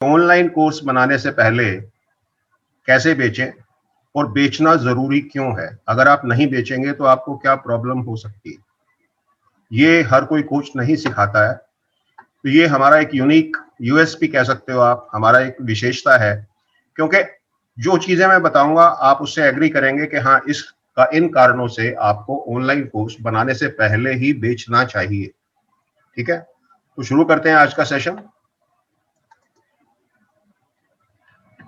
Online course बनाने से पहले कैसे बेचें और बेचना ज़रूरी क्यों है? अगर आप नहीं बेचेंगे तो आपको क्या प्रॉब्लम हो सकती है? ये हर कोई कोच नहीं सिखाता है। तो ये हमारा एक यूनिक यूएसपी कह सकते हो आप, हमारा एक विशेषता है, क्योंकि जो चीज़ें मैं बताऊँगा आप उससे एग्री करेंगे कि हाँ, इसका इन कारणों से आपको ऑनलाइन कोर्स बनाने से पहले ही बेचना चाहिए। ठीक है? तो शुरू करते हैं आज का सेशन।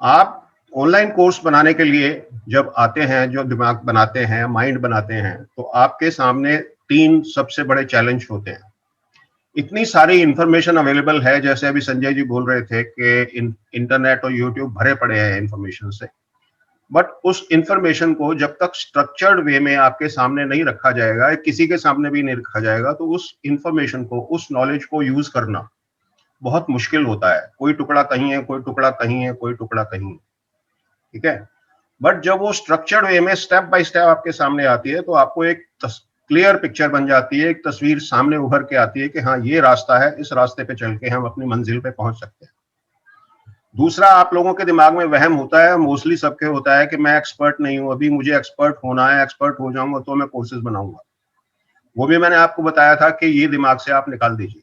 आप ऑनलाइन कोर्स बनाने के लिए जब आते हैं, जो दिमाग बनाते हैं, माइंड बनाते हैं, तो आपके सामने 3 सबसे बड़े चैलेंज होते हैं। इतनी सारी इंफॉर्मेशन अवेलेबल है, जैसे अभी संजय जी बोल रहे थे कि इंटरनेट और यूट्यूब भरे पड़े हैं इंफॉर्मेशन से। बट उस इंफॉर्मेशन को जब तक स्ट्रक्चर्ड वे में आपके सामने नहीं रखा जाएगा, किसी के सामने भी नहीं रखा जाएगा, तो उस इंफॉर्मेशन को, उस नॉलेज को यूज करना बहुत मुश्किल होता है। कोई टुकड़ा कहीं है, कोई टुकड़ा कहीं है, कोई टुकड़ा कहीं है। ठीक है? बट जब वो स्ट्रक्चर्ड वे में स्टेप बाय स्टेप आपके सामने आती है, तो आपको एक क्लियर पिक्चर बन जाती है, एक तस्वीर सामने उभर के आती है कि हाँ, ये रास्ता है, इस रास्ते पे चल के हम अपनी मंजिल पे पहुंच सकते हैं। दूसरा, आप लोगों के दिमाग में वहम होता है, मोस्टली सबके होता है कि मैं एक्सपर्ट नहीं हूं, अभी मुझे एक्सपर्ट होना है, एक्सपर्ट हो जाऊंगा तो मैं कोर्सेज बनाऊंगा। वो भी मैंने आपको बताया था कि ये दिमाग से आप निकाल दीजिए।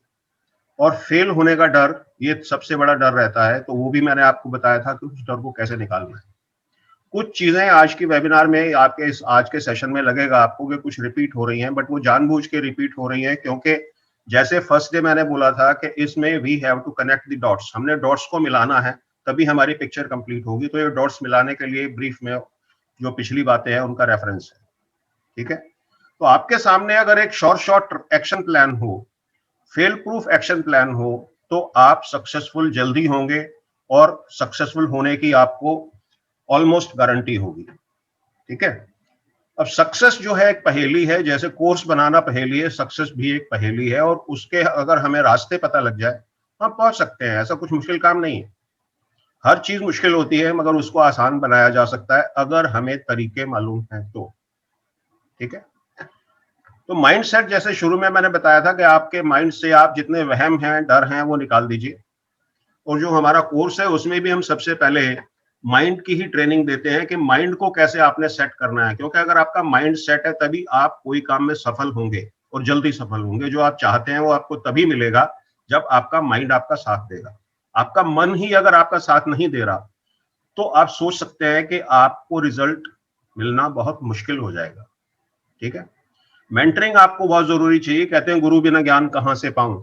और फेल होने का डर, ये सबसे बड़ा डर रहता है, तो वो भी मैंने आपको बताया था कि उस डर को कैसे निकालना है। कुछ चीजें आज की वेबिनार में, आपके इस आज के सेशन में लगेगा आपको कि कुछ रिपीट हो रही हैं, बट वो जानबूझ के रिपीट हो रही हैं, क्योंकि जैसे फर्स्ट डे मैंने बोला था कि इसमें we have to connect the dots, हमने डॉट्स को मिलाना है, तभी हमारी पिक्चर कंप्लीट होगी। तो ये डॉट्स मिलाने के लिए ब्रीफ में जो पिछली बातें हैं उनका रेफरेंस है। ठीक है? तो आपके सामने अगर एक शॉर्ट एक्शन प्लान हो, फेल प्रूफ एक्शन प्लान हो, तो आप सक्सेसफुल जल्दी होंगे और सक्सेसफुल होने की आपको ऑलमोस्ट गारंटी होगी। ठीक है? अब सक्सेस जो है एक पहेली है, जैसे कोर्स बनाना पहेली है, सक्सेस भी एक पहेली है, और उसके अगर हमें रास्ते पता लग जाए, हम पहुंच सकते हैं। ऐसा कुछ मुश्किल काम नहीं है। हर चीज मुश्किल होती है, मगर उसको आसान बनाया जा सकता है अगर हमें तरीके मालूम हैं तो। ठीक है? तो माइंड सेट, जैसे शुरू में मैंने बताया था कि आपके माइंड से आप जितने वहम हैं, डर हैं, वो निकाल दीजिए। और जो हमारा कोर्स है उसमें भी हम सबसे पहले माइंड की ही ट्रेनिंग देते हैं कि माइंड को कैसे आपने सेट करना है, क्योंकि अगर आपका माइंड सेट है तभी आप कोई काम में सफल होंगे, और जल्दी सफल होंगे। जो आप चाहते हैं वो आपको तभी मिलेगा जब आपका माइंड आपका साथ देगा। आपका मन ही अगर आपका साथ नहीं दे रहा, तो आप सोच सकते हैं कि आपको रिजल्ट मिलना बहुत मुश्किल हो जाएगा। ठीक है? मेंटरिंग आपको बहुत जरूरी चाहिए। कहते हैं गुरु बिना ज्ञान कहां से पाऊं।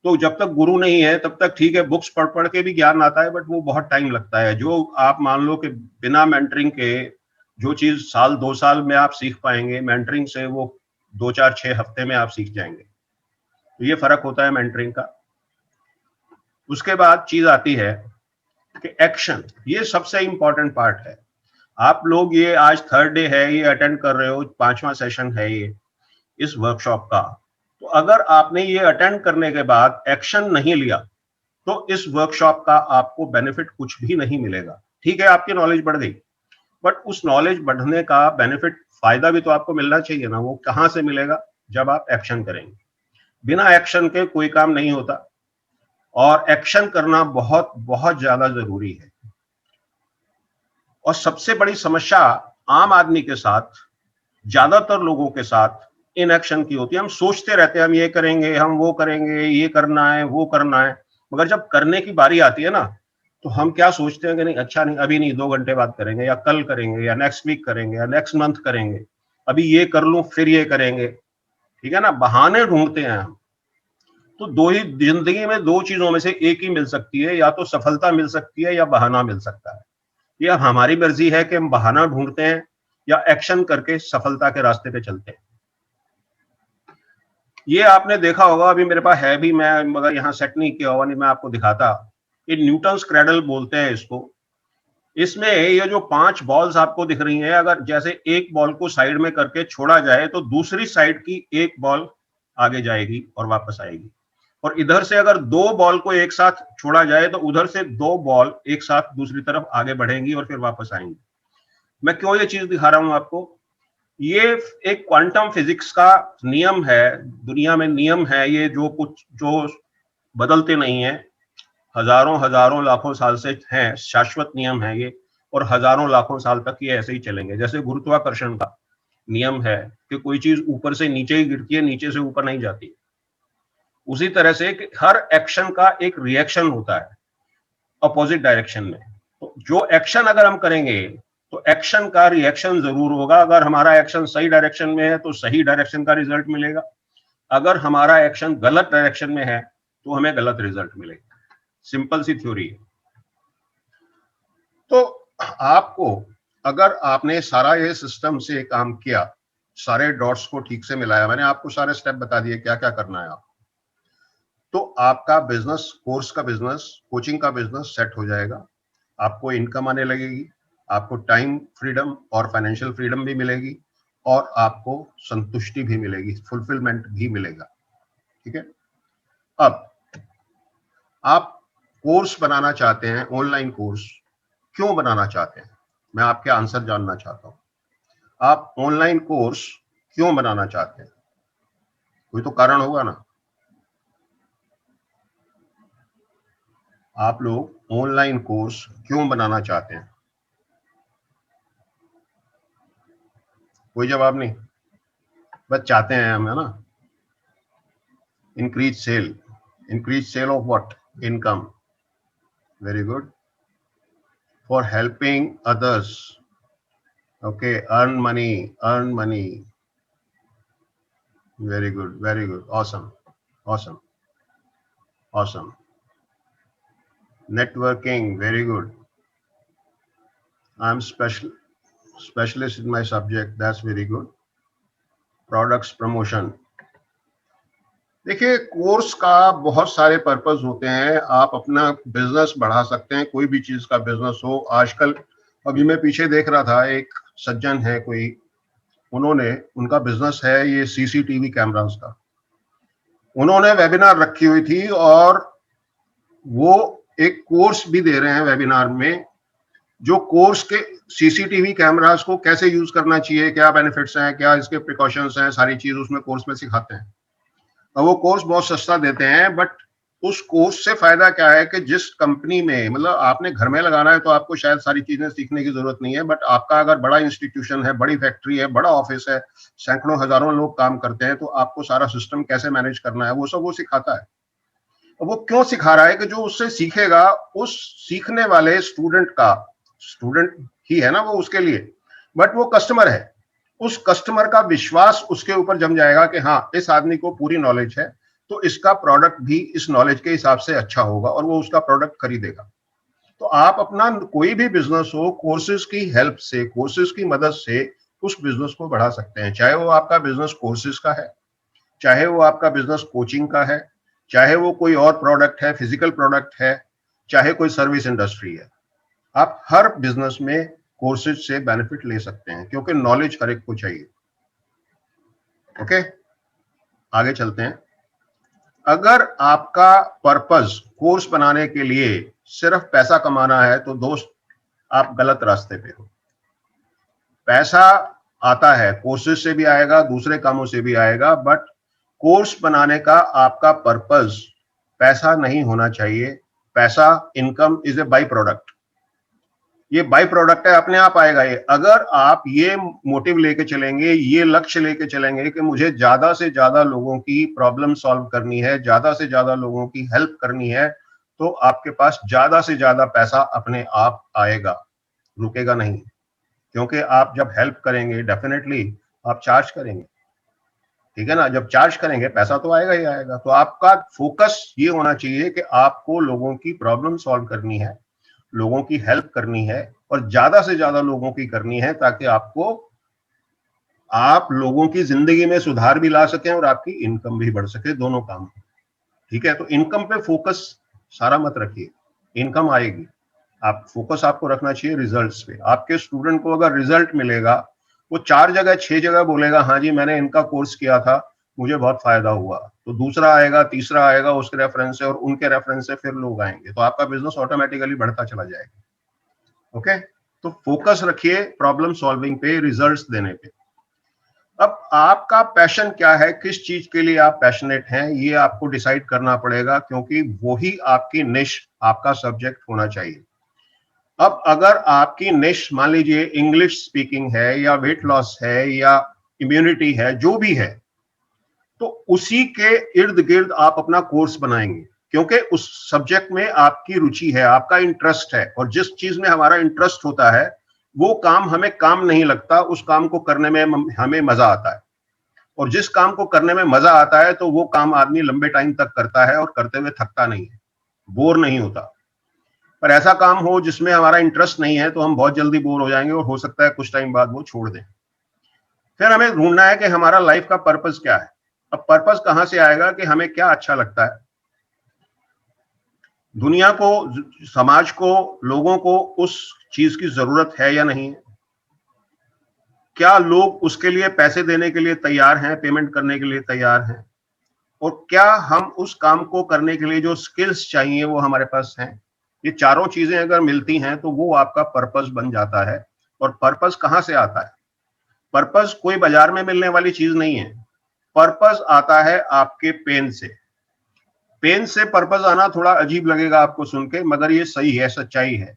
तो जब तक गुरु नहीं है तब तक ठीक है, बुक्स पढ़ पढ़ के भी ज्ञान आता है, बट वो बहुत टाइम लगता है। जो आप मान लो कि बिना मेंटरिंग के जो चीज साल 2 साल में आप सीख पाएंगे, मेंटरिंग से वो 2 4 6 हफ्ते में आप सीख जाएंगे। तो ये फर्क होता है मेंटरिंग का। उसके बाद चीज आती है कि एक्शन, ये सबसे इंपॉर्टेंट पार्ट है। आप लोग ये आज थर्ड डे है, ये अटेंड कर रहे हो, 5वां सेशन है ये इस वर्कशॉप का। तो अगर आपने ये अटेंड करने के बाद एक्शन नहीं लिया, तो इस वर्कशॉप का आपको बेनिफिट कुछ भी नहीं मिलेगा। ठीक है, आपकी नॉलेज बढ़ गई, बट उस नॉलेज बढ़ने का बेनिफिट, फायदा भी तो आपको मिलना चाहिए ना। वो कहां से मिलेगा? जब आप एक्शन करेंगे। बिना एक्शन के कोई काम नहीं होता, और एक्शन करना बहुत बहुत ज्यादा जरूरी है। और सबसे बड़ी समस्या आम आदमी के साथ, ज्यादातर लोगों के साथ इनएक्शन की होती है। हम सोचते रहते हैं हम ये करेंगे, हम वो करेंगे, ये करना है, वो करना है, मगर जब करने की बारी आती है ना, तो हम क्या सोचते हैं कि नहीं, अच्छा नहीं, अभी नहीं, 2 घंटे बाद करेंगे, या कल करेंगे, या नेक्स्ट वीक करेंगे, या नेक्स्ट मंथ करेंगे, अभी ये कर लूं फिर ये करेंगे। ठीक है ना? बहाने ढूंढते हैं हम। तो दो ही जिंदगी में, दो चीजों में से एक ही मिल सकती है, या तो सफलता मिल सकती है या बहाना मिल सकता है। ये हमारी मर्जी है कि हम बहाना ढूंढते हैं या एक्शन करके सफलता के रास्ते पे चलते हैं। ये आपने देखा होगा, अभी मेरे पास है भी, मैं मगर यहाँ सेट नहीं किया हुआ, नहीं मैं आपको दिखाता। ये न्यूटन्स क्रैडल बोलते हैं इसको। इसमें ये जो 5 बॉल्स आपको दिख रही हैं, अगर जैसे एक बॉल को साइड में करके छोड़ा जाए तो दूसरी साइड की एक बॉल आगे जाएगी और वापस आएगी। और इधर से अगर 2 बॉल को एक साथ छोड़ा जाए तो उधर से 2 बॉल एक साथ दूसरी तरफ आगे बढ़ेंगी और फिर वापस आएंगी। मैं क्यों ये चीज दिखा रहा हूं आपको? ये एक क्वांटम फिजिक्स का नियम है, दुनिया में नियम है ये, जो कुछ जो बदलते नहीं है। हजारों हजारों लाखों साल से हैं, शाश्वत नियम है ये, और हजारों लाखों साल तक ये ऐसे ही चलेंगे। जैसे गुरुत्वाकर्षण का नियम है कि कोई चीज ऊपर से नीचे ही गिरती है, नीचे से ऊपर नहीं जाती। उसी तरह से कि हर एक्शन का एक रिएक्शन होता है अपोजिट डायरेक्शन में। तो जो एक्शन अगर हम करेंगे तो एक्शन का रिएक्शन जरूर होगा। अगर हमारा एक्शन सही डायरेक्शन में है तो सही डायरेक्शन का रिजल्ट मिलेगा, अगर हमारा एक्शन गलत डायरेक्शन में है तो हमें गलत रिजल्ट मिलेगा। सिंपल सी थ्योरी है। तो आपको, अगर आपने सारा ये सिस्टम से काम किया, सारे डॉट्स को ठीक से मिलाया, मैंने आपको सारे स्टेप बता दिए क्या क्या करना है आपको, तो आपका बिजनेस, कोर्स का बिजनेस, कोचिंग का बिजनेस सेट हो जाएगा। आपको इनकम आने लगेगी, आपको टाइम फ्रीडम और फाइनेंशियल फ्रीडम भी मिलेगी, और आपको संतुष्टि भी मिलेगी, फुलफिलमेंट भी मिलेगा। ठीक है। अब आप कोर्स बनाना चाहते हैं, ऑनलाइन कोर्स क्यों बनाना चाहते हैं? मैं आपके आंसर जानना चाहता हूं। आप ऑनलाइन कोर्स क्यों बनाना चाहते हैं? कोई तो कारण होगा ना। आप लोग ऑनलाइन कोर्स क्यों बनाना चाहते हैं? कोई जवाब नहीं, बस चाहते हैं हम, है ना। Increase sale of what? Income. Very good. For helping others. Okay, earn money. Very good, awesome, awesome, awesome. Networking, very good. I am specialist in my subject, that's very good. Products promotion। देखिए, course का बहुत सारे purpose होते हैं। आप अपना business बढ़ा सकते हैं, कोई भी चीज का बिजनेस हो। आजकल अभी मैं पीछे देख रहा था, एक सज्जन है कोई, उन्होंने, उनका बिजनेस है ये सीसीटीवी कैमरास का। उन्होंने वेबिनार रखी हुई थी और वो एक कोर्स भी दे रहे हैं वेबिनार में, जो कोर्स के सीसीटीवी कैमरास को कैसे यूज करना चाहिए, क्या बेनिफिट्स हैं, क्या इसके प्रिकॉशंस हैं, सारी चीज उसमें कोर्स में सिखाते हैं। अब वो कोर्स बहुत सस्ता देते हैं, बट उस कोर्स से फायदा क्या है कि जिस कंपनी में, मतलब आपने घर में लगाना है तो आपको शायद सारी चीजें सीखने की जरूरत नहीं है, बट आपका अगर बड़ा इंस्टीट्यूशन है, बड़ी फैक्ट्री है, बड़ा ऑफिस है, सैकड़ों हजारों लोग काम करते हैं, तो आपको सारा सिस्टम कैसे मैनेज करना है वो सब वो सिखाता है। वो क्यों सिखा रहा है कि जो उससे सीखेगा, उस सीखने वाले स्टूडेंट का, स्टूडेंट ही है ना वो उसके लिए, बट वो कस्टमर है, उस कस्टमर का विश्वास उसके ऊपर जम जाएगा कि हाँ, इस आदमी को पूरी नॉलेज है, तो इसका प्रोडक्ट भी इस नॉलेज के हिसाब से अच्छा होगा और वो उसका प्रोडक्ट खरीदेगा। तो आप अपना कोई भी बिजनेस हो, कोर्सेज की हेल्प से, कोर्सेज की मदद से उस बिजनेस को बढ़ा सकते हैं। चाहे वो आपका बिजनेस कोर्सेज का है, चाहे वो आपका बिजनेस कोचिंग का है, चाहे वो कोई और प्रोडक्ट है, फिजिकल प्रोडक्ट है, चाहे कोई सर्विस इंडस्ट्री है। आप हर बिजनेस में कोर्सेज से बेनिफिट ले सकते हैं, क्योंकि नॉलेज हर एक को चाहिए। ओके, आगे चलते हैं। अगर आपका पर्पस कोर्स बनाने के लिए सिर्फ पैसा कमाना है तो दोस्त, आप गलत रास्ते पे हो। पैसा आता है, कोर्सेज से भी आएगा, दूसरे कामों से भी आएगा, बट कोर्स बनाने का आपका पर्पस पैसा नहीं होना चाहिए। पैसा, income is a by product, ये बाई प्रोडक्ट है, अपने आप आएगा ये। अगर आप ये मोटिव लेके चलेंगे, ये लक्ष्य लेके चलेंगे कि मुझे ज्यादा से ज्यादा लोगों की प्रॉब्लम सॉल्व करनी है, ज्यादा से ज्यादा लोगों की हेल्प करनी है, तो आपके पास ज्यादा से ज्यादा पैसा अपने आप आएगा, रुकेगा नहीं। क्योंकि आप जब हेल्प करेंगे, डेफिनेटली आप चार्ज करेंगे, ठीक है ना। जब चार्ज करेंगे पैसा तो आएगा ही आएगा। तो आपका फोकस ये होना चाहिए कि आपको लोगों की प्रॉब्लम सॉल्व करनी है, लोगों की हेल्प करनी है, और ज्यादा से ज्यादा लोगों की करनी है, ताकि आपको, आप लोगों की जिंदगी में सुधार भी ला सकें और आपकी इनकम भी बढ़ सके, दोनों काम। ठीक है, तो इनकम पे फोकस सारा मत रखिए, इनकम आएगी। आप फोकस आपको रखना चाहिए रिजल्ट्स पे। आपके स्टूडेंट को अगर रिजल्ट मिलेगा, वो 4 जगह 6 जगह बोलेगा, हाँ जी मैंने इनका कोर्स किया था, मुझे बहुत फायदा हुआ। तो दूसरा आएगा, तीसरा आएगा, उसके रेफरेंस से, और उनके रेफरेंस से फिर लोग आएंगे, तो आपका बिजनेस ऑटोमेटिकली बढ़ता चला जाएगा। ओके, तो फोकस रखिए प्रॉब्लम सॉल्विंग पे, रिजल्ट्स देने पे। अब आपका पैशन क्या है, किस चीज के लिए आप पैशनेट हैं, ये आपको डिसाइड करना पड़ेगा, क्योंकि वही आपकी निश, आपका सब्जेक्ट होना चाहिए। अब अगर आपकी निश मान लीजिए इंग्लिश स्पीकिंग है या वेट लॉस है या इम्यूनिटी है, जो भी है, तो उसी के इर्द गिर्द आप अपना कोर्स बनाएंगे, क्योंकि उस सब्जेक्ट में आपकी रुचि है, आपका इंटरेस्ट है, और जिस चीज में हमारा इंटरेस्ट होता है वो काम हमें काम नहीं लगता, उस काम को करने में हमें मजा आता है। और जिस काम को करने में मजा आता है तो वो काम आदमी लंबे टाइम तक करता है और करते हुए थकता नहीं है, बोर नहीं होता। पर ऐसा काम हो जिसमें हमारा इंटरेस्ट नहीं है तो हम बहुत जल्दी बोर हो जाएंगे और हो सकता है कुछ टाइम बाद वो छोड़ दें। फिर हमें ढूंढना है कि हमारा लाइफ का पर्पस क्या है। अब पर्पस कहां से आएगा कि हमें क्या अच्छा लगता है, दुनिया को, समाज को, लोगों को उस चीज की जरूरत है या नहीं, क्या लोग उसके लिए पैसे देने के लिए तैयार हैं, पेमेंट करने के लिए तैयार हैं, और क्या हम उस काम को करने के लिए जो स्किल्स चाहिए वो हमारे पास हैं। ये चारों चीजें अगर मिलती हैं तो वो आपका पर्पस बन जाता है। और पर्पस कहां से आता है? पर्पस कोई बाजार में मिलने वाली चीज नहीं है। पर्पस आता है आपके पेन से। पेन से पर्पस आना थोड़ा अजीब लगेगा आपको सुन के, मगर ये सही है, सच्चाई है।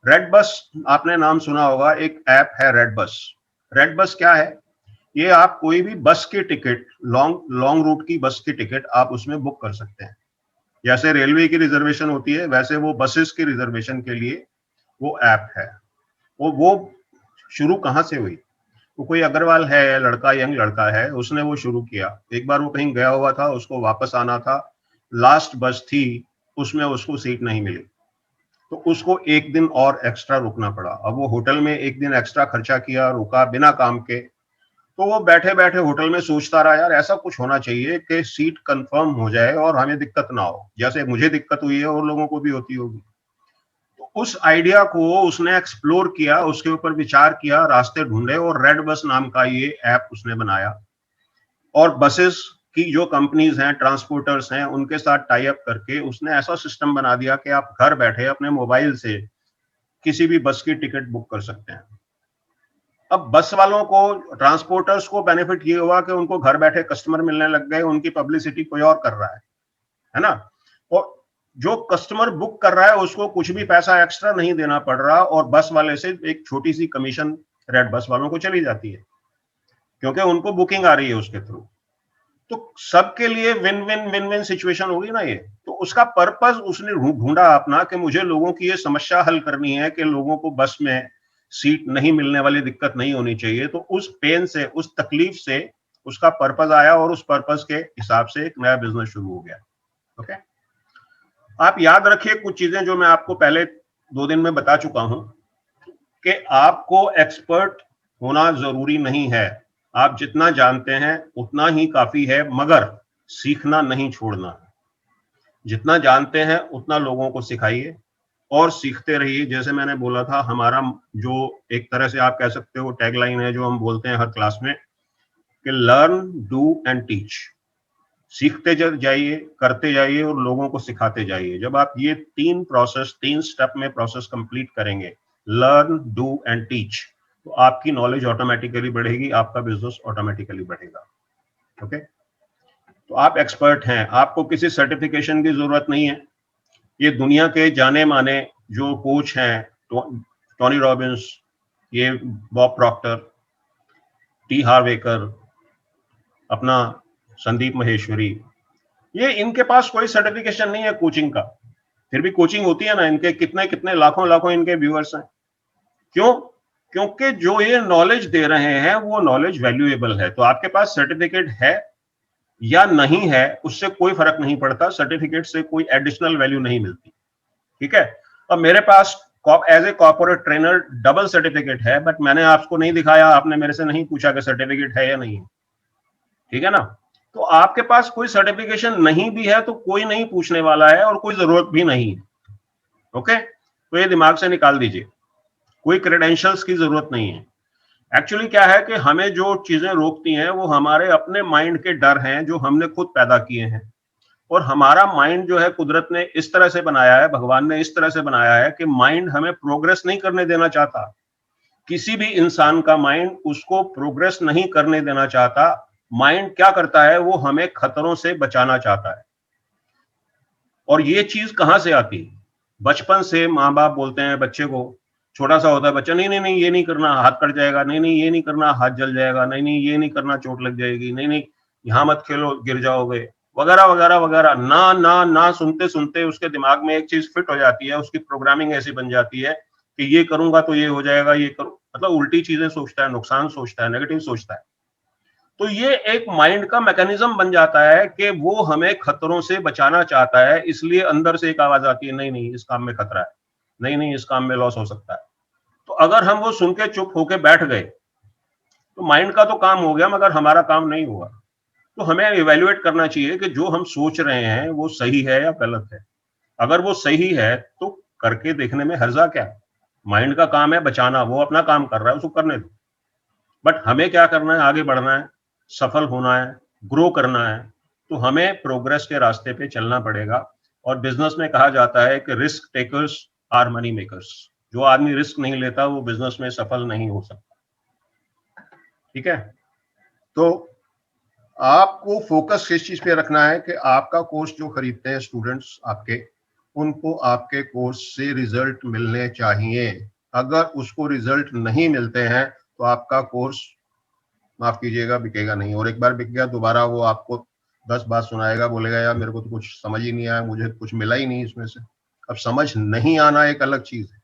रेड बस, आपने नाम सुना होगा, एक ऐप है रेड बस। रेड बस क्या है? ये आप कोई भी बस की टिकट, लॉन्ग रूट की बस की टिकट आप उसमें बुक कर सकते हैं। जैसे रेलवे की रिजर्वेशन होती है वैसे वो बसेस की रिजर्वेशन के लिए वो ऐप है। वो शुरू कहाँ से हुई? वो कोई अग्रवाल है, लड़का, यंग लड़का है, उसने वो शुरू किया। एक बार वो कहीं गया हुआ था, उसको वापस आना था, लास्ट बस थी, उसमें उसको सीट नहीं मिली, तो उसको एक दिन और एक्स्ट्रा रुकना पड़ा। अब वो होटल में एक दिन एक्स्ट्रा खर्चा किया, रुका बिना काम के, तो वो बैठे बैठे होटल में सोचता रहा, यार ऐसा कुछ होना चाहिए कि सीट कंफर्म हो जाए और हमें दिक्कत ना हो, जैसे मुझे दिक्कत हुई है और लोगों को भी होती होगी। तो उस आइडिया को उसने एक्सप्लोर किया, उसके ऊपर विचार किया, रास्ते ढूंढे, और रेड बस नाम का ये ऐप उसने बनाया। और बसेस की जो कंपनीज हैं, ट्रांसपोर्टर्स हैं, उनके साथ टाई अप करके उसने ऐसा सिस्टम बना दिया कि आप घर बैठे अपने मोबाइल से किसी भी बस की टिकट बुक कर सकते हैं। अब बस वालों को, ट्रांसपोर्टर्स को बेनिफिट ये हुआ कि उनको घर बैठे कस्टमर मिलने लग गए, उनकी पब्लिसिटी कोई और कर रहा है ना। और जो कस्टमर बुक कर रहा है उसको कुछ भी पैसा एक्स्ट्रा नहीं देना पड़ रहा, और बस वाले से एक छोटी सी कमीशन रेड बस वालों को चली जाती है, क्योंकि उनको बुकिंग आ रही है उसके थ्रू। तो सबके लिए win win win win situation होगी ना ये। तो उसका पर्पस उसने ढूंढा अपना कि मुझे लोगों की ये समस्या हल करनी है कि लोगों को बस में सीट नहीं मिलने वाली दिक्कत नहीं होनी चाहिए। तो उस पेन से, उस तकलीफ से उसका पर्पस आया, और उस पर्पस के हिसाब से एक नया बिजनेस शुरू हो गया। ओके, आप याद रखिए कुछ चीजें जो मैं आपको पहले 2 दिन में बता चुका हूं, कि आपको एक्सपर्ट होना जरूरी नहीं है। आप जितना जानते हैं उतना ही काफी है, मगर सीखना नहीं छोड़ना। जितना जानते हैं उतना लोगों को सिखाइए और सीखते रहिए। जैसे मैंने बोला था, हमारा जो एक तरह से आप कह सकते हो टैगलाइन है, जो हम बोलते हैं हर क्लास में, कि लर्न, डू एंड टीच। सीखते जाइए, करते जाइए और लोगों को सिखाते जाइए। जब आप ये 3 स्टेप में प्रोसेस कंप्लीट करेंगे, लर्न, डू एंड टीच, तो आपकी नॉलेज ऑटोमेटिकली बढ़ेगी, आपका बिजनेस ऑटोमेटिकली बढ़ेगा। ओके, तो आप एक्सपर्ट हैं, आपको किसी सर्टिफिकेशन की जरूरत नहीं है। ये दुनिया के जाने माने जो कोच हैं, टोनी रॉबिन्स, ये बॉब प्रॉक्टर, टी हार्वेकर, अपना संदीप महेश्वरी, ये इनके पास कोई सर्टिफिकेशन नहीं है कोचिंग का, फिर भी कोचिंग होती है ना, इनके कितने कितने लाखों लाखों इनके व्यूअर्स हैं। क्यों? क्योंकि जो ये नॉलेज दे रहे हैं वो नॉलेज वैल्यूएबल है। तो आपके पास सर्टिफिकेट है या नहीं है उससे कोई फर्क नहीं पड़ता, सर्टिफिकेट से कोई एडिशनल वैल्यू नहीं मिलती। ठीक है, अब मेरे पास as a corporate trainer double certificate है, बट मैंने आपको नहीं दिखाया, आपने मेरे से नहीं पूछा कि सर्टिफिकेट है या नहीं। ठीक है ना। तो आपके पास कोई सर्टिफिकेशन नहीं भी है तो कोई नहीं पूछने वाला है और कोई जरूरत भी नहीं है। ओके, तो ये दिमाग से निकाल दीजिए, कोई क्रेडेंशियल्स की जरूरत नहीं है। एक्चुअली क्या है कि हमें जो चीजें रोकती हैं वो हमारे अपने माइंड के डर हैं जो हमने खुद पैदा किए हैं। और हमारा माइंड जो है कुदरत ने इस तरह से बनाया है, भगवान ने इस तरह से बनाया है कि माइंड हमें प्रोग्रेस नहीं करने देना चाहता। किसी भी इंसान का माइंड उसको प्रोग्रेस नहीं करने देना चाहता। माइंड क्या करता है, वो हमें खतरों से बचाना चाहता है। और ये चीज कहां से आती है? बचपन से माँ बाप बोलते हैं बच्चे को, छोटा सा होता है बच्चा, नहीं नहीं नहीं ये नहीं करना, हाथ कट जाएगा, नहीं नहीं ये नहीं करना, हाथ जल जाएगा, नहीं नहीं ये नहीं करना, चोट लग जाएगी, नहीं नहीं यहाँ मत खेलो, गिर जाओगे, वगैरह वगैरह वगैरह। ना ना ना सुनते सुनते उसके दिमाग में एक चीज फिट हो जाती है, उसकी प्रोग्रामिंग ऐसी बन जाती है कि ये करूंगा तो ये हो जाएगा, ये करूँ, मतलब उल्टी चीजें सोचता है, नुकसान सोचता है, नेगेटिव सोचता है। तो ये एक माइंड का मैकेनिज्म बन जाता है कि वो हमें खतरों से बचाना चाहता है, इसलिए अंदर से एक आवाज आती है, नहीं नहीं इस काम में खतरा है, नहीं नहीं इस काम में लॉस हो सकता है। तो अगर हम वो सुन के चुप होके बैठ गए तो माइंड का तो काम हो गया मगर हमारा काम नहीं हुआ। तो हमें इवेल्युएट करना चाहिए कि जो हम सोच रहे हैं वो सही है या गलत है। अगर वो सही है तो करके देखने में हर्जा क्या है। माइंड का काम है बचाना, वो अपना काम कर रहा है, उसको करने दो। बट हमें क्या करना है, आगे बढ़ना है, सफल होना है, ग्रो करना है। तो हमें प्रोग्रेस के रास्ते पे चलना पड़ेगा। और बिजनेस में कहा जाता है कि risk takers are money makers. जो आदमी रिस्क नहीं लेता वो बिजनेस में सफल नहीं हो सकता। ठीक है, तो आपको फोकस किस चीज पे रखना है कि आपका कोर्स जो खरीदते हैं स्टूडेंट्स आपके, उनको आपके कोर्स से रिजल्ट मिलने चाहिए। अगर उसको रिजल्ट नहीं मिलते हैं तो आपका कोर्स, माफ कीजिएगा, बिकेगा नहीं। और एक बार बिक गया दोबारा वो आपको 10 बात सुनाएगा, बोलेगा यार मेरे को तो कुछ समझ ही नहीं आया, मुझे कुछ मिला ही नहीं इसमें से। अब समझ नहीं आना एक अलग चीज है,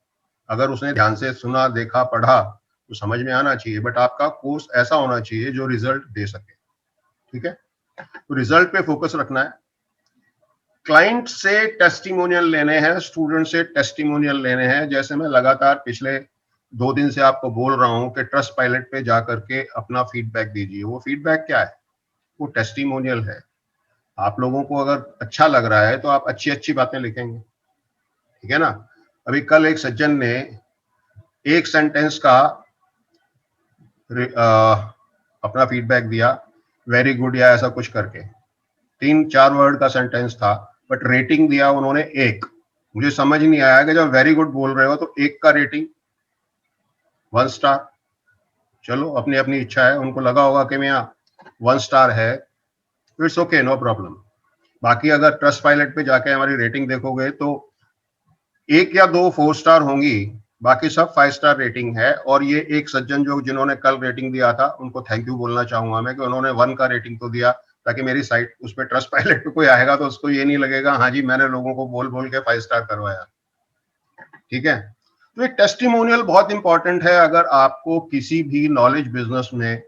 अगर उसने ध्यान से सुना, देखा, पढ़ा तो समझ में आना चाहिए। बट आपका कोर्स ऐसा होना चाहिए जो रिजल्ट दे सके। ठीक है, तो रिजल्ट पे फोकस रखना है। क्लाइंट से टेस्टिमोनियल लेने हैं, स्टूडेंट से टेस्टिमोनियल लेने हैं। जैसे मैं लगातार पिछले 2 दिन से आपको बोल रहा हूं कि ट्रस्ट पायलट पे जाकर के अपना फीडबैक दीजिए। वो फीडबैक क्या है? वो टेस्टिमोनियल है। आप लोगों को अगर अच्छा लग रहा है तो आप अच्छी अच्छी बातें लिखेंगे, ठीक है ना। अभी कल एक सज्जन ने एक सेंटेंस का अपना फीडबैक दिया, वेरी गुड या ऐसा कुछ करके, 3-4 वर्ड का सेंटेंस था, बट रेटिंग दिया उन्होंने 1। मुझे समझ नहीं आया कि जब वेरी गुड बोल रहे हो तो 1 का रेटिंग, 1 स्टार। चलो अपनी अपनी इच्छा है, उनको लगा होगा कि मैं 1 स्टार है, इट्स ओके, नो प्रॉब्लम। बाकी अगर ट्रस्ट पायलट पे जाके हमारी रेटिंग देखोगे तो 1 या 2 4 स्टार होंगी, बाकी सब 5 स्टार रेटिंग है। और ये एक सज्जन जो जिन्होंने कल रेटिंग दिया था उनको थैंक यू बोलना चाहूंगा मैं कि उन्होंने 1 का रेटिंग तो दिया, ताकि मेरी साइट उस पर ट्रस्ट पायलट पे कोई आएगा तो उसको ये नहीं लगेगा हाँ जी मैंने लोगों को बोल बोल के 5 स्टार करवाया। ठीक है, तो ये टेस्टिमोनियल बहुत इंपॉर्टेंट है अगर आपको किसी भी नॉलेज बिजनेस में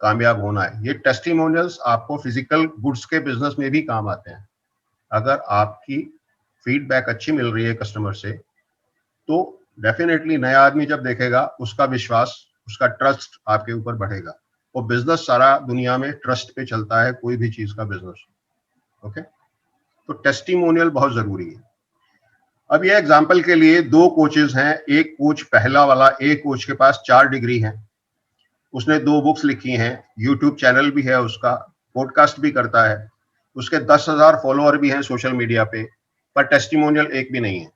कामयाब होना है। ये टेस्टिमोनियल्स आपको फिजिकल गुड्स के बिजनेस में भी काम आते हैं। अगर आपकी फीडबैक अच्छी मिल रही है कस्टमर से तो डेफिनेटली नया आदमी जब देखेगा उसका विश्वास, उसका ट्रस्ट आपके ऊपर बढ़ेगा। और बिजनेस सारा दुनिया में ट्रस्ट पे चलता है, कोई भी चीज का बिजनेस। ओके, तो टेस्टिमोनियल बहुत जरूरी है। अब ये एग्जांपल के लिए 2 कोचेस हैं। एक कोच पहला वाला, एक कोच के पास 4 डिग्री है, उसने 2 बुक्स लिखी हैं, यूट्यूब चैनल भी है उसका, पॉडकास्ट भी करता है, उसके 10,000 फॉलोअर भी हैं सोशल मीडिया पे, पर टेस्टिमोनियल एक भी नहीं है।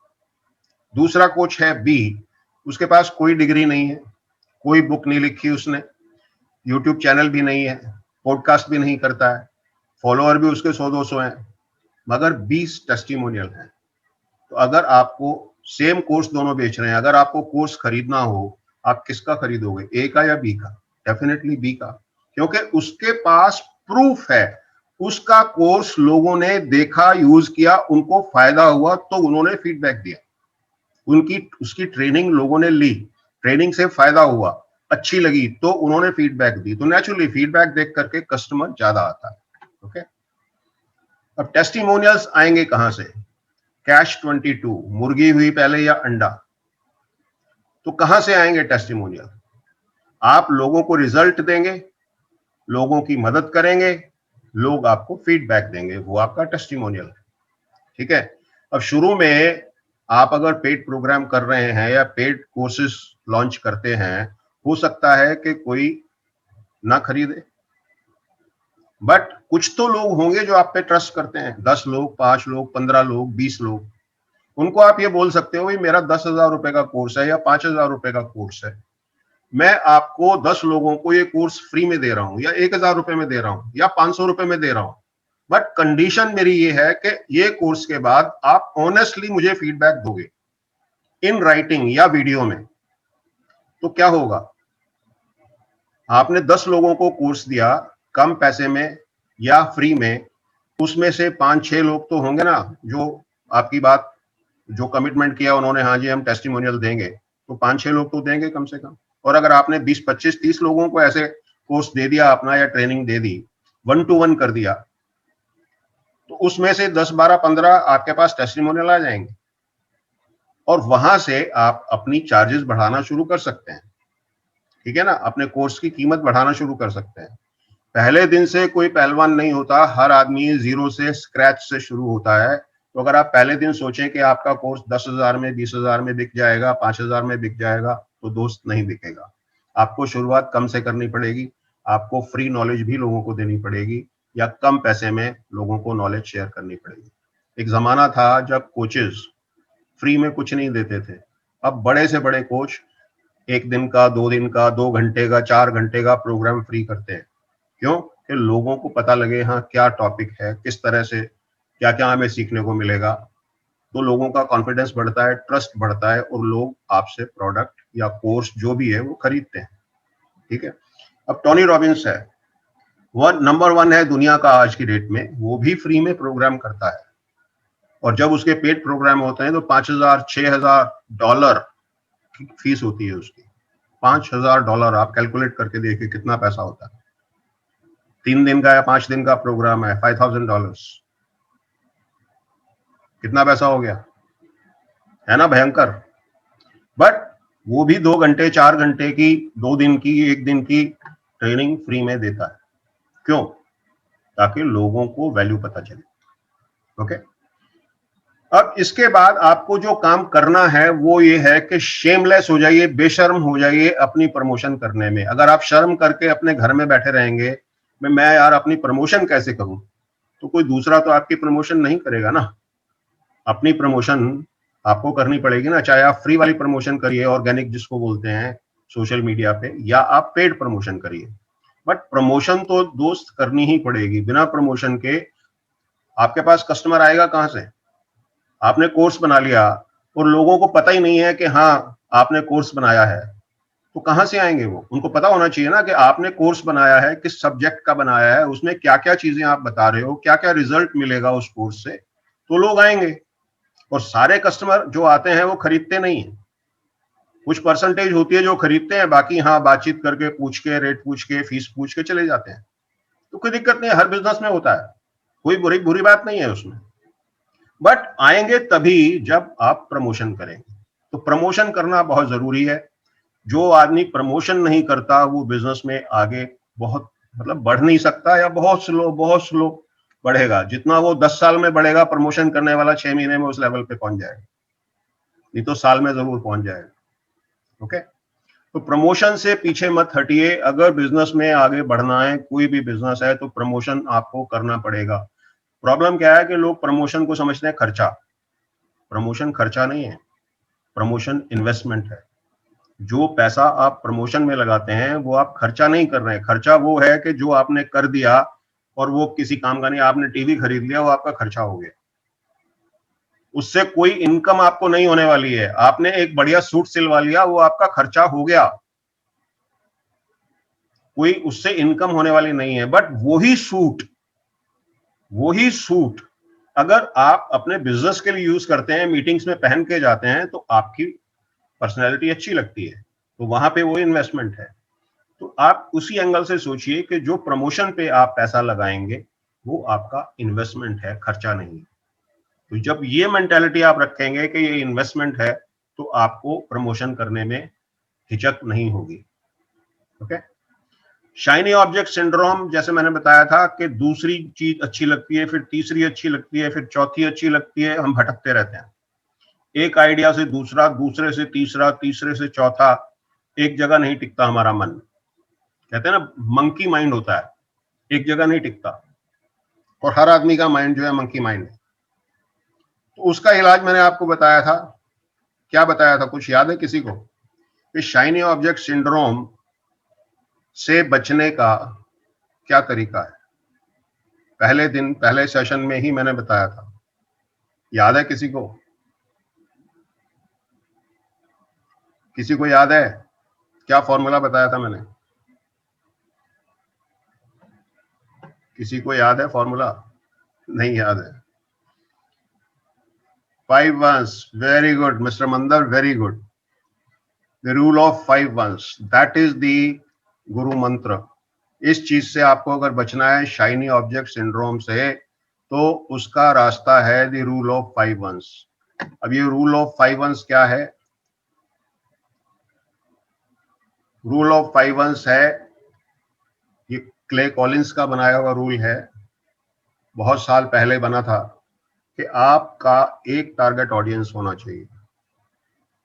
दूसरा कोच है बी, उसके पास कोई डिग्री नहीं है, कोई बुक नहीं लिखी उसने, यूट्यूब चैनल भी नहीं है, पॉडकास्ट भी नहीं करता है, फॉलोअर भी उसके 100-200 हैं, मगर 20 टेस्टिमोनियल हैं। तो अगर आपको सेम कोर्स दोनों बेच रहे हैं, अगर आपको कोर्स खरीदना हो, आप किसका खरीदोगे, ए का या बी का? डेफिनेटली बी का, क्योंकि उसके पास प्रूफ है, उसका कोर्स लोगों ने देखा, यूज किया, उनको फायदा हुआ तो उन्होंने फीडबैक दिया, उनकी उसकी ट्रेनिंग लोगों ने ली, ट्रेनिंग से फायदा हुआ, अच्छी लगी तो उन्होंने फीडबैक दी। तो नेचुरली फीडबैक देख करके कस्टमर ज्यादा आता है। ओके, अब टेस्टिमोनियल्स आएंगे कहां से? कैश 22, मुर्गी हुई पहले या अंडा? तो कहां से आएंगे टेस्टिमोनियल? आप लोगों को रिजल्ट देंगे, लोगों की मदद करेंगे, लोग आपको फीडबैक देंगे, वो आपका टेस्टिमोनियल है। ठीक है, अब शुरू में आप अगर पेड प्रोग्राम कर रहे हैं या पेड कोर्सेज लॉन्च करते हैं, हो सकता है कि कोई ना खरीदे, बट कुछ तो लोग होंगे जो आप पे ट्रस्ट करते हैं। 10 लोग, 5 लोग, 15 लोग, 20 लोग, उनको आप ये बोल सकते हो भाई मेरा 10,000 रुपए का कोर्स है या 5,000 रुपए का कोर्स है, मैं आपको 10 लोगों को ये कोर्स फ्री में दे रहा हूं या 1,000 रुपए में दे रहा हूं या 500 रुपए में दे रहा हूं। बट कंडीशन मेरी ये है कि ये कोर्स के बाद आप ऑनेस्टली मुझे फीडबैक दोगे इन राइटिंग या वीडियो में। तो क्या होगा, आपने 10 लोगों को कोर्स दिया कम पैसे में या फ्री में, उसमें से 5-6 लोग तो होंगे ना जो आपकी बात, जो कमिटमेंट किया उन्होंने, हाँ जी हम टेस्टिमोनियल देंगे, तो 5-6 लोग तो देंगे कम से कम। और अगर आपने 20, 25, 30 लोगों को ऐसे कोर्स दे दिया अपना या ट्रेनिंग दे दी, 1 to 1 कर दिया, तो उसमें से 10, 12, 15 आपके पास टेस्टिमोनियल आ जाएंगे और वहां से आप अपनी चार्जेस बढ़ाना शुरू कर सकते हैं। ठीक है ना, अपने कोर्स की कीमत बढ़ाना शुरू कर सकते हैं। पहले दिन से कोई पहलवान नहीं होता, हर आदमी जीरो से, स्क्रैच से शुरू होता है। तो अगर आप पहले दिन सोचें कि आपका कोर्स 10,000 में, 20,000 में बिक जाएगा, 5,000 में बिक जाएगा, तो दोस्त नहीं बिकेगा। आपको शुरुआत कम से करनी पड़ेगी, आपको फ्री नॉलेज भी लोगों को देनी पड़ेगी या कम पैसे में लोगों को नॉलेज शेयर करनी पड़ेगी। एक जमाना था जब कोचेस फ्री में कुछ नहीं देते थे, अब बड़े से बड़े कोच 1 दिन का, 2 दिन का, 2 घंटे का, 4 घंटे का प्रोग्राम फ्री करते हैं। क्यों? कि लोगों को पता लगे हाँ क्या टॉपिक है, किस तरह से क्या क्या हमें सीखने को मिलेगा। तो लोगों का कॉन्फिडेंस बढ़ता है, ट्रस्ट बढ़ता है और लोग आपसे प्रोडक्ट या कोर्स जो भी है वो खरीदते हैं। ठीक है, अब टोनी रॉबिन्स है, नंबर 1 है दुनिया का आज की डेट में, वो भी फ्री में प्रोग्राम करता है। और जब उसके पेड प्रोग्राम होते हैं तो $5,000 $6,000 की फीस होती है उसकी। $5,000 आप कैलकुलेट करके देखिए कितना पैसा होता है। 3 दिन का या 5 दिन का प्रोग्राम है, $5,000 कितना पैसा हो गया, है ना, भयंकर। बट वो भी 2 घंटे, 4 घंटे की, 2 दिन की, 1 दिन की ट्रेनिंग फ्री में देता है। क्यों? ताकि लोगों को वैल्यू पता चले। ओके, अब इसके बाद आपको जो काम करना है वो ये है कि शेमलेस हो जाइए, बेशर्म हो जाइए अपनी प्रमोशन करने में। अगर आप शर्म करके अपने घर में बैठे रहेंगे, मैं यार अपनी प्रमोशन कैसे करूं, तो कोई दूसरा तो आपकी प्रमोशन नहीं करेगा ना। अपनी प्रमोशन आपको करनी पड़ेगी ना, चाहे आप फ्री वाली प्रमोशन करिए, ऑर्गेनिक जिसको बोलते हैं सोशल मीडिया पे, या आप पेड प्रमोशन करिए। बट प्रमोशन तो दोस्त करनी ही पड़ेगी। बिना प्रमोशन के आपके पास कस्टमर आएगा कहां से? आपने कोर्स बना लिया और लोगों को पता ही नहीं है कि हाँ आपने कोर्स बनाया है, तो कहां से आएंगे वो? उनको पता होना चाहिए ना कि आपने कोर्स बनाया है, किस सब्जेक्ट का बनाया है, उसमें क्या क्या चीजें आप बता रहे हो, क्या क्या रिजल्ट मिलेगा उस कोर्स से, तो लोग आएंगे। और सारे कस्टमर जो आते हैं वो खरीदते नहीं है, कुछ परसेंटेज होती है जो खरीदते हैं, बाकी हाँ बातचीत करके, पूछ के, रेट पूछ के, फीस पूछ के चले जाते हैं। तो कोई दिक्कत नहीं है, हर बिजनेस में होता है, कोई बुरी बात नहीं है उसमें। बट आएंगे तभी जब आप प्रमोशन करेंगे। तो प्रमोशन करना बहुत जरूरी है। जो आदमी प्रमोशन नहीं करता वो बिजनेस में आगे बहुत मतलब बढ़ नहीं सकता, या बहुत स्लो बढ़ेगा। जितना वो 10 साल में बढ़ेगा, प्रमोशन करने वाला 6 महीने में उस लेवल पे पहुंच जाएगा, नहीं तो साल में जरूर पहुंच जाएगा। ओके, तो प्रमोशन से पीछे मत हटिए। अगर बिजनेस में आगे बढ़ना है, कोई भी बिजनेस है, तो प्रमोशन आपको करना पड़ेगा। प्रॉब्लम क्या है कि लोग प्रमोशन को समझते हैं खर्चा। प्रमोशन खर्चा नहीं है, प्रमोशन इन्वेस्टमेंट है। जो पैसा आप प्रमोशन में लगाते हैं वो आप खर्चा नहीं कर रहे हैं। खर्चा वो है कि जो आपने कर दिया और वो किसी काम का नहीं। आपने टीवी खरीद लिया, वो आपका खर्चा हो गया, उससे कोई इनकम आपको नहीं होने वाली है। आपने एक बढ़िया सूट सिलवा लिया, वो आपका खर्चा हो गया, कोई उससे इनकम होने वाली नहीं है। बट वही सूट अगर आप अपने बिजनेस के लिए यूज करते हैं, मीटिंग्स में पहन के जाते हैं, तो आपकी पर्सनैलिटी अच्छी लगती है, तो वहां पे वो इन्वेस्टमेंट है। तो आप उसी एंगल से सोचिए कि जो प्रमोशन पे आप पैसा लगाएंगे वो आपका इन्वेस्टमेंट है, खर्चा नहीं। तो जब ये मेंटालिटी आप रखेंगे कि ये इन्वेस्टमेंट है, तो आपको प्रमोशन करने में हिचक नहीं होगी। ओके, शाइनी ऑब्जेक्ट सिंड्रोम, जैसे मैंने बताया था कि दूसरी चीज अच्छी लगती है, फिर तीसरी अच्छी लगती है, फिर चौथी अच्छी लगती है, हम भटकते रहते हैं एक आइडिया से दूसरा, दूसरे से तीसरा, तीसरे से चौथा, एक जगह नहीं टिकता हमारा मन। कहते हैं ना मंकी माइंड होता है, एक जगह नहीं टिकता, और हर आदमी का माइंड जो है मंकी माइंड है। तो उसका इलाज मैंने आपको बताया था। क्या बताया था, कुछ याद है किसी को? कि शाइनी ऑब्जेक्ट सिंड्रोम से बचने का क्या तरीका है? पहले दिन पहले सेशन में ही मैंने बताया था, याद है किसी को? किसी को याद है क्या फॉर्मूला बताया था मैंने? किसी को याद है फॉर्मूला? नहीं याद है। 5 ones, very good Mr. Mandar, very good. The rule of 5 ones, that is the गुरु मंत्र। इस चीज से आपको अगर बचना है, शाइनी ऑब्जेक्ट सिंड्रोम से, तो उसका रास्ता है द रूल ऑफ 5 वंस। अब ये रूल ऑफ 5 वंस क्या है? रूल ऑफ 5 वंस है, ये क्ले कॉलिंस का बनाया हुआ रूल है, बहुत साल पहले बना था, कि आपका एक टारगेट ऑडियंस होना चाहिए।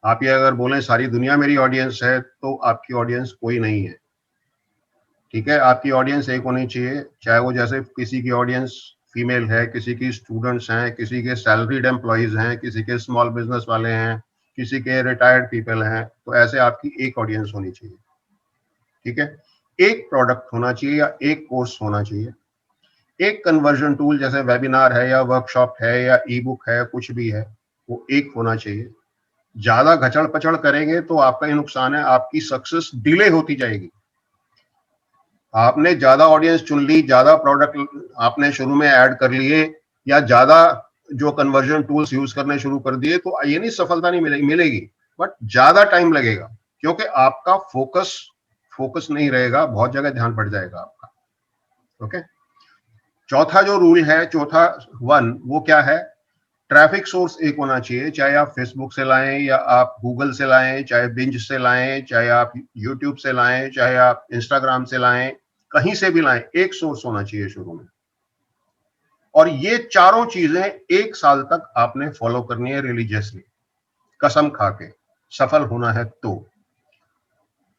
आप ये अगर बोलें सारी दुनिया मेरी ऑडियंस है, तो आपकी ऑडियंस कोई नहीं है, ठीक है? आपकी ऑडियंस एक होनी चाहिए, चाहे वो जैसे किसी की ऑडियंस फीमेल है, किसी की स्टूडेंट्स हैं, किसी के सैलरीड एम्प्लॉयज हैं, किसी के स्मॉल बिजनेस वाले हैं, किसी के रिटायर्ड पीपल हैं, तो ऐसे आपकी एक ऑडियंस होनी चाहिए, ठीक है? एक प्रोडक्ट होना चाहिए या एक कोर्स होना चाहिए, एक कन्वर्जन टूल जैसे वेबिनार है या वर्कशॉप है या ई बुक है, कुछ भी है, वो एक होना चाहिए। ज्यादा घचड़ पचड़ करेंगे तो आपका ही नुकसान है, आपकी सक्सेस डिले होती जाएगी। आपने ज्यादा ऑडियंस चुन ली, ज्यादा प्रोडक्ट आपने शुरू में ऐड कर लिए, या ज्यादा जो कन्वर्जन टूल्स यूज करने शुरू कर दिए, तो ये नहीं सफलता नहीं मिलेगी, बट ज्यादा टाइम लगेगा, क्योंकि आपका फोकस नहीं रहेगा, बहुत जगह ध्यान पड़ जाएगा आपका। ओके, चौथा जो रूल है, चौथा वन, वो क्या है? ट्रैफिक सोर्स एक होना चाहिए, चाहे आप फेसबुक से लाएं या आप गूगल से लाएं, चाहे बिंज से लाएं, चाहे आप यूट्यूब से लाएं, चाहे आप इंस्टाग्राम से लाएं, कहीं से भी लाएं, एक सोर्स होना चाहिए शुरू में। और ये चारों चीजें एक साल तक आपने फॉलो करनी है रिलीजियसली, कसम खा के, सफल होना है तो।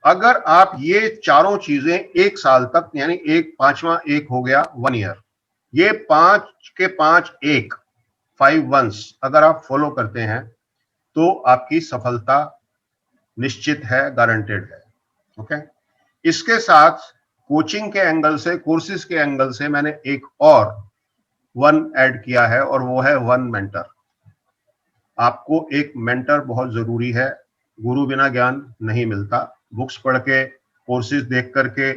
अगर आप ये चारों चीजें एक साल तक, यानी एक पांचवा एक हो गया 1 ईयर, ये 5 के 5 एक 5 वंस अगर आप फॉलो करते हैं, तो आपकी सफलता निश्चित है, गारंटेड है। ओके, इसके साथ कोचिंग के एंगल से, कोर्सेज के एंगल से मैंने एक और वन ऐड किया है, और वो है वन मेंटर। आपको एक मेंटर बहुत जरूरी है, गुरु बिना ज्ञान नहीं मिलता, बुक्स पढ़ के, कोर्सेज देख करके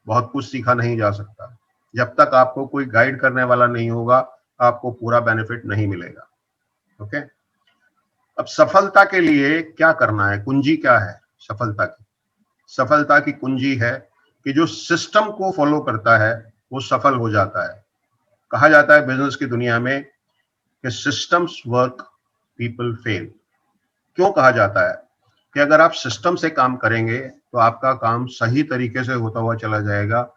बहुत कुछ सीखा नहीं जा सकता। जब तक आपको कोई गाइड करने वाला नहीं होगा, आपको पूरा बेनिफिट नहीं मिलेगा। ओके, अब सफलता के लिए क्या करना है? कुंजी क्या है सफलता की? सफलता की कुंजी है कि जो सिस्टम को फॉलो करता है वो सफल हो जाता है। कहा जाता है बिजनेस की दुनिया में कि सिस्टम्स वर्क, पीपल फेल। क्यों कहा जाता है? कि अगर आप सिस्टम से काम करेंगे तो आपका काम सही तरीके से होता हुआ चला जाएगा।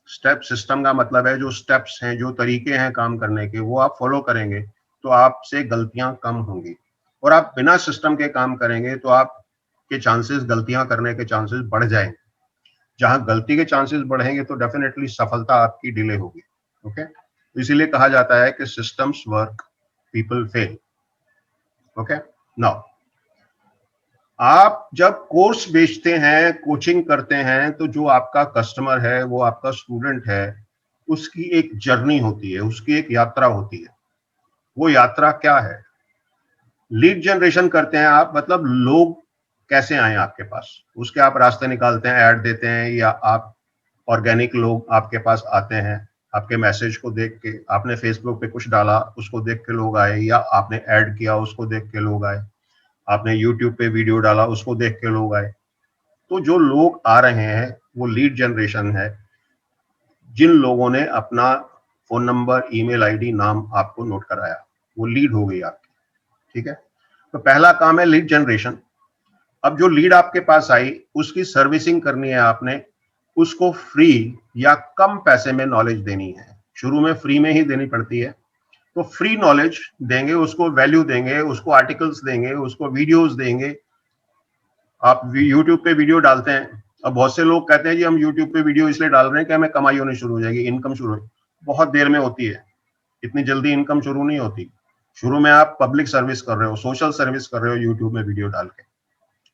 स्टेप सिस्टम का मतलब है जो स्टेप्स हैं, जो तरीके हैं काम करने के, वो आप फॉलो करेंगे तो आपसे गलतियां कम होंगी। और आप बिना सिस्टम के काम करेंगे तो आपके चांसेस, गलतियां करने के चांसेस बढ़ जाएंगे। जहां गलती के चांसेस बढ़ेंगे तो डेफिनेटली सफलता आपकी डिले होगी। ओके, इसीलिए कहा जाता है कि systems work, people fail. Okay, now आप जब कोर्स बेचते हैं, कोचिंग करते हैं, तो जो आपका कस्टमर है, वो आपका स्टूडेंट है, उसकी एक जर्नी होती है, उसकी एक यात्रा होती है। वो यात्रा क्या है? लीड जनरेशन करते हैं आप, मतलब लोग कैसे आए आपके पास, उसके आप रास्ते निकालते हैं, ऐड देते हैं, या आप ऑर्गेनिक लोग आपके पास आते हैं, आपके मैसेज को देख के, आपने फेसबुक पे कुछ डाला उसको देख के लोग आए, या आपने ऐड किया उसको देख के लोग आए, आपने यूट्यूब पे वीडियो डाला उसको देख के लोग आए। तो जो लोग आ रहे हैं वो लीड जनरेशन है। जिन लोगों ने अपना फोन नंबर, ईमेल आईडी, नाम आपको नोट कराया, वो लीड हो गई आपकी, ठीक है? तो पहला काम है लीड जनरेशन। अब जो लीड आपके पास आई, उसकी सर्विसिंग करनी है आपने, उसको फ्री या कम पैसे में नॉलेज देनी है। शुरू में फ्री में ही देनी पड़ती है, तो फ्री नॉलेज देंगे, उसको वैल्यू देंगे, उसको आर्टिकल्स देंगे, उसको वीडियोस देंगे। आप यूट्यूब पे वीडियो डालते हैं, अब बहुत से लोग कहते हैं जी हम यूट्यूब पे वीडियो इसलिए डाल रहे हैं कि हमें कमाई होनी शुरू हो जाएगी, इनकम शुरू हो, बहुत देर में होती है, इतनी जल्दी इनकम शुरू नहीं होती। शुरू में आप पब्लिक सर्विस कर रहे हो, सोशल सर्विस कर रहे हो, यूट्यूब में वीडियो डाल के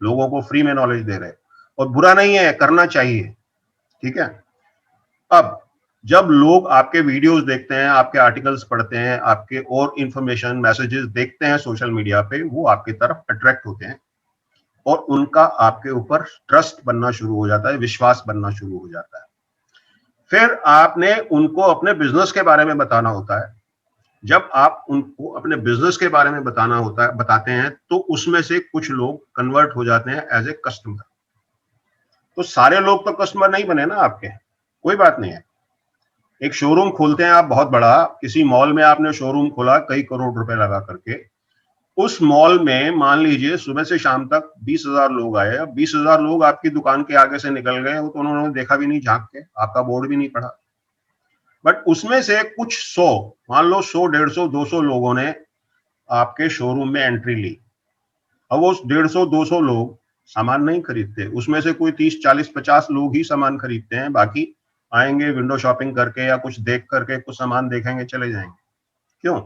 लोगों को फ्री में नॉलेज दे रहे हैं, और बुरा नहीं है, करना चाहिए, ठीक है? अब जब लोग आपके वीडियोस देखते हैं, आपके आर्टिकल्स पढ़ते हैं, आपके और इंफॉर्मेशन मैसेजेस देखते हैं सोशल मीडिया पे, वो आपकी तरफ अट्रैक्ट होते हैं और उनका आपके ऊपर ट्रस्ट बनना शुरू हो जाता है, विश्वास बनना शुरू हो जाता है। फिर आपने उनको अपने बिजनेस के बारे में बताना होता है। जब आप उनको अपने बिजनेस के बारे में बताना होता है, बताते हैं, तो उसमें से कुछ लोग कन्वर्ट हो जाते हैं एज ए कस्टमर। तो सारे लोग तो कस्टमर नहीं बने ना आपके, कोई बात नहीं है। एक शोरूम खोलते हैं आप बहुत बड़ा, किसी मॉल में आपने शोरूम खोला कई करोड़ रुपए लगा करके, उस मॉल में मान लीजिए सुबह से शाम तक 20,000 लोग आए। अब 20,000 लोग आपकी दुकान के आगे से निकल गए, वो तो उन्होंने देखा भी नहीं झांक के, आपका बोर्ड भी नहीं पढ़ा। बट उसमें से कुछ 100, मान लो 100, 150, 200 लोगों ने आपके शोरूम में एंट्री ली। अब वो 150, 200 लोग सामान नहीं खरीदते, उसमें से कोई 30, 40, 50 लोग ही सामान खरीदते हैं, बाकी आएंगे विंडो शॉपिंग करके या कुछ देख करके कुछ सामान देखेंगे, चले जाएंगे। क्यों?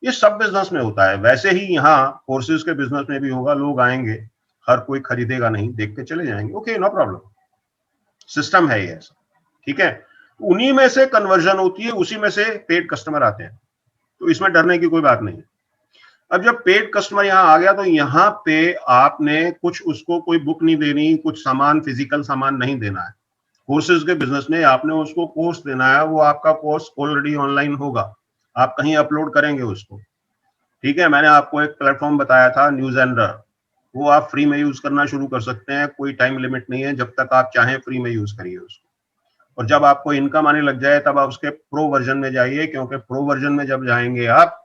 ये सब बिजनेस में होता है। वैसे ही यहाँ कोर्सेज के बिजनेस में भी होगा, लोग आएंगे, हर कोई खरीदेगा नहीं, देख के चले जाएंगे, ओके, नो प्रॉब्लम, सिस्टम है ये ऐसा, ठीक है। उन्हीं में से कन्वर्जन होती है, उसी में से पेड कस्टमर आते हैं, तो इसमें डरने की कोई बात नहीं है। अब जब पेड कस्टमर यहाँ आ गया, तो यहाँ पे आपने कुछ उसको कोई बुक नहीं देनी, कुछ सामान, फिजिकल सामान नहीं देना है। कोर्सेज के बिजनेस में आपने उसको कोर्स देना है, वो आपका कोर्स ऑलरेडी ऑनलाइन होगा, आप कहीं अपलोड करेंगे उसको, ठीक है। मैंने आपको एक प्लेटफॉर्म बताया था, न्यूज़ेंडर, वो आप फ्री में यूज करना शुरू कर सकते हैं, कोई टाइम लिमिट नहीं है, जब तक आप चाहें फ्री में यूज करिए उसको। और जब आपको इनकम आने लग जाए तब आप उसके प्रो वर्जन में जाइए, क्योंकि प्रो वर्जन में जब जाएंगे आप,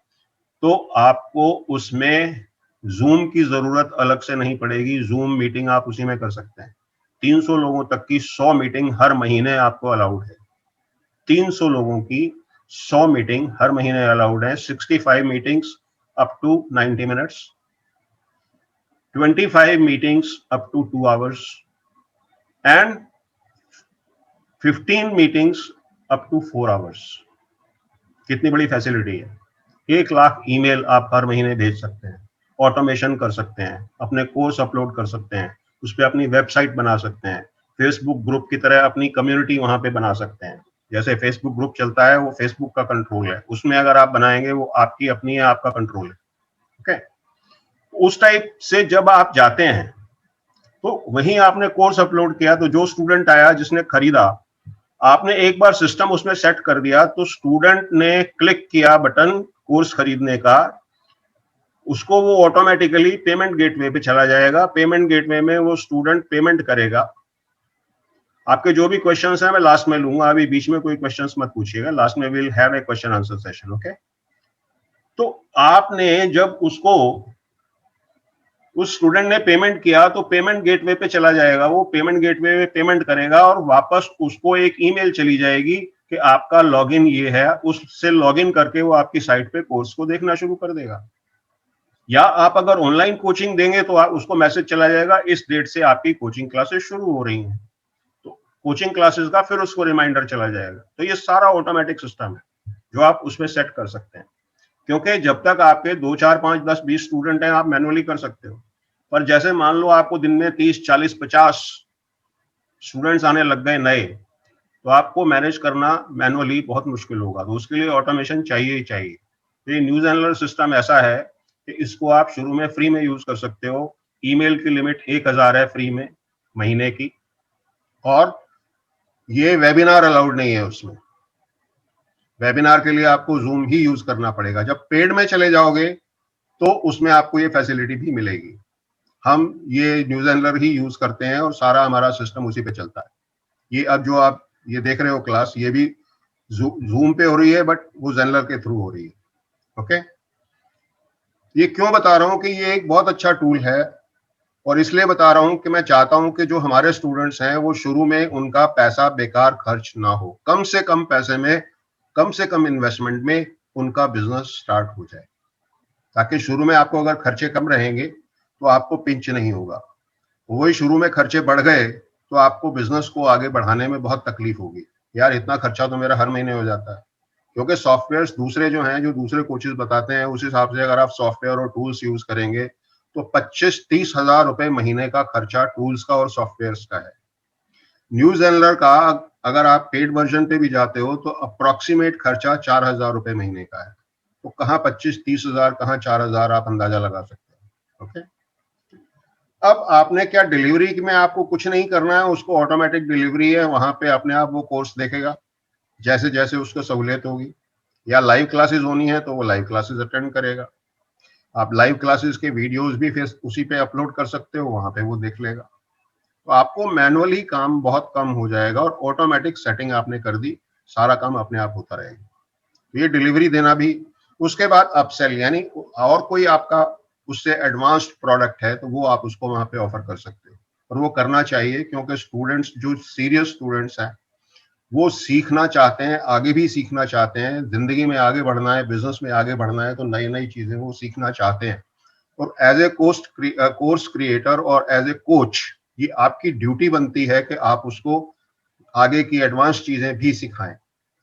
तो आपको उसमें जूम की जरूरत अलग से नहीं पड़ेगी। जूम मीटिंग आप उसी में कर सकते हैं। 300 लोगों तक की 100 मीटिंग हर महीने आपको अलाउड है। 300 लोगों की 100 मीटिंग हर महीने अलाउड है। 65 meetings up to 90 minutes, 25 meetings up to 2 hours and 15 meetings up to 4 hours. कितनी बड़ी फैसिलिटी है। 1 लाख ईमेल आप हर महीने भेज सकते हैं, ऑटोमेशन कर सकते हैं, अपने कोर्स अपलोड कर सकते हैं, उस पर अपनी वेबसाइट बना सकते हैं, फेसबुक ग्रुप की तरह अपनी कम्युनिटी वहां पे बना सकते हैं। जैसे फेसबुक ग्रुप चलता है, वो फेसबुक का कंट्रोल है, उसमें अगर आप बनाएंगे वो आपकी अपनी है, आपका कंट्रोल है, ओके। उस टाइप से जब आप जाते हैं, तो वहीं आपने कोर्स अपलोड किया, तो जो स्टूडेंट आया जिसने खरीदा, आपने एक बार सिस्टम उसमें सेट कर दिया, तो स्टूडेंट ने क्लिक किया बटन कोर्स खरीदने का, उसको वो ऑटोमेटिकली पेमेंट गेटवे पे चला जाएगा। पेमेंट गेटवे में वो स्टूडेंट पेमेंट करेगा। आपके जो भी क्वेश्चंस हैं मैं लास्ट में लूंगा, अभी बीच में कोई क्वेश्चंस मत पूछिएगा, लास्ट में will have a question answer session, okay. तो आपने जब उसको, उस स्टूडेंट ने पेमेंट किया, तो पेमेंट गेटवे पे चला जाएगा, वो पेमेंट गेटवे पे पेमेंट करेगा और वापस उसको एक ईमेल चली जाएगी कि आपका लॉगिन ये है, उससे लॉगिन करके वो आपकी साइट पे कोर्स को देखना शुरू कर देगा। या आप अगर ऑनलाइन कोचिंग देंगे तो आप उसको मैसेज चला जाएगा, इस डेट से आपकी कोचिंग क्लासेस शुरू हो रही हैं, तो कोचिंग क्लासेस का फिर उसको रिमाइंडर चला जाएगा। तो ये सारा ऑटोमेटिक सिस्टम है जो आप उसमें सेट कर सकते हैं, क्योंकि जब तक आपके 2, 4, 5, 10, 20 स्टूडेंट हैं आप मैनुअली कर सकते हो, पर जैसे मान लो आपको दिन में 30, 40, 50 स्टूडेंट्स आने लग गए नए, तो आपको मैनेज करना मैनुअली बहुत मुश्किल होगा, तो उसके लिए ऑटोमेशन चाहिए ही चाहिए। तो ये न्यूज़ एनालर सिस्टम ऐसा है कि इसको आप शुरू में फ्री में यूज कर सकते हो। ईमेल की लिमिट 1000 है फ्री में महीने की, और ये वेबिनार अलाउड नहीं है उसमें। वेबिनार के लिए आपको जूम ही यूज करना पड़ेगा। जब पेड में चले जाओगे तो उसमें आपको ये फैसिलिटी भी मिलेगी। हम ये न्यूज़ एनालर ही यूज करते हैं और सारा हमारा सिस्टम उसी पे चलता है। ये अब जो आप ये देख रहे हो क्लास, ये भी जूम पे हो रही है, बट वो जेनलर के थ्रू हो रही है, ओके। ये क्यों बता रहा हूं कि ये एक बहुत अच्छा टूल है, और इसलिए बता रहा हूं कि मैं चाहता हूं कि जो हमारे स्टूडेंट्स हैं वो शुरू में उनका पैसा बेकार खर्च ना हो, कम से कम पैसे में, कम से कम इन्वेस्टमेंट में उनका बिजनेस स्टार्ट हो जाए, ताकि शुरू में आपको अगर खर्चे कम रहेंगे तो आपको पिंच नहीं होगा। वही शुरू में खर्चे बढ़ गए तो आपको बिजनेस को आगे बढ़ाने में बहुत तकलीफ होगी। यार इतना खर्चा तो मेरा हर महीने हो जाता है, क्योंकि सॉफ्टवेयर दूसरे जो हैं, जो दूसरे कोचेस बताते हैं, उस हिसाब से अगर आप सॉफ्टवेयर और टूल्स यूज करेंगे तो 25-30 हजार रुपए महीने का खर्चा टूल्स का और सॉफ्टवेयर का है। न्यूज एनलर का अगर आप पेड वर्जन पे भी जाते हो तो अप्रोक्सीमेट खर्चा 4,000 रुपए महीने का है। तो कहाँ 25-30 हजार, कहाँ 4,000, आप अंदाजा लगा सकते हो। ओके, अब आपने क्या, डिलीवरी में आपको कुछ नहीं करना है, उसको ऑटोमेटिक डिलीवरी है, वहां पे अपने आप वो कोर्स देखेगा जैसे जैसे उसको सहूलियत होगी। या लाइव क्लासेस होनी है तो वो लाइव क्लासेस अटेंड करेगा। आप लाइव क्लासेस के वीडियोस भी फिर उसी पे अपलोड कर सकते हो, वहां पे वो देख लेगा। तो आपको मैनुअली काम बहुत कम हो जाएगा और ऑटोमेटिक सेटिंग आपने कर दी, सारा काम अपने आप होता रहेगा। तो ये डिलीवरी देना भी। उसके बाद अपसेल, यानी और कोई आपका उससे एडवांस्ड प्रोडक्ट है तो वो आप उसको वहां पे ऑफर कर सकते हो। और वो करना चाहिए, क्योंकि स्टूडेंट्स जो सीरियस स्टूडेंट्स हैं वो सीखना चाहते हैं, आगे भी सीखना चाहते हैं, जिंदगी में आगे बढ़ना है, बिजनेस में आगे बढ़ना है, तो नई नई चीजें वो सीखना चाहते हैं। और एज ए कोर्स क्रिएटर और एज ए कोच, ये आपकी ड्यूटी बनती है कि आप उसको आगे की एडवांस चीजें भी सिखाएं।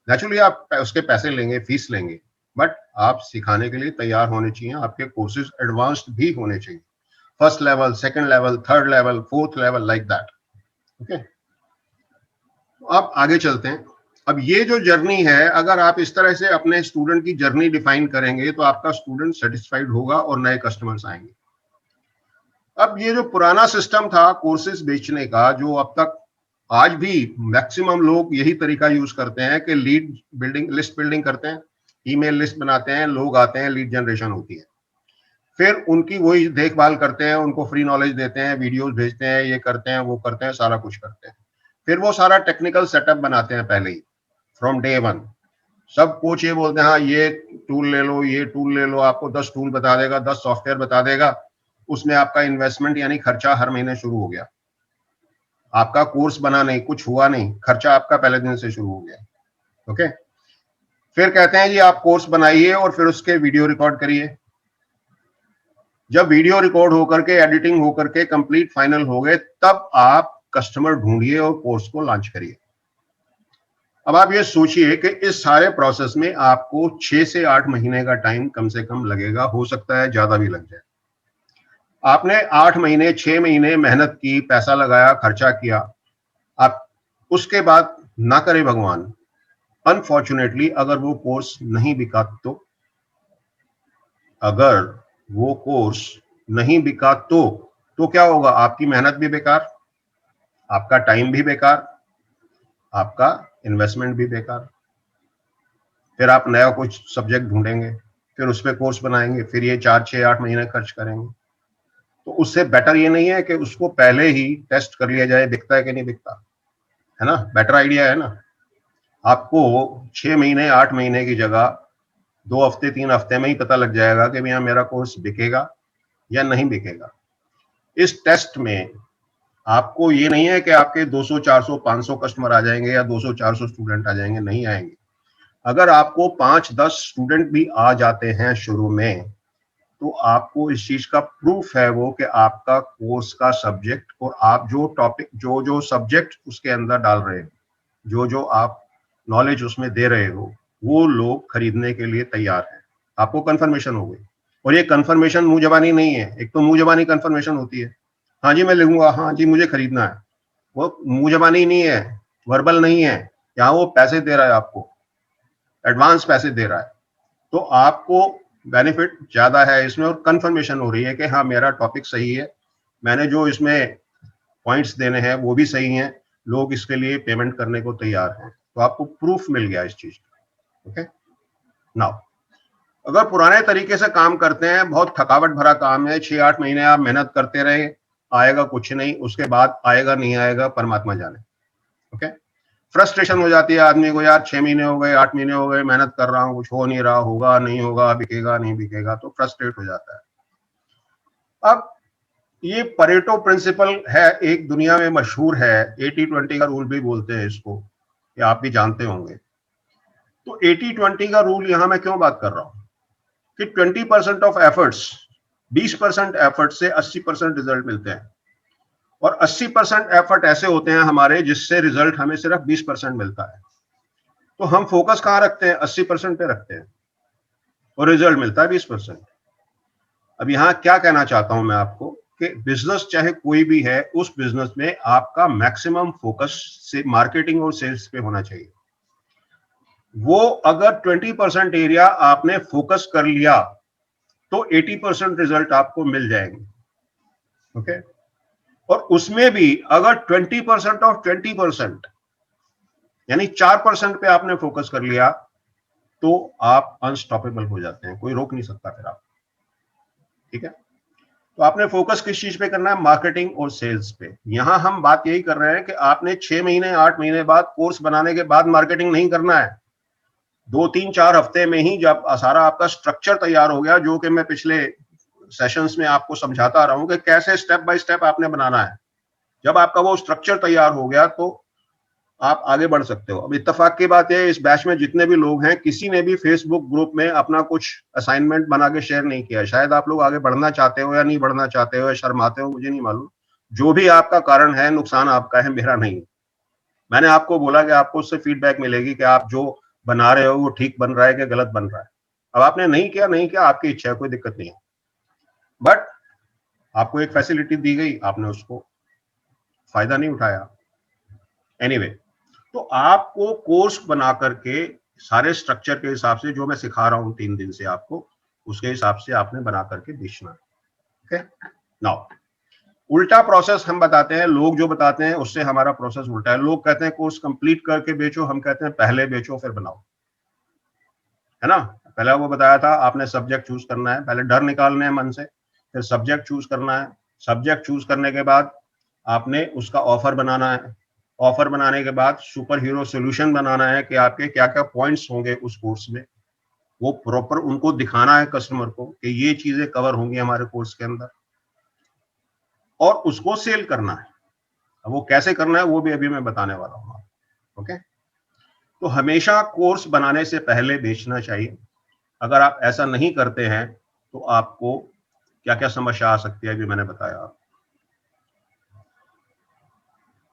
नेचुरली आप उसके पैसे लेंगे, फीस लेंगे, बट आप सिखाने के लिए तैयार होने चाहिए। आपके कोर्सेज एडवांस्ड भी होने चाहिए, first level, second level, third level, fourth level, like that. Okay, अब आगे चलते हैं। अब ये जो जर्नी है, अगर आप इस तरह से अपने स्टूडेंट की जर्नी डिफाइन करेंगे तो आपका स्टूडेंट सेटिस्फाइड होगा और नए कस्टमर्स आएंगे। अब ये जो पुराना सिस्टम था कोर्सेज बेचने का, जो अब तक आज भी मैक्सिमम लोग यही तरीका यूज करते हैं कि लीड बिल्डिंग, लिस्ट बिल्डिंग करते हैं, ईमेल लिस्ट बनाते हैं, लोग आते हैं, लीड जनरेशन होती है, फिर उनकी वही देखभाल करते हैं, उनको फ्री नॉलेज देते हैं, वीडियोस भेजते हैं, ये करते हैं, वो करते हैं, सारा कुछ करते हैं। फिर वो सारा टेक्निकल सेटअप बनाते हैं पहले ही, फ्रॉम डे वन। सब कोच ये बोलते हैं, हाँ ये टूल ले लो, ये टूल ले लो, आपको 10 टूल बता देगा, 10 सॉफ्टवेयर बता देगा, उसमें आपका इन्वेस्टमेंट यानी खर्चा हर महीने शुरू हो गया। आपका कोर्स बना नहीं, कुछ हुआ नहीं, खर्चा आपका पहले दिन से शुरू हो गया। ओके, फिर कहते हैं जी आप कोर्स बनाइए और फिर उसके वीडियो रिकॉर्ड करिए। जब वीडियो रिकॉर्ड होकर के, एडिटिंग होकर के कंप्लीट फाइनल हो गए, तब आप कस्टमर ढूंढिए और कोर्स को लॉन्च करिए। अब आप ये सोचिए कि इस सारे प्रोसेस में आपको 6 से 8 महीने का टाइम कम से कम लगेगा, हो सकता है ज्यादा भी लग जाए। आपने 8 महीने, 6 महीने मेहनत की, पैसा लगाया, खर्चा किया, आप उसके बाद ना करे भगवान, अनफॉर्चुनेटली अगर वो कोर्स नहीं बिका अगर वो कोर्स नहीं बिका तो क्या होगा? आपकी मेहनत भी बेकार, आपका टाइम भी बेकार, आपका इन्वेस्टमेंट भी बेकार। फिर आप नया कुछ सब्जेक्ट ढूंढेंगे, फिर उस पर कोर्स बनाएंगे, फिर ये 4, 6, 8 महीने खर्च करेंगे। तो उससे बेटर ये नहीं है कि उसको पहले ही टेस्ट कर लिया जाए, बिकता है कि नहीं बिकता, है ना? बेटर आइडिया है ना? आपको 6 महीने, 8 महीने की जगह 2 हफ्ते, 3 हफ्ते में ही पता लग जाएगा कि भैया मेरा कोर्स बिकेगा या नहीं बिकेगा। इस टेस्ट में आपको ये नहीं है कि आपके 200, 400, 500 कस्टमर आ जाएंगे या 200, 400 स्टूडेंट आ जाएंगे, नहीं आएंगे। अगर आपको 5-10 स्टूडेंट भी आ जाते हैं शुरू में, तो आपको इस चीज का प्रूफ है वो कि आपका कोर्स का सब्जेक्ट और आप जो टॉपिक, जो जो सब्जेक्ट उसके अंदर डाल रहे हो, जो जो आप नॉलेज उसमें दे रहे हो, वो लोग खरीदने के लिए तैयार हैं। आपको कंफर्मेशन हो गई। और ये कंफर्मेशन मुंह जबानी नहीं है। एक तो मुंह जबानी कंफर्मेशन होती है, हाँ जी मैं लिखूंगा, हाँ जी मुझे खरीदना है, वो मुंह जबानी नहीं है, वर्बल नहीं है। यहाँ वो पैसे दे रहा है, आपको एडवांस पैसे दे रहा है, तो आपको बेनिफिट ज्यादा है इसमें। और कंफर्मेशन हो रही है कि हाँ मेरा टॉपिक सही है, मैंने जो इसमें पॉइंट्स देने हैं वो भी सही हैं, लोग इसके लिए पेमेंट करने को तैयार हैं। तो आपको प्रूफ मिल गया इस चीज का। ओके, नाउ अगर पुराने तरीके से काम करते हैं, बहुत थकावट भरा काम है, 6-8 महीने आप मेहनत करते रहे, आएगा कुछ नहीं, उसके बाद आएगा नहीं आएगा परमात्मा जाने। ओके, फ्रस्ट्रेशन हो जाती है आदमी को, यार 6 महीने हो गए, 8 महीने हो गए, मेहनत कर रहा हूँ, कुछ हो नहीं रहा, होगा नहीं होगा, बिकेगा नहीं बिकेगा, तो फ्रस्ट्रेट हो जाता है। अब ये परेटो प्रिंसिपल है, एक दुनिया में मशहूर है, 80-20 का रूल भी बोलते हैं इसको, ये आप भी जानते होंगे। तो 80-20 का रूल यहां मैं क्यों बात कर रहा हूं कि 20% ऑफ एफर्ट्स, 20% एफर्ट से 80% रिजल्ट मिलते हैं, और 80% एफर्ट ऐसे होते हैं हमारे जिससे रिजल्ट हमें सिर्फ 20% मिलता है। तो हम फोकस कहां रखते हैं? 80% पे रखते हैं, और रिजल्ट मिलता है 20%। अब यहां क्या कहना चाहता हूं मैं आपको कि बिजनेस चाहे कोई भी है, उस बिजनेस में आपका मैक्सिमम फोकस से मार्केटिंग और सेल्स पे होना चाहिए। वो अगर 20% एरिया आपने फोकस कर लिया तो 80% रिजल्ट आपको मिल जाएंगे। ओके, और उसमें भी अगर 20% ऑफ 20% यानी 4% पे आपने फोकस कर लिया तो आप अनस्टॉपेबल हो जाते हैं, कोई रोक नहीं सकता फिर आप। ठीक है, तो आपने फोकस किस चीज पे करना है? मार्केटिंग और सेल्स पे। यहां हम बात यही कर रहे हैं कि आपने 6 महीने 8 महीने बाद कोर्स बनाने के बाद मार्केटिंग नहीं करना है। 2-3-4 हफ्ते में ही जब सारा आपका स्ट्रक्चर तैयार हो गया, जो कि मैं पिछले सेशंस में आपको समझाता रहा हूं कि कैसे स्टेप बाय स्टेप आपने बनाना है, जब आपका वो स्ट्रक्चर तैयार हो गया तो आप आगे बढ़ सकते हो। अब इत्तेफाक की बात है, इस बैच में जितने भी लोग हैं, किसी ने भी फेसबुक ग्रुप में अपना कुछ असाइनमेंट बना के शेयर नहीं किया। शायद आप लोग आगे बढ़ना चाहते हो या नहीं बढ़ना चाहते हो या शर्माते हो, मुझे नहीं मालूम। जो भी आपका कारण है, नुकसान आपका है, मेरा नहीं। मैंने आपको बोला कि आपको उससे फीडबैक मिलेगी कि आप जो बना रहे हो वो ठीक बन रहा है कि गलत बन रहा है। अब आपने नहीं किया, आपकी इच्छा है, कोई दिक्कत नहीं है। बट आपको एक फैसिलिटी दी गई, आपने उसको फायदा नहीं उठाया। एनीवे, तो आपको कोर्स बना करके सारे स्ट्रक्चर के हिसाब से, जो मैं सिखा रहा हूं 3 दिन से आपको, उसके हिसाब से आपने बना करके बेचना। ओके, नाउ उल्टा प्रोसेस हम बताते हैं। लोग जो बताते हैं उससे हमारा प्रोसेस उल्टा है। लोग कहते हैं कोर्स कंप्लीट करके बेचो, हम कहते हैं पहले बेचो फिर बनाओ, है ना। पहले वो बताया था, आपने सब्जेक्ट चूज करना है, पहले डर निकालने हैं मन से, फिर सब्जेक्ट चूज करना है। सब्जेक्ट चूज करने के बाद आपने उसका ऑफर बनाना है। ऑफर बनाने के बाद सुपर हीरो सोल्यूशन बनाना है कि आपके क्या क्या पॉइंट्स होंगे उस कोर्स में, वो प्रॉपर उनको दिखाना है कस्टमर को कि ये चीजें कवर होंगी हमारे कोर्स के अंदर, और उसको सेल करना है। अब वो कैसे करना है वो भी अभी मैं बताने वाला हूँ। ओके, तो हमेशा कोर्स बनाने से पहले बेचना चाहिए। अगर आप ऐसा नहीं करते हैं तो आपको क्या क्या समस्या आ सकती है, अभी मैंने बताया।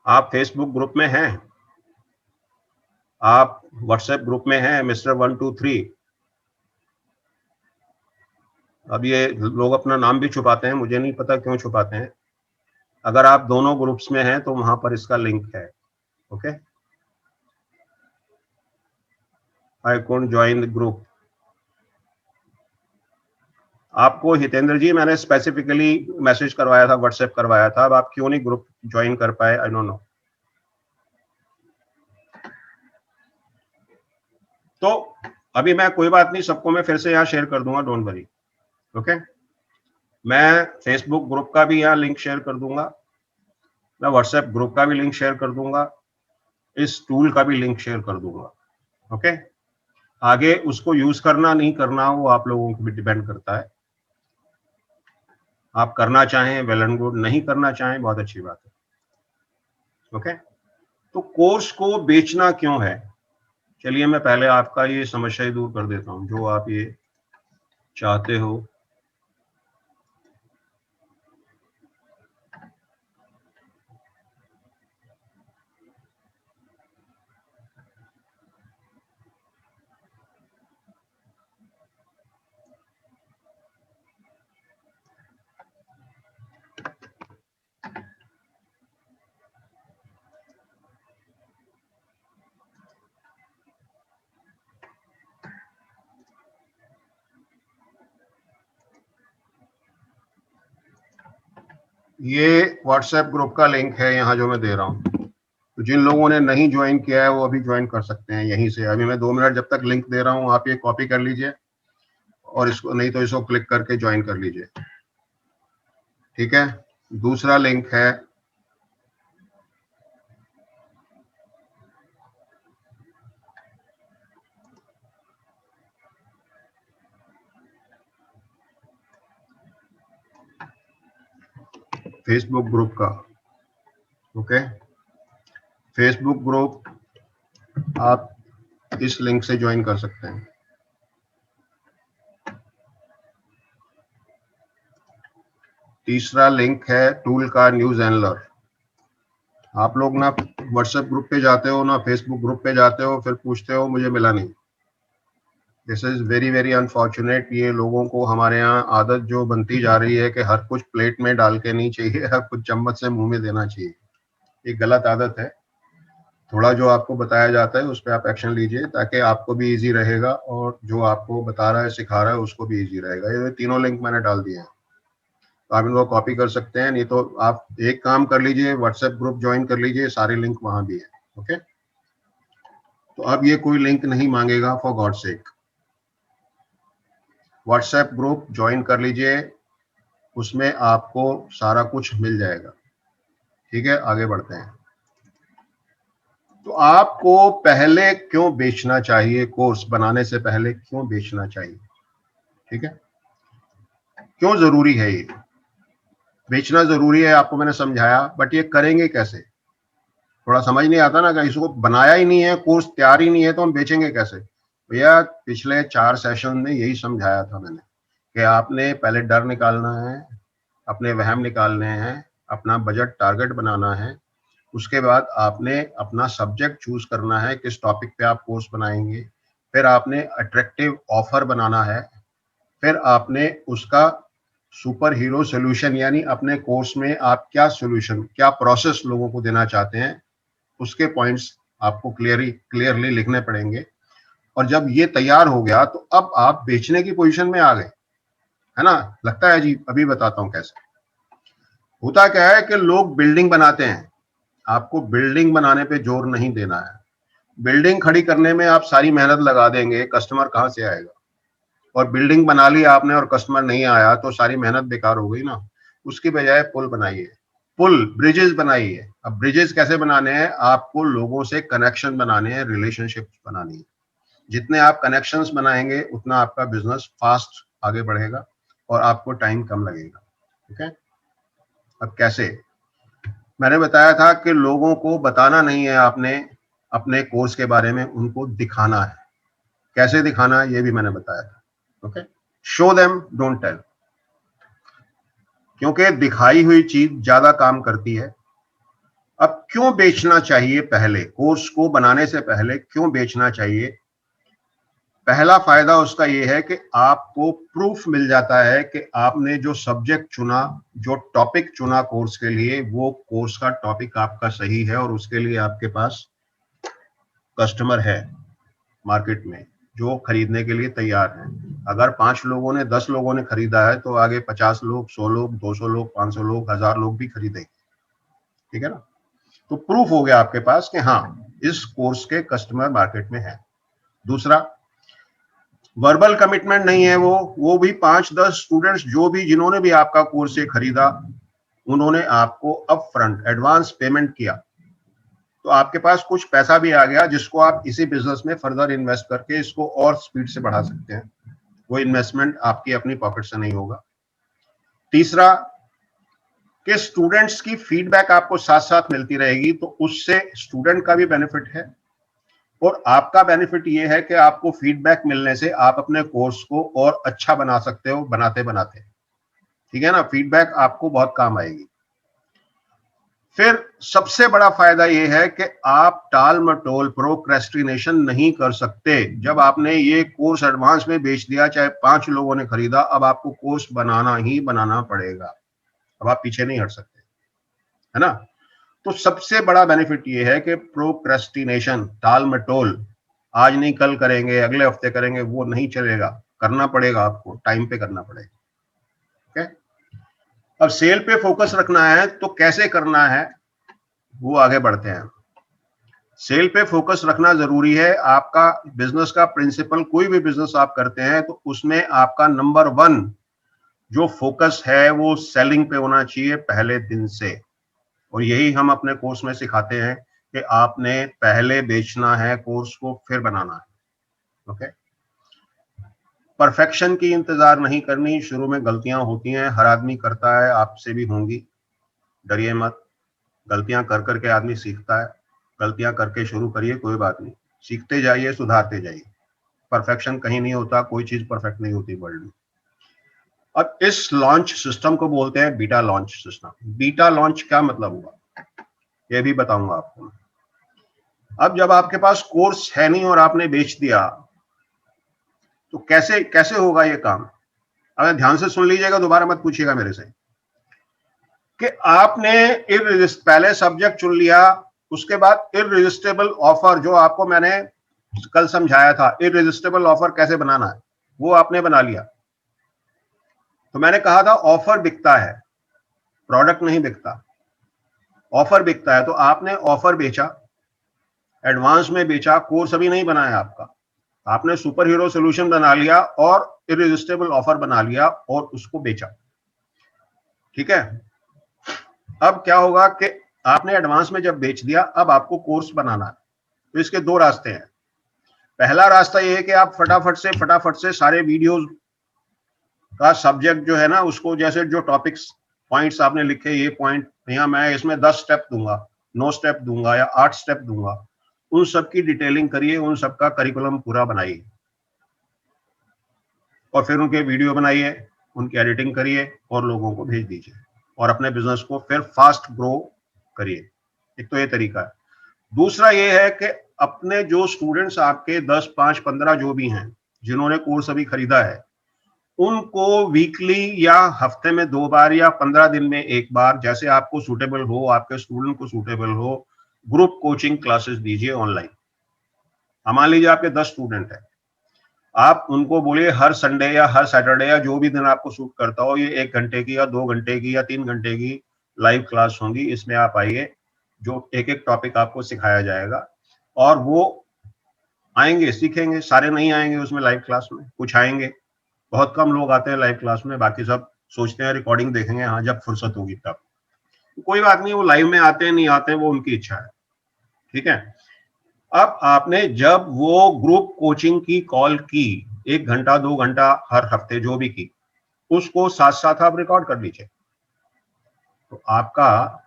आप फेसबुक ग्रुप में हैं, आप व्हाट्सएप ग्रुप में हैं, मिस्टर 123। अब ये लोग अपना नाम भी छुपाते हैं, मुझे नहीं पता क्यों छुपाते हैं। अगर आप दोनों ग्रुप्स में हैं तो वहां पर इसका लिंक है। Okay, I can't join the group. आपको हितेंद्र जी मैंने स्पेसिफिकली मैसेज करवाया था, व्हाट्सएप करवाया था, अब आप क्यों नहीं ग्रुप ज्वाइन कर पाए, आई डोंट नो। तो अभी मैं, कोई बात नहीं, सबको मैं फिर से यहाँ शेयर कर दूंगा, डोंट वरी। ओके, मैं फेसबुक ग्रुप का भी यहाँ लिंक शेयर कर दूंगा, मैं व्हाट्सएप ग्रुप का भी लिंक शेयर कर दूंगा, इस टूल का भी लिंक शेयर कर दूंगा। ओके, आगे उसको यूज करना नहीं करना वो आप लोगों को भी डिपेंड करता है। आप करना चाहें वेल एंड गुड, नहीं करना चाहें बहुत अच्छी बात है। ओके, तो कोर्स को बेचना क्यों है, चलिए मैं पहले आपका ये समस्या ही दूर कर देता हूं, जो आप ये चाहते हो। ये व्हाट्सएप ग्रुप का लिंक है यहाँ जो मैं दे रहा हूँ, तो जिन लोगों ने नहीं ज्वाइन किया है वो अभी ज्वाइन कर सकते हैं यहीं से। अभी मैं 2 मिनट जब तक लिंक दे रहा हूँ, आप ये कॉपी कर लीजिए और इसको, नहीं तो इसको क्लिक करके ज्वाइन कर लीजिए। ठीक है, दूसरा लिंक है फेसबुक ग्रुप का। ओके, फेसबुक ग्रुप आप इस लिंक से ज्वाइन कर सकते हैं। तीसरा लिंक है टूल का न्यूज एनलर। आप लोग ना व्हाट्सएप ग्रुप पे जाते हो ना फेसबुक ग्रुप पे जाते हो, फिर पूछते हो मुझे मिला नहीं। This is very very unfortunate. ये लोगों को हमारे यहाँ आदत जो बनती जा रही है कि हर कुछ प्लेट में डाल के नहीं चाहिए, हर कुछ चम्मच से मुंह में देना चाहिए। ये गलत आदत है। थोड़ा जो आपको बताया जाता है उस पर आप एक्शन लीजिए, ताकि आपको भी इजी रहेगा और जो आपको बता रहा है सिखा रहा है उसको भी इजी रहेगा। ये तीनों लिंक मैंने डाल दिए हैं, तो आप इनको कॉपी कर सकते हैं। नहीं तो आप एक काम कर लीजिए, व्हाट्सएप ग्रुप ज्वाइन कर लीजिए, सारे लिंक वहां भी है। ओके, तो अब ये कोई लिंक नहीं मांगेगा for God sake. WhatsApp group join कर लीजिए, उसमें आपको सारा कुछ मिल जाएगा। ठीक है, आगे बढ़ते हैं। तो आपको पहले क्यों बेचना चाहिए, कोर्स बनाने से पहले क्यों बेचना चाहिए? ठीक है, क्यों जरूरी है ये बेचना? जरूरी है, आपको मैंने समझाया, बट ये करेंगे कैसे? थोड़ा समझ नहीं आता ना, कि इसको बनाया ही नहीं है, कोर्स तैयार ही नहीं है, तो हम बेचेंगे कैसे? भैया पिछले 4 सेशन में यही समझाया था मैंने, कि आपने पहले डर निकालना है, अपने वहम निकालने हैं, अपना बजट टारगेट बनाना है, उसके बाद आपने अपना सब्जेक्ट चूज करना है, किस टॉपिक पे आप कोर्स बनाएंगे, फिर आपने अट्रैक्टिव ऑफर बनाना है, फिर आपने उसका सुपर हीरो सोल्यूशन, यानी अपने कोर्स में आप क्या सोल्यूशन, क्या प्रोसेस लोगों को देना चाहते हैं, उसके पॉइंट्स आपको क्लियरली लिखने पड़ेंगे। और जब ये तैयार हो गया तो अब आप बेचने की पोजीशन में आ गए, है ना? लगता है जी, अभी बताता हूं कैसे होता। क्या है कि लोग बिल्डिंग बनाते हैं, आपको बिल्डिंग बनाने पे जोर नहीं देना है। बिल्डिंग खड़ी करने में आप सारी मेहनत लगा देंगे, कस्टमर कहां से आएगा? और बिल्डिंग बना ली आपने और कस्टमर नहीं आया, तो सारी मेहनत बेकार हो गई ना। उसकी बजाय पुल बनाइए, पुल ब्रिजेस बनाइए। अब ब्रिजेस कैसे बनाने हैं? आपको लोगों से कनेक्शन बनाने हैं, रिलेशनशिप बनानी है। जितने आप कनेक्शंस बनाएंगे उतना आपका बिजनेस फास्ट आगे बढ़ेगा और आपको टाइम कम लगेगा। ठीक है, अब कैसे? मैंने बताया था कि लोगों को बताना नहीं है आपने अपने कोर्स के बारे में, उनको दिखाना है। कैसे दिखाना है ये भी मैंने बताया था। Okay, show them, don't tell. क्योंकि दिखाई हुई चीज ज्यादा काम करती है। अब क्यों बेचना चाहिए? पहले कोर्स को बनाने से पहले क्यों बेचना चाहिए? पहला फायदा उसका यह है कि आपको प्रूफ मिल जाता है कि आपने जो सब्जेक्ट चुना, जो टॉपिक चुना कोर्स के लिए, वो कोर्स का टॉपिक आपका सही है और उसके लिए आपके पास कस्टमर है मार्केट में जो खरीदने के लिए तैयार हैं। अगर 5 लोगों ने, 10 लोगों ने खरीदा है, तो आगे 50 लोग, 100 लोग, 200 लोग, 500 लोग, 1000 लोग भी खरीदेंगे। ठीक है ना? तो प्रूफ हो गया आपके पास कि हाँ, इस कोर्स के कस्टमर मार्केट में है। दूसरा, वर्बल कमिटमेंट नहीं है, वो भी 5-10 स्टूडेंट्स जो भी, जिन्होंने भी आपका कोर्स से खरीदा, उन्होंने आपको अप फ्रंट एडवांस पेमेंट किया, तो आपके पास कुछ पैसा भी आ गया, जिसको आप इसी बिजनेस में फर्दर इन्वेस्ट करके इसको और स्पीड से बढ़ा सकते हैं। वो इन्वेस्टमेंट आपकी अपनी पॉकेट से नहीं होगा। तीसरा, कि स्टूडेंट्स की फीडबैक आपको साथ साथ मिलती रहेगी, तो उससे स्टूडेंट का भी बेनिफिट है और आपका बेनिफिट ये है कि आपको फीडबैक मिलने से आप अपने कोर्स को और अच्छा बना सकते हो, बनाते बनाते। ठीक है ना? फीडबैक आपको बहुत काम आएगी। फिर सबसे बड़ा फायदा यह है कि आप टाल मटोल, प्रोक्रेस्टिनेशन नहीं कर सकते। जब आपने ये कोर्स एडवांस में बेच दिया, चाहे 5 लोगों ने खरीदा, अब आपको कोर्स बनाना ही बनाना पड़ेगा। अब आप पीछे नहीं हट सकते, है ना? तो सबसे बड़ा बेनिफिट ये है कि प्रोक्रेस्टिनेशन, टाल मटोल, आज नहीं कल करेंगे, अगले हफ्ते करेंगे, वो नहीं चलेगा। करना पड़ेगा, आपको टाइम पे करना पड़ेगा। ठीक है, अब सेल पे फोकस रखना है, तो कैसे करना है वो आगे बढ़ते हैं। सेल पे फोकस रखना जरूरी है। आपका बिजनेस का प्रिंसिपल, कोई भी बिजनेस आप करते हैं तो उसमें आपका नंबर 1 जो फोकस है वो सेलिंग पे होना चाहिए पहले दिन से। और यही हम अपने कोर्स में सिखाते हैं कि आपने पहले बेचना है कोर्स को, फिर बनाना है। ओके, परफेक्शन की इंतजार नहीं करनी। शुरू में गलतियां होती हैं, हर आदमी करता है, आपसे भी होंगी, डरिए मत। गलतियां कर करके आदमी सीखता है। गलतियां करके शुरू करिए, कोई बात नहीं, सीखते जाइए, सुधारते जाइए। परफेक्शन कहीं नहीं होता, कोई चीज परफेक्ट नहीं होती वर्ल्ड में। अब इस लॉन्च सिस्टम को बोलते हैं beta launch system. Beta launch क्या मतलब हुआ, ये भी बताऊंगा आपको। अब जब आपके पास कोर्स है नहीं और आपने बेच दिया, तो कैसे कैसे होगा ये काम? अगर ध्यान से सुन लीजिएगा, दोबारा मत पूछिएगा मेरे से कि आपने पहले सब्जेक्ट चुन लिया, उसके बाद इररेजिस्टिबल ऑफर, जो आपको मैंने कल समझाया था, इररेजिस्टिबल ऑफर कैसे बनाना है, वो आपने बना लिया। तो मैंने कहा था ऑफर बिकता है, प्रोडक्ट नहीं बिकता, ऑफर बिकता है। तो आपने ऑफर बेचा, एडवांस में बेचा, कोर्स अभी नहीं बनाया आपका, आपने सुपर हीरो सोल्यूशन बना लिया और इररेजिस्टिबल ऑफर बना लिया और उसको बेचा। ठीक है, अब क्या होगा कि आपने एडवांस में जब बेच दिया, अब आपको कोर्स बनाना है। तो इसके दो रास्ते हैं। पहला रास्ता ये है कि आप फटाफट से सारे वीडियोस का सब्जेक्ट जो है ना, उसको जैसे जो टॉपिक्स पॉइंट्स आपने लिखे, ये पॉइंट यहाँ मैं इसमें 10 स्टेप दूंगा, 9 स्टेप दूंगा या 8 स्टेप दूंगा, उन सब की डिटेलिंग करिए, उन सब का करिकुलम पूरा बनाइए और फिर उनके वीडियो बनाइए, उनकी एडिटिंग करिए और लोगों को भेज दीजिए और अपने बिजनेस को फिर फास्ट ग्रो करिए। एक तो ये तरीका है। दूसरा ये है कि अपने जो स्टूडेंट्स आपके 10, 5, 15 जो भी हैं, जिन्होंने कोर्स अभी खरीदा है, उनको वीकली या हफ्ते में 2 बार या 15 दिन में 1 बार, जैसे आपको सूटेबल हो, आपके स्टूडेंट को सूटेबल हो, ग्रुप कोचिंग क्लासेस दीजिए ऑनलाइन। मान लीजिए आपके 10 स्टूडेंट हैं, आप उनको बोलिए हर संडे या हर सैटरडे या जो भी दिन आपको सूट करता हो, ये 1 घंटे की या 2 घंटे की या 3 घंटे की लाइव क्लास होंगी, इसमें आप आइए, जो एक एक टॉपिक आपको सिखाया जाएगा और वो आएंगे, सीखेंगे। सारे नहीं आएंगे उसमें लाइव क्लास में, कुछ आएंगे, बहुत कम लोग आते हैं लाइव क्लास में, बाकी सब सोचते हैं रिकॉर्डिंग देखेंगे, हाँ जब फुर्सत होगी तब। कोई बात नहीं, वो लाइव में आते हैं नहीं आते हैं वो उनकी इच्छा है। ठीक है, अब आपने जब वो ग्रुप कोचिंग की कॉल की, 1 घंटा 2 घंटा हर हफ्ते जो भी की, उसको साथ साथ आप रिकॉर्ड कर लीजिए। तो आपका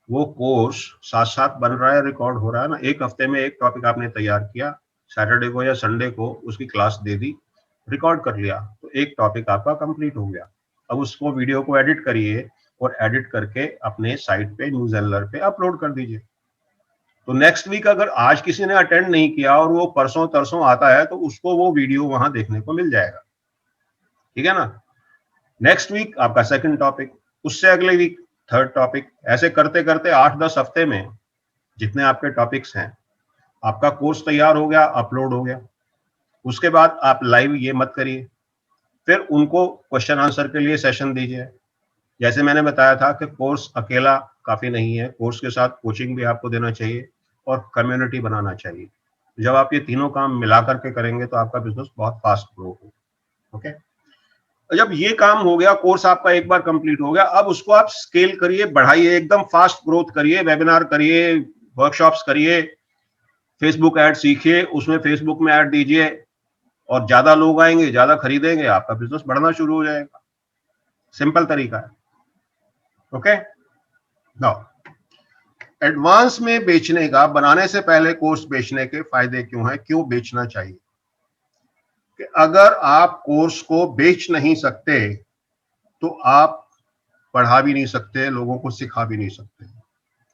वो कोर्स साथ साथ बन रहा है, रिकॉर्ड हो रहा है ना। एक हफ्ते में एक टॉपिक आपने तैयार किया, सैटरडे को या संडे को उसकी क्लास दे दी, रिकॉर्ड कर लिया, तो एक टॉपिक आपका कंप्लीट हो गया। अब उसको वीडियो को एडिट करिए और एडिट करके अपने साइट पे, न्यूज एलर पे अपलोड कर दीजिए। तो नेक्स्ट वीक अगर आज किसी ने अटेंड नहीं किया और वो परसों तरसों आता है, तो उसको वो वीडियो वहां देखने को मिल जाएगा। ठीक है ना। नेक्स्ट वीक आपका सेकंड टॉपिक, उससे अगले वीक थर्ड टॉपिक, ऐसे करते करते 8-10 हफ्ते में जितने आपके टॉपिक्स हैं, आपका कोर्स तैयार हो गया, अपलोड हो गया। उसके बाद आप लाइव ये मत करिए, फिर उनको क्वेश्चन आंसर के लिए सेशन दीजिए। जैसे मैंने बताया था कि कोर्स अकेला काफी नहीं है, कोर्स के साथ कोचिंग भी आपको देना चाहिए और कम्युनिटी बनाना चाहिए। जब आप ये तीनों काम मिला करके करेंगे तो आपका बिजनेस बहुत फास्ट ग्रो होगा। ओके, जब ये काम हो गया, कोर्स आपका एक बार कंप्लीट हो गया, अब उसको आप स्केल करिए, बढ़ाइए, एकदम फास्ट ग्रोथ करिए, वेबिनार करिए, वर्कशॉप्स करिए, फेसबुक ऐड सीखिए, उसमें फेसबुक में ऐड दीजिए और ज्यादा लोग आएंगे, ज्यादा खरीदेंगे, आपका बिजनेस बढ़ना शुरू हो जाएगा। सिंपल तरीका है। ओके, नाउ एडवांस में बेचने का, बनाने से पहले कोर्स बेचने के फायदे क्यों हैं, क्यों बेचना चाहिए? कि अगर आप कोर्स को बेच नहीं सकते तो आप पढ़ा भी नहीं सकते, लोगों को सिखा भी नहीं सकते।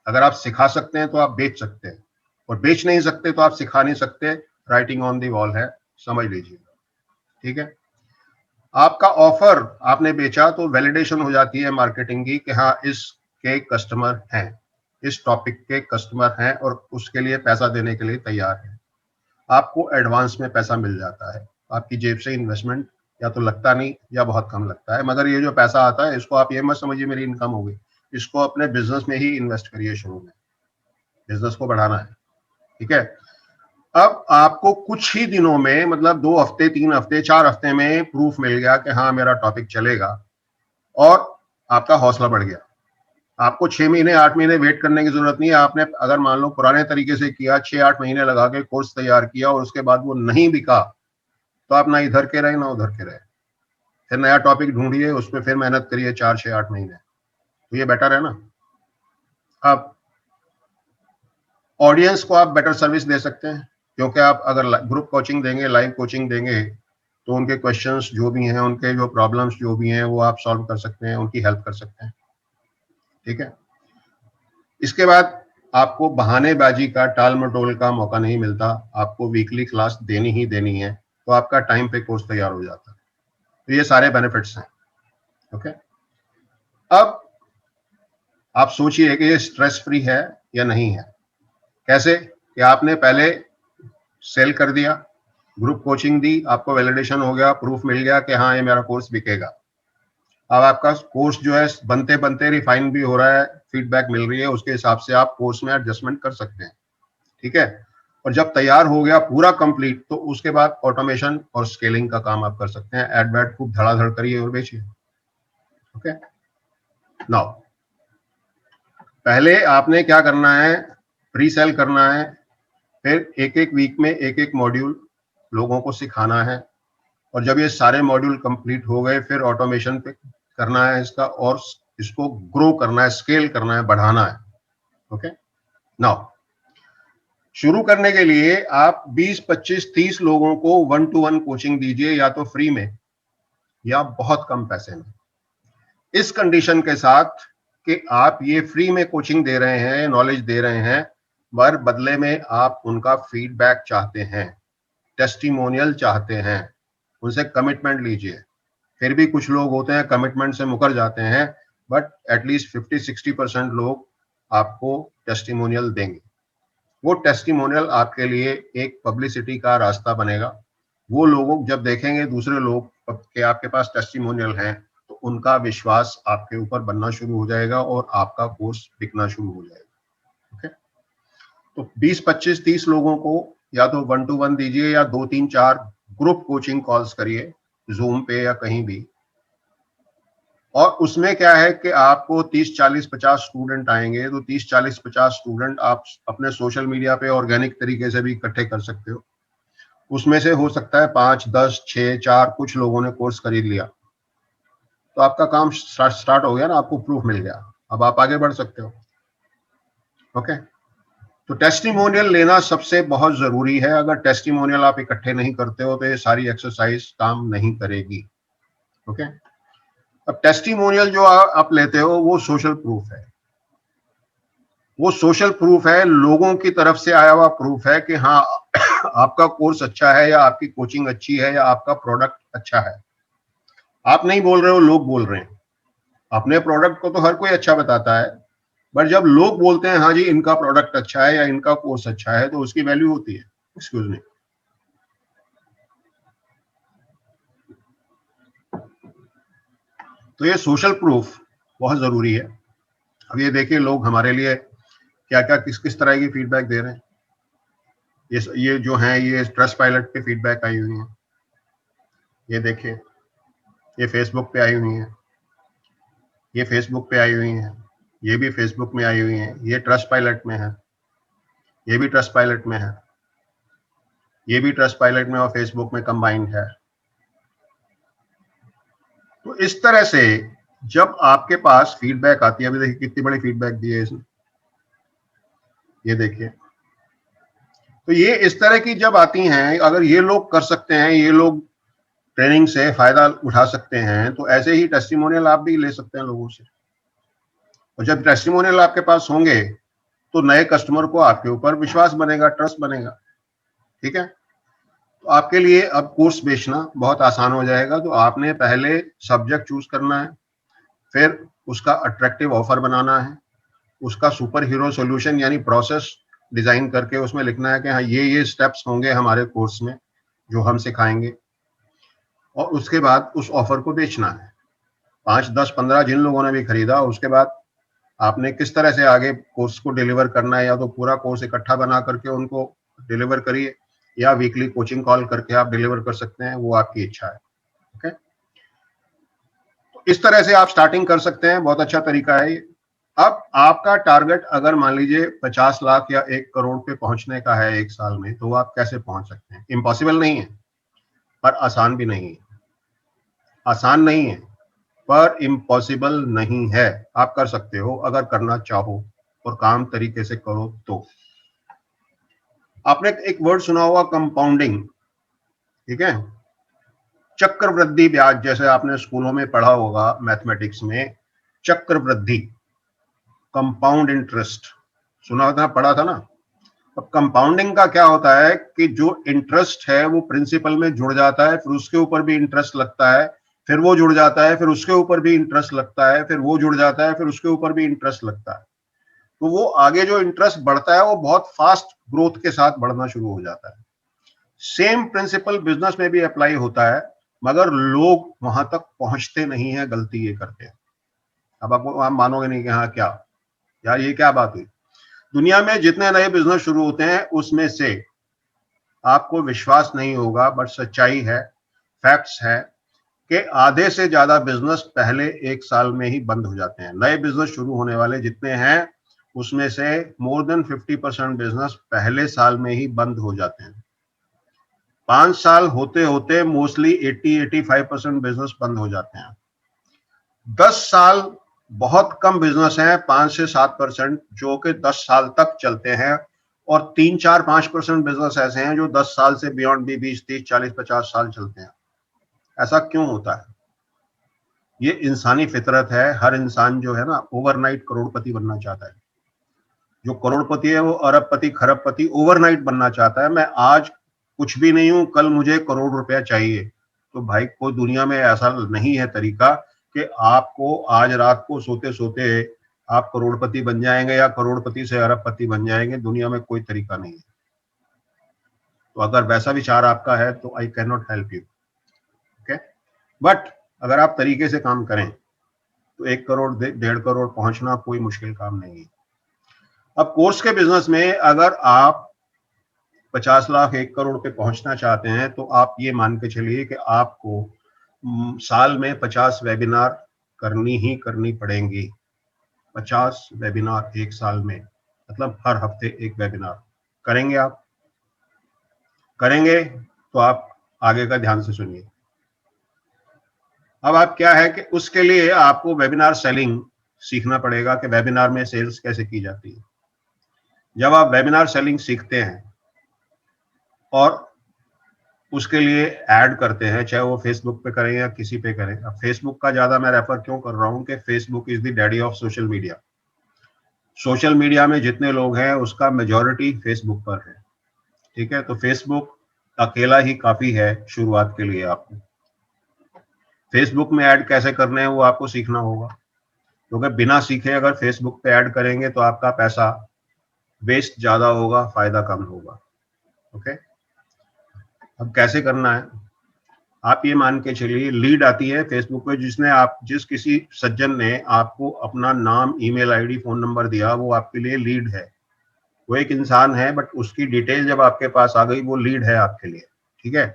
अगर आप सिखा सकते हैं तो आप बेच सकते हैं, और बेच नहीं सकते तो आप सिखा नहीं सकते। राइटिंग ऑन दी वॉल है, समझ लीजिएगा। ठीक है, आपका ऑफर आपने बेचा तो वैलिडेशन हो जाती है मार्केटिंग की कि हाँ इसके कस्टमर हैं, इस टॉपिक के कस्टमर हैं और उसके लिए पैसा देने के लिए तैयार है। आपको एडवांस में पैसा मिल जाता है, आपकी जेब से इन्वेस्टमेंट या तो लगता नहीं या बहुत कम लगता है, मगर ये जो पैसा आता है इसको आप ये मत समझिए मेरी इनकम हो गई, इसको अपने बिजनेस में ही इन्वेस्ट करिए। शुरू में बिजनेस को बढ़ाना है। ठीक है, अब आपको कुछ ही दिनों में, मतलब 2 हफ्ते, 3 हफ्ते, 4 हफ्ते में प्रूफ मिल गया कि हाँ मेरा टॉपिक चलेगा और आपका हौसला बढ़ गया। आपको 6 महीने 8 महीने वेट करने की जरूरत नहीं है। आपने अगर मान लो पुराने तरीके से किया, 6-8 महीने लगा के कोर्स तैयार किया और उसके बाद वो नहीं बिका, तो आप ना इधर के रहे ना उधर के रहे, फिर नया टॉपिक ढूंढिए, उसमें फिर मेहनत करिए 4-6-8 महीने, तो ये बेटर है ना। अब ऑडियंस को आप बेटर सर्विस दे सकते हैं, क्योंकि आप अगर ग्रुप कोचिंग देंगे, लाइव कोचिंग देंगे, तो उनके क्वेश्चंस जो भी हैं, उनके जो प्रॉब्लम्स जो भी हैं, वो आप सॉल्व कर सकते हैं, उनकी हेल्प कर सकते हैं। ठीक है, इसके बाद आपको बहानेबाजी का, टाल मटोल का मौका नहीं मिलता, आपको वीकली क्लास देनी ही देनी है। तो आपका टाइम पे कोर्स तैयार हो जाता है। तो ये सारे बेनिफिट्स हैं। ओके, अब आप सोचिए कि ये स्ट्रेस फ्री है या नहीं है। कैसे कि आपने पहले सेल कर दिया, ग्रुप कोचिंग दी, आपको वैलिडेशन हो गया, प्रूफ मिल गया कि हाँ ये मेरा कोर्स बिकेगा। अब आपका कोर्स जो है बनते बनते रिफाइन भी हो रहा है, फीडबैक मिल रही है, उसके हिसाब से आप कोर्स में एडजस्टमेंट कर सकते हैं। ठीक है, और जब तैयार हो गया पूरा कंप्लीट, तो उसके बाद ऑटोमेशन और स्केलिंग का काम आप कर सकते हैं। एड बैड खूब धड़ाधड़ करिए और बेचिए। ओके, नाउ पहले आपने क्या करना है, प्री सेल करना है, फिर एक एक वीक में एक एक मॉड्यूल लोगों को सिखाना है, और जब ये सारे मॉड्यूल कंप्लीट हो गए फिर ऑटोमेशन पे करना है इसका, और इसको ग्रो करना है, स्केल करना है, बढ़ाना है। ओके, नाउ शुरू करने के लिए आप 20, 25, 30 लोगों को 1-to-1 कोचिंग दीजिए, या तो फ्री में या बहुत कम पैसे में, इस कंडीशन के साथ कि आप ये फ्री में कोचिंग दे रहे हैं, नॉलेज दे रहे हैं, पर बदले में आप उनका फीडबैक चाहते हैं, टेस्टिमोनियल चाहते हैं, उनसे कमिटमेंट लीजिए। फिर भी कुछ लोग होते हैं कमिटमेंट से मुकर जाते हैं, बट एटलीस्ट 50-60% लोग आपको टेस्टिमोनियल देंगे। वो टेस्टिमोनियल आपके लिए एक पब्लिसिटी का रास्ता बनेगा। वो लोग जब देखेंगे दूसरे लोग कि आपके पास टेस्टिमोनियल हैं, तो उनका विश्वास आपके ऊपर बनना शुरू हो जाएगा और आपका कोर्स बिकना शुरू हो जाएगा। ओके, तो 20, 25, 30 लोगों को या तो 1-to-1 दीजिए, या 2, 3, 4 ग्रुप कोचिंग कॉल्स करिए, जूम पे या कहीं भी। और उसमें क्या है कि आपको 30, 40, 50 स्टूडेंट आएंगे, तो 30, 40, 50 स्टूडेंट आप अपने सोशल मीडिया पे ऑर्गेनिक तरीके से भी इकट्ठे कर सकते हो। उसमें से हो सकता है 5, 10, 6, 4 कुछ लोगों ने कोर्स खरीद लिया, तो आपका काम स्टार्ट हो गया ना, आपको प्रूफ मिल गया, अब आप आगे बढ़ सकते हो। ओके, तो टेस्टिमोनियल लेना सबसे बहुत जरूरी है। अगर टेस्टिमोनियल आप इकट्ठे नहीं करते हो तो ये सारी एक्सरसाइज काम नहीं करेगी। ओके, अब टेस्टिमोनियल जो आप लेते हो वो सोशल प्रूफ है। वो सोशल प्रूफ है, लोगों की तरफ से आया हुआ प्रूफ है कि हाँ आपका कोर्स अच्छा है, या आपकी कोचिंग अच्छी है, या आपका प्रोडक्ट अच्छा है। आप नहीं बोल रहे हो, लोग बोल रहे हैं। अपने प्रोडक्ट को तो हर कोई अच्छा बताता है, बट जब लोग बोलते हैं हाँ जी इनका प्रोडक्ट अच्छा है या इनका कोर्स अच्छा है, तो उसकी वैल्यू होती है। Excuse me. तो ये सोशल प्रूफ बहुत जरूरी है। अब ये देखिए लोग हमारे लिए क्या क्या किस किस तरह की फीडबैक दे रहे हैं। ये जो है ये ट्रस्ट पायलट पे फीडबैक आई हुई है, ये देखिए, ये फेसबुक पे आई हुई है, ये फेसबुक पे आई हुई है, ये भी फेसबुक में आई हुई है, ये ट्रस्ट पायलट में है, ये भी ट्रस्ट पायलट में है, ये भी ट्रस्ट पायलट में और फेसबुक में कंबाइंड है। तो इस तरह से जब आपके पास फीडबैक आती है, अभी देखिए कितनी बड़ी फीडबैक दी है इसने, ये देखिए। तो ये इस तरह की जब आती हैं, अगर ये लोग कर सकते हैं, ये लोग ट्रेनिंग से फायदा उठा सकते हैं, तो ऐसे ही टेस्टिमोनियल आप भी ले सकते हैं लोगों से। और जब टेस्टिमोनियल आपके पास होंगे तो नए कस्टमर को आपके ऊपर विश्वास बनेगा, ट्रस्ट बनेगा। ठीक है, तो आपके लिए अब कोर्स बेचना बहुत आसान हो जाएगा। तो आपने पहले सब्जेक्ट चूज करना है, फिर उसका अट्रैक्टिव ऑफर बनाना है, उसका सुपर हीरो सॉल्यूशन यानी प्रोसेस डिजाइन करके उसमें लिखना है कि हाँ ये स्टेप्स होंगे हमारे कोर्स में जो हम सिखाएंगे, और उसके बाद उस ऑफर को बेचना है। 5, 10, 15 जिन लोगों ने भी खरीदा, उसके बाद आपने किस तरह से आगे कोर्स को डिलीवर करना है, या तो पूरा कोर्स इकट्ठा बना करके उनको डिलीवर करिए, या वीकली कोचिंग कॉल करके आप डिलीवर कर सकते हैं, वो आपकी इच्छा है। ओके, तो इस तरह से आप स्टार्टिंग कर सकते हैं, बहुत अच्छा तरीका है ये। अब आपका टारगेट अगर मान लीजिए 50 लाख या 1 करोड़ पे पहुंचने का है 1 साल में, तो आप कैसे पहुंच सकते हैं? इम्पॉसिबल नहीं है, पर आसान भी नहीं है। आसान नहीं है, पर इम्पॉसिबल नहीं है। आप कर सकते हो अगर करना चाहो और काम तरीके से करो तो। आपने एक वर्ड सुना होगा कंपाउंडिंग, ठीक है, चक्रवृद्धि ब्याज, जैसे आपने स्कूलों में पढ़ा होगा मैथमेटिक्स में, चक्रवृद्धि, कंपाउंड इंटरेस्ट सुना था, पढ़ा था ना। अब कंपाउंडिंग का क्या होता है कि जो इंटरेस्ट है वो प्रिंसिपल में जुड़ जाता है, फिर उसके ऊपर भी इंटरेस्ट लगता है, फिर वो जुड़ जाता है, फिर उसके ऊपर भी इंटरेस्ट लगता है, फिर वो जुड़ जाता है, फिर उसके ऊपर भी इंटरेस्ट लगता है। तो वो आगे जो इंटरेस्ट बढ़ता है वो बहुत फास्ट ग्रोथ के साथ बढ़ना शुरू हो जाता है। सेम प्रिंसिपल बिजनेस में भी अप्लाई होता है, मगर लोग वहां तक पहुंचते नहीं है, गलती ये करते हैं। अब आप मानोगे नहीं कि हाँ क्या यार ये क्या बात हुई। दुनिया में जितने नए बिजनेस शुरू होते हैं उसमें से आपको विश्वास नहीं होगा बट सच्चाई है, फैक्ट्स है कि आधे से ज्यादा बिजनेस पहले 1 साल में ही बंद हो जाते हैं। नए बिजनेस शुरू होने वाले जितने हैं उसमें से मोर देन 50% बिजनेस पहले साल में ही बंद हो जाते हैं। 5 साल होते होते मोस्टली 80-85% बिजनेस बंद हो जाते हैं। 10 साल बहुत कम बिजनेस हैं, 5 से 7% जो कि 10 साल तक चलते हैं, और 3-4-5% बिजनेस ऐसे हैं जो 10 साल से बियॉन्ड भी 20-30-40-50 साल चलते हैं। ऐसा क्यों होता है? ये इंसानी फितरत है। हर इंसान जो है ना ओवरनाइट करोड़पति बनना चाहता है। जो करोड़पति है वो अरबपति खरबपति ओवरनाइट बनना चाहता है। मैं आज कुछ भी नहीं हूं, कल मुझे करोड़ रुपया चाहिए। तो भाई कोई दुनिया में ऐसा नहीं है तरीका कि आपको आज रात को सोते सोते आप करोड़पति बन जाएंगे या करोड़पति से अरबपति बन जाएंगे। दुनिया में कोई तरीका नहीं है। तो अगर वैसा विचार आपका है तो I can not help you, okay. But अगर आप तरीके से काम करें तो 1 करोड़ 1.5 करोड़ पहुंचना कोई मुश्किल काम नहीं है। अब कोर्स के बिजनेस में अगर आप 50 लाख 1 करोड़ पे पहुंचना चाहते हैं तो आप ये मान के चलिए कि आपको साल में 50 वेबिनार करनी ही करनी पड़ेंगी। 50 वेबिनार 1 साल में, मतलब हर हफ्ते एक वेबिनार करेंगे। आप करेंगे तो आप आगे का ध्यान से सुनिए। अब आप क्या है कि उसके लिए आपको वेबिनार सेलिंग सीखना पड़ेगा कि वेबिनार में सेल्स कैसे की जाती है। जब आप वेबिनार सेलिंग सीखते हैं और उसके लिए ऐड करते हैं, चाहे वो फेसबुक पे करें या किसी पे करें। अब फेसबुक का ज्यादा मैं रेफर क्यों कर रहा हूं कि Facebook is the daddy of social media. Social media में जितने लोग हैं उसका मेजॉरिटी फेसबुक पर है, ठीक है। तो फेसबुक अकेला ही काफी है शुरुआत के लिए। आपको फेसबुक में ऐड कैसे करने हैं वो आपको सीखना होगा, क्योंकि बिना सीखे अगर फेसबुक पे ऐड करेंगे तो आपका पैसा वेस्ट ज्यादा होगा, फायदा कम होगा, ओके। अब कैसे करना है, आप ये मान के चलिए लीड आती है फेसबुक पे, जिस किसी सज्जन ने आपको अपना नाम, ईमेल आईडी, फोन नंबर दिया, वो आपके लिए लीड है। वो एक इंसान है बट उसकी डिटेल जब आपके पास आ गई वो लीड है आपके लिए, ठीक है।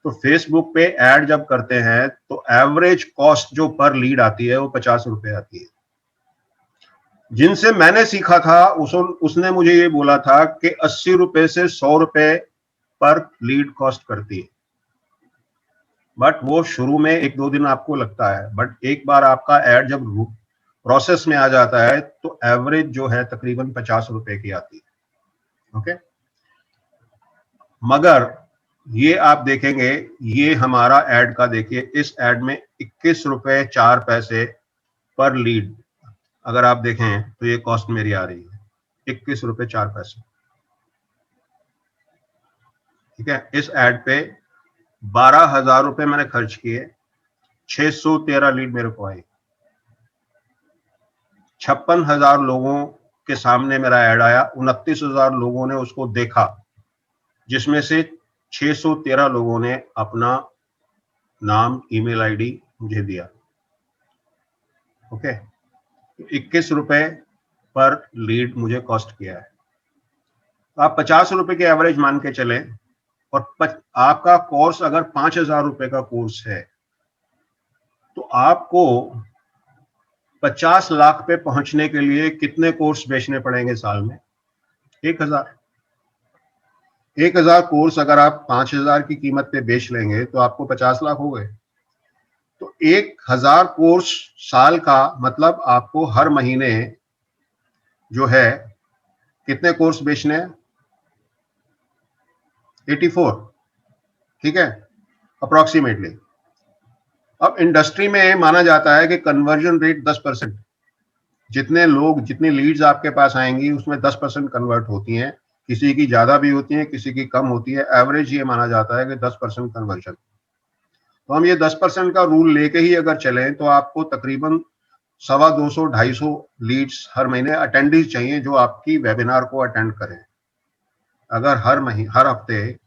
तो फेसबुक पे ऐड जब करते हैं तो एवरेज कॉस्ट जो पर लीड आती है वो 50 रुपए आती है। जिनसे मैंने सीखा था उसने मुझे ये बोला था कि 80 रुपए से 100 रुपए पर लीड कॉस्ट करती है। बट वो शुरू में 1-2 दिन आपको लगता है, बट एक बार आपका ऐड जब प्रोसेस में आ जाता है तो एवरेज जो है तकरीबन 50 रुपए की आती है, ओके। मगर ये आप देखेंगे, ये हमारा ऐड का देखिए, इस ऐड में 21 रुपए 4 पैसे पर लीड अगर आप देखें तो ये कॉस्ट मेरी आ रही है 21 रुपए 4 पैसे, ठीक है। इस ऐड पे 12,000 रुपए मैंने खर्च किए, 613 लीड मेरे को आई, 56,000 लोगों के सामने मेरा ऐड आया, 29,000 लोगों ने उसको देखा, जिसमें से 613 लोगों ने अपना नाम, ईमेल आईडी मुझे दिया, ओके। 21 रुपए पर लीड मुझे कॉस्ट किया है। आप 50 रुपए के एवरेज मान के चले, और आपका कोर्स अगर 5,000 रुपए का कोर्स है तो आपको 50 लाख पे पहुंचने के लिए कितने कोर्स बेचने पड़ेंगे साल में? 1,000। 1,000 कोर्स अगर आप 5,000 की कीमत पे बेच लेंगे तो आपको 50 लाख हो गए। तो 1,000 कोर्स साल का मतलब आपको हर महीने जो है कितने कोर्स बेचने हैं? 84, ठीक है, अप्रोक्सीमेटली। अब इंडस्ट्री में माना जाता है कि कन्वर्जन रेट 10%, जितने लोग, जितनी लीड्स आपके पास आएंगी उसमें 10% कन्वर्ट होती हैं। किसी की ज्यादा भी होती है, किसी की कम होती है। एवरेज ये माना जाता है कि 10% कन्वर्जन। तो हम ये 10% का रूल लेके ही अगर चलें तो आपको तकरीबन 250-250 लीड्स हर महीने अटेंडीज चाहिए जो आपकी वेबिनार को अटेंड करें। अगर हर हफ्ते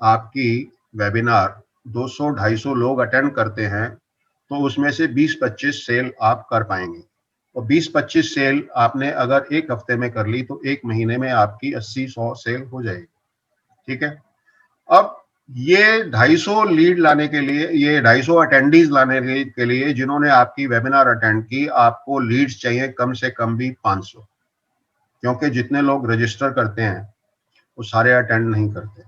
आपकी वेबिनार 200-250 लोग अटेंड करते हैं तो उसमें से 20-25 सेल आप कर पाएंगे। और 20-25 सेल आपने अगर एक हफ्ते में कर ली तो एक महीने में आपकी 80-100 सेल हो जाएगी। ठीक है। अब ये 250 लीड लाने के लिए, ये 250 अटेंडीज लाने के लिए जिन्होंने आपकी वेबिनार अटेंड की, आपको लीड्स चाहिए कम से कम भी 500, क्योंकि जितने लोग रजिस्टर करते हैं वो सारे अटेंड नहीं करते।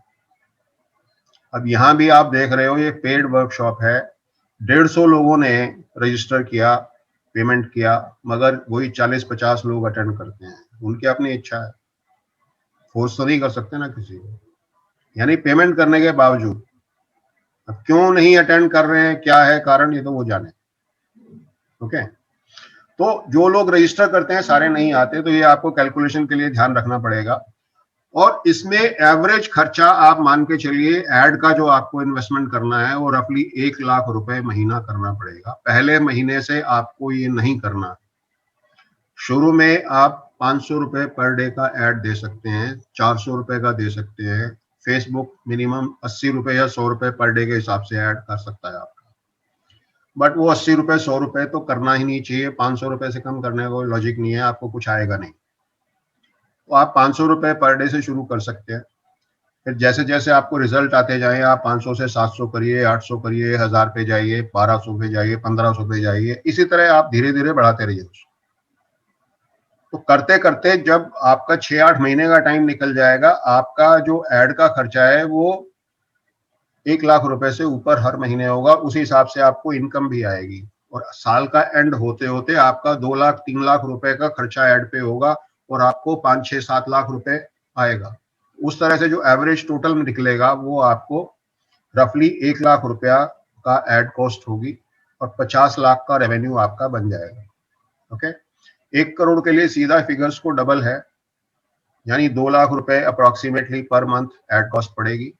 अब यहां भी आप देख रहे हो ये पेड वर्कशॉप है, 150 लोगों ने रजिस्टर किया, पेमेंट किया, मगर वही 40-50 लोग अटेंड करते हैं। उनकी अपनी इच्छा है, फोर्स तो नहीं कर सकते ना किसी को। यानी पेमेंट करने के बावजूद अब क्यों नहीं अटेंड कर रहे हैं, क्या है कारण, ये तो वो जाने। ओके। तो जो लोग रजिस्टर करते हैं सारे नहीं आते, तो ये आपको कैलकुलेशन के लिए ध्यान रखना पड़ेगा। और इसमें एवरेज खर्चा आप मान के चलिए, एड का जो आपको इन्वेस्टमेंट करना है वो रफली 1 लाख रुपए महीना करना पड़ेगा। पहले महीने से आपको ये नहीं करना। शुरू में आप 500 रुपए पर डे का एड दे सकते हैं, 400 रुपए का दे सकते हैं। फेसबुक मिनिमम 80 रुपए या 100 रुपए पर डे के हिसाब से ऐड कर सकता है आपका। बट वो 80 रुपए 100 रुपए तो करना ही नहीं चाहिए। 500 रुपए से कम करने का कोई लॉजिक नहीं है, आपको कुछ आएगा नहीं। तो आप 500 रुपए पर डे से शुरू कर सकते हैं। फिर जैसे जैसे आपको रिजल्ट आते जाए, आप 500 से 700 करिए, 800 करिए, 1000 पे जाइए, 1200 पे जाइए, 1500 पे जाइए, इसी तरह आप धीरे धीरे बढ़ाते रहिए। तो करते करते जब आपका 6-8 महीने का टाइम निकल जाएगा, आपका जो एड का खर्चा है वो 1 लाख रुपए से ऊपर हर महीने होगा। उसी हिसाब से आपको इनकम भी आएगी और साल का एंड होते होते आपका 2 लाख 3 लाख रुपए का खर्चा एड पे होगा और आपको 5-6-7 लाख रुपए आएगा। उस तरह से जो एवरेज टोटल में निकलेगा वो आपको रफली 1 लाख रुपया का एड कॉस्ट होगी और 50 लाख का रेवेन्यू आपका बन जाएगा। ओके। 1 करोड़ के लिए सीधा फिगर्स को डबल है, यानी 2 लाख रुपए approximately per month add cost पड़ेगी।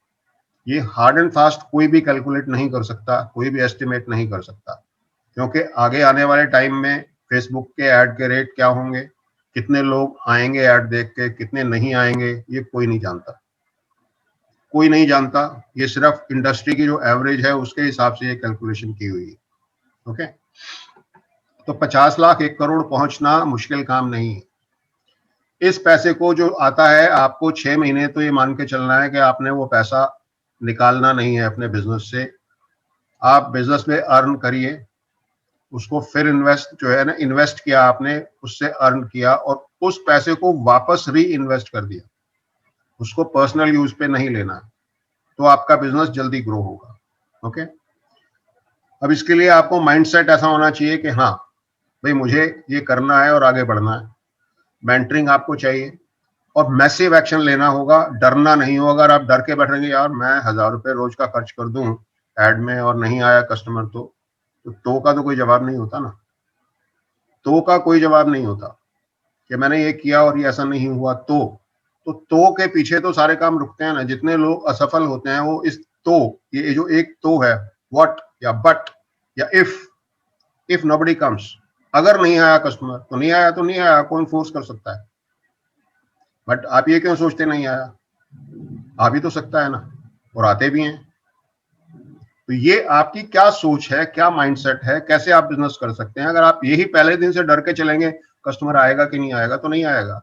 ये हार्ड एंड फास्ट कोई भी कैलकुलेट नहीं कर सकता, कोई भी एस्टिमेट नहीं कर सकता, क्योंकि आगे आने वाले टाइम में फेसबुक के ऐड के रेट क्या होंगे, कितने लोग आएंगे ऐड देख के, कितने नहीं आएंगे, ये कोई नहीं जानता। कोई नहीं जानता, ये सिर्फ इंडस्ट्री की जो एवरेज है उसके हिसाब से ये कैलकुलेशन की हुई है। ओके। तो 50 लाख 1 करोड़ पहुंचना मुश्किल काम नहीं है। इस पैसे को जो आता है आपको 6 महीने तो ये मान के चलना है कि आपने वो पैसा निकालना नहीं है अपने बिजनेस से। आप बिजनेस में अर्न करिए उसको, फिर इन्वेस्ट जो है ना, इन्वेस्ट किया आपने, उससे अर्न किया और उस पैसे को वापस री इन्वेस्ट कर दिया, उसको पर्सनल यूज पे नहीं लेना, तो आपका बिजनेस जल्दी ग्रो होगा। ओके। अब इसके लिए आपको माइंडसेट ऐसा होना चाहिए कि हाँ भाई मुझे ये करना है और आगे बढ़ना है। मेंटरिंग आपको चाहिए और मैसिव एक्शन लेना होगा, डरना नहीं होगा। अगर आप डर के बैठेंगे यार मैं 1000 रुपए रोज का खर्च कर दूं एड में और नहीं आया कस्टमर, तो का तो कोई जवाब नहीं होता ना। तो का कोई जवाब नहीं होता कि मैंने ये किया और ये ऐसा नहीं हुआ। तो के पीछे तो सारे काम रुकते हैं ना। जितने लोग असफल होते हैं वो इस ये जो एक तो है, व्हाट या बट या इफ नोबडी कम्स, अगर नहीं आया कस्टमर तो नहीं आया, तो नहीं आया, कौन फोर्स कर सकता है। बट आप ये क्यों सोचते नहीं आया, आ भी तो सकता है ना, और आते भी हैं। तो ये आपकी क्या सोच है, क्या माइंडसेट है, कैसे आप बिजनेस कर सकते हैं। अगर आप यही पहले दिन से डर के चलेंगे कस्टमर आएगा कि नहीं आएगा, तो नहीं आएगा।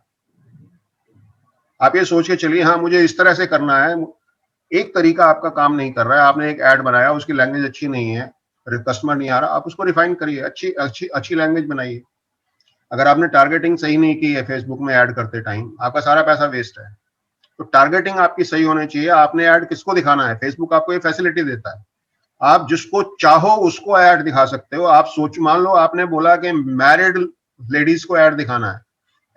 आप ये सोच के चलिए हाँ मुझे इस तरह से करना है। एक तरीका आपका काम नहीं कर रहा है, आपने एक ऐड बनाया, उसकी लैंग्वेज अच्छी नहीं है, कस्टमर नहीं आ रहा, आप उसको रिफाइन करिए, अच्छी अच्छी अच्छी लैंग्वेज बनाइए। अगर आपने टारगेटिंग सही नहीं की है फेसबुक में ऐड करते टाइम, आपका सारा पैसा वेस्ट है। तो टारगेटिंग आपकी सही होनी चाहिए। आपने ऐड किसको दिखाना है, फेसबुक आपको ये फैसिलिटी देता है, आप जिसको चाहो उसको ऐड दिखा सकते हो। आप मान लो आपने बोला कि मैरिड लेडीज को ऐड दिखाना है,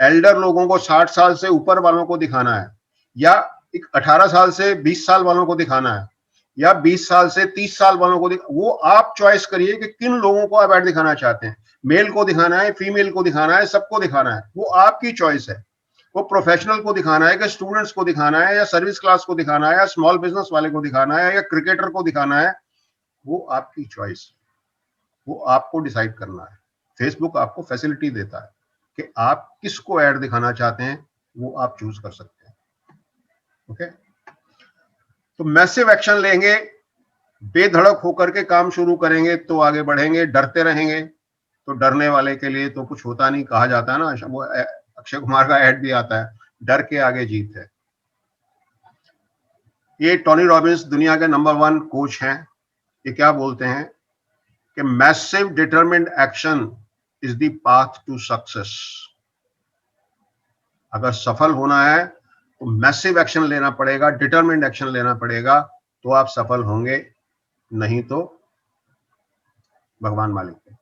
एल्डर लोगों को 60 साल से ऊपर वालों को दिखाना है, या 18 साल से 20 साल वालों को दिखाना है, या 20 साल से 30 साल वालों को वो आप चॉइस करिए कि किन लोगों को आप ऐड दिखाना चाहते हैं। मेल को दिखाना है, फीमेल को दिखाना है, सबको दिखाना है, वो आपकी चॉइस है। वो प्रोफेशनल को दिखाना है कि स्टूडेंट्स को दिखाना है, या सर्विस क्लास को दिखाना है, या स्मॉल बिजनेस वाले को दिखाना है, या क्रिकेटर को दिखाना है, वो आपकी चॉइस, वो आपको डिसाइड करना है। फेसबुक आपको फैसिलिटी देता है कि आप किसको ऐड दिखाना चाहते हैं, वो आप चूज कर सकते हैं। ओके, तो मैसिव एक्शन लेंगे, बेधड़क होकर के काम शुरू करेंगे तो आगे बढ़ेंगे। डरते रहेंगे तो डरने वाले के लिए तो कुछ होता नहीं, कहा जाता है ना, वो अक्षय कुमार का ऐड भी आता है, डर के आगे जीत है। ये टोनी रॉबिन्स दुनिया के नंबर 1 कोच हैं। ये क्या बोलते हैं कि massive determined action is the path to success. अगर सफल होना है तो मैसिव एक्शन लेना पड़ेगा, डिटरमिन्ड एक्शन लेना पड़ेगा, तो आप सफल होंगे, नहीं तो भगवान मालिक है।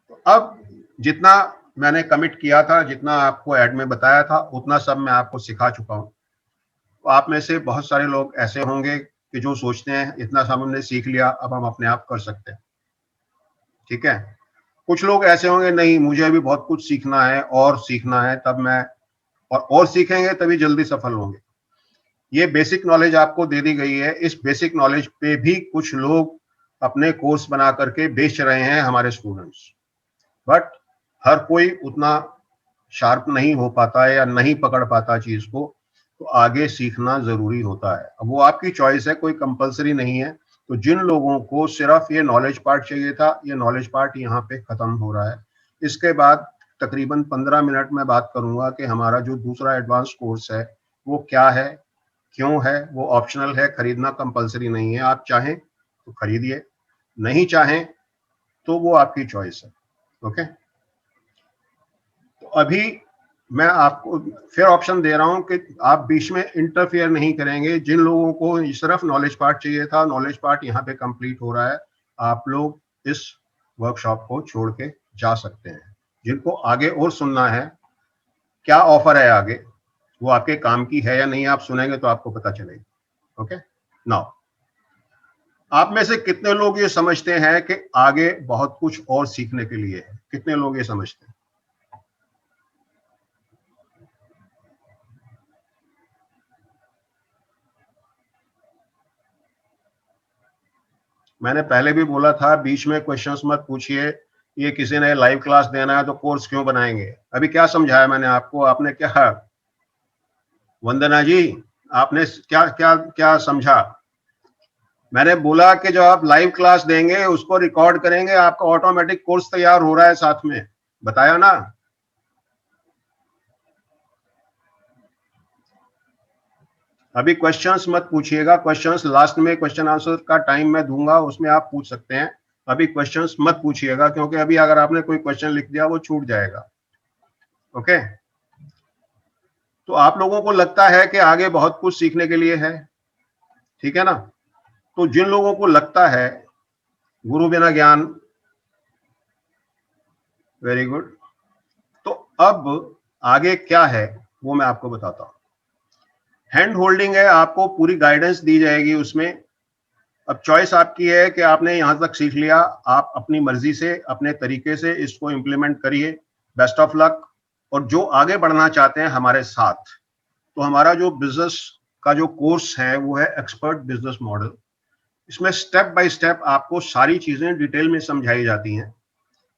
तो अब जितना मैंने कमिट किया था, जितना आपको ऐड में बताया था, उतना सब मैं आपको सिखा चुका हूं। तो आप में से बहुत सारे लोग ऐसे होंगे कि जो सोचते हैं इतना सब हमने सीख लिया, अब हम अपने आप कर सकते हैं। ठीक है, कुछ लोग ऐसे होंगे, नहीं मुझे भी बहुत कुछ सीखना है और सीखना है, तब मैं और सीखेंगे तभी जल्दी सफल होंगे। ये बेसिक नॉलेज आपको दे दी गई है। इस बेसिक नॉलेज पे भी कुछ लोग अपने कोर्स बना करके बेच रहे हैं हमारे स्टूडेंट्स, बट हर कोई उतना शार्प नहीं हो पाता है या नहीं पकड़ पाता चीज को, तो आगे सीखना जरूरी होता है। अब वो आपकी चॉइस है, कोई कंपलसरी नहीं है। तो जिन लोगों को सिर्फ ये नॉलेज पार्ट चाहिए था, ये नॉलेज पार्ट यहाँ पे खत्म हो रहा है। इसके बाद तकरीबन 15 मिनट में बात करूंगा कि हमारा जो दूसरा एडवांस कोर्स है वो क्या है, क्यों है, वो ऑप्शनल है, खरीदना कंपलसरी नहीं है। आप चाहें तो खरीदिए, नहीं चाहें तो वो आपकी चॉइस है। ओके, तो अभी मैं आपको फिर ऑप्शन दे रहा हूं कि आप बीच में इंटरफेयर नहीं करेंगे। जिन लोगों को सिर्फ नॉलेज पार्ट चाहिए था, नॉलेज पार्ट यहाँ पे कंप्लीट हो रहा है, आप लोग इस वर्कशॉप को छोड़ के जा सकते हैं। जिनको आगे और सुनना है, क्या ऑफर है आगे, वो आपके काम की है या नहीं, आप सुनेंगे तो आपको पता चलेगा। ओके, नाउ आप में से कितने लोग ये समझते हैं कि आगे बहुत कुछ और सीखने के लिए है? कितने लोग ये समझते हैं? मैंने पहले भी बोला था, बीच में क्वेश्चंस मत पूछिए। ये किसी ने लाइव क्लास देना है तो कोर्स क्यों बनाएंगे? अभी क्या समझाया मैंने आपको? आपने क्या, वंदना जी, आपने क्या क्या क्या समझा? मैंने बोला कि जो आप लाइव क्लास देंगे उसको रिकॉर्ड करेंगे, आपका ऑटोमेटिक कोर्स तैयार हो रहा है साथ में, बताया ना? अभी क्वेश्चंस मत पूछिएगा, क्वेश्चंस लास्ट में क्वेश्चन आंसर का टाइम मैं दूंगा, उसमें आप पूछ सकते हैं। अभी क्वेश्चंस मत पूछिएगा, क्योंकि अभी अगर आपने कोई क्वेश्चन लिख दिया वो छूट जाएगा। ओके, तो आप लोगों को लगता है कि आगे बहुत कुछ सीखने के लिए है, ठीक है ना? तो जिन लोगों को लगता है गुरु बिना ज्ञान, वेरी गुड। तो अब आगे क्या है वो मैं आपको बताता हूं। हैंड होल्डिंग है, आपको पूरी गाइडेंस दी जाएगी उसमें। अब चॉइस आपकी है कि आपने यहां तक सीख लिया, आप अपनी मर्जी से अपने तरीके से इसको इंप्लीमेंट करिए। Best of luck. और जो आगे बढ़ना चाहते हैं हमारे साथ, तो हमारा जो बिजनेस का जो कोर्स है वो है एक्सपर्ट बिजनेस मॉडल। इसमें स्टेप बाय स्टेप आपको सारी चीजें डिटेल में समझाई जाती हैं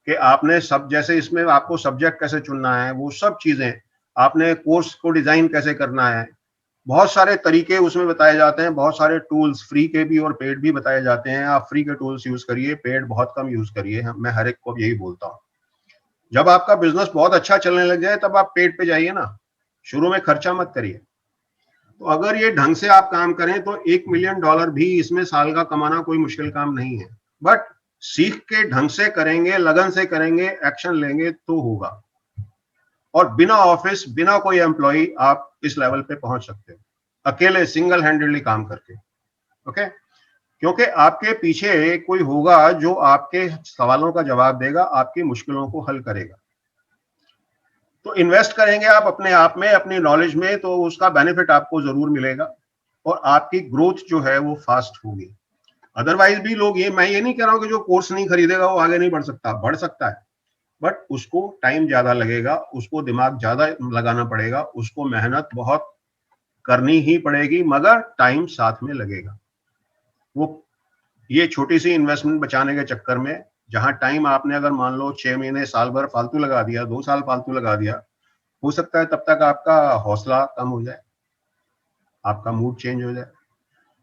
कि आपने सब, जैसे इसमें आपको सब्जेक्ट कैसे चुनना है, वो सब चीजें, आपने कोर्स को डिजाइन कैसे करना है, बहुत सारे तरीके उसमें बताए जाते हैं। बहुत सारे टूल्स फ्री के भी और पेड भी बताए जाते हैं। आप फ्री के टूल्स यूज करिए, पेड बहुत कम यूज करिए। मैं हर एक को यही बोलता हूँ। जब आपका बिजनेस बहुत अच्छा चलने लग जाए तब आप पेड पे जाइए ना, शुरू में खर्चा मत करिए। तो अगर ये ढंग से आप काम करें तो $1 मिलियन भी इसमें साल का कमाना कोई मुश्किल काम नहीं है। बट सीख के ढंग से करेंगे, लगन से करेंगे, एक्शन लेंगे तो होगा। और बिना ऑफिस, बिना कोई एम्प्लॉय आप इस लेवल पे पहुंच सकते हो, अकेले सिंगल हैंडेडली काम करके। ओके, क्योंकि आपके पीछे कोई होगा जो आपके सवालों का जवाब देगा, आपकी मुश्किलों को हल करेगा। तो इन्वेस्ट करेंगे आप अपने आप में, अपनी नॉलेज में, तो उसका बेनिफिट आपको जरूर मिलेगा और आपकी ग्रोथ जो है वो फास्ट होगी। अदरवाइज भी लोग, ये मैं ये नहीं कह रहा हूं कि जो कोर्स नहीं खरीदेगा वो आगे नहीं बढ़ सकता, बढ़ सकता है। बट उसको टाइम ज्यादा लगेगा, उसको दिमाग ज्यादा लगाना पड़ेगा, उसको मेहनत बहुत करनी ही पड़ेगी, मगर टाइम साथ में लगेगा। वो ये छोटी सी इन्वेस्टमेंट बचाने के चक्कर में जहां टाइम आपने अगर मान लो 6 महीने साल भर फालतू लगा दिया, 2 साल फालतू लगा दिया, हो सकता है तब तक आपका हौसला कम हो जाए, आपका मूड चेंज हो जाए।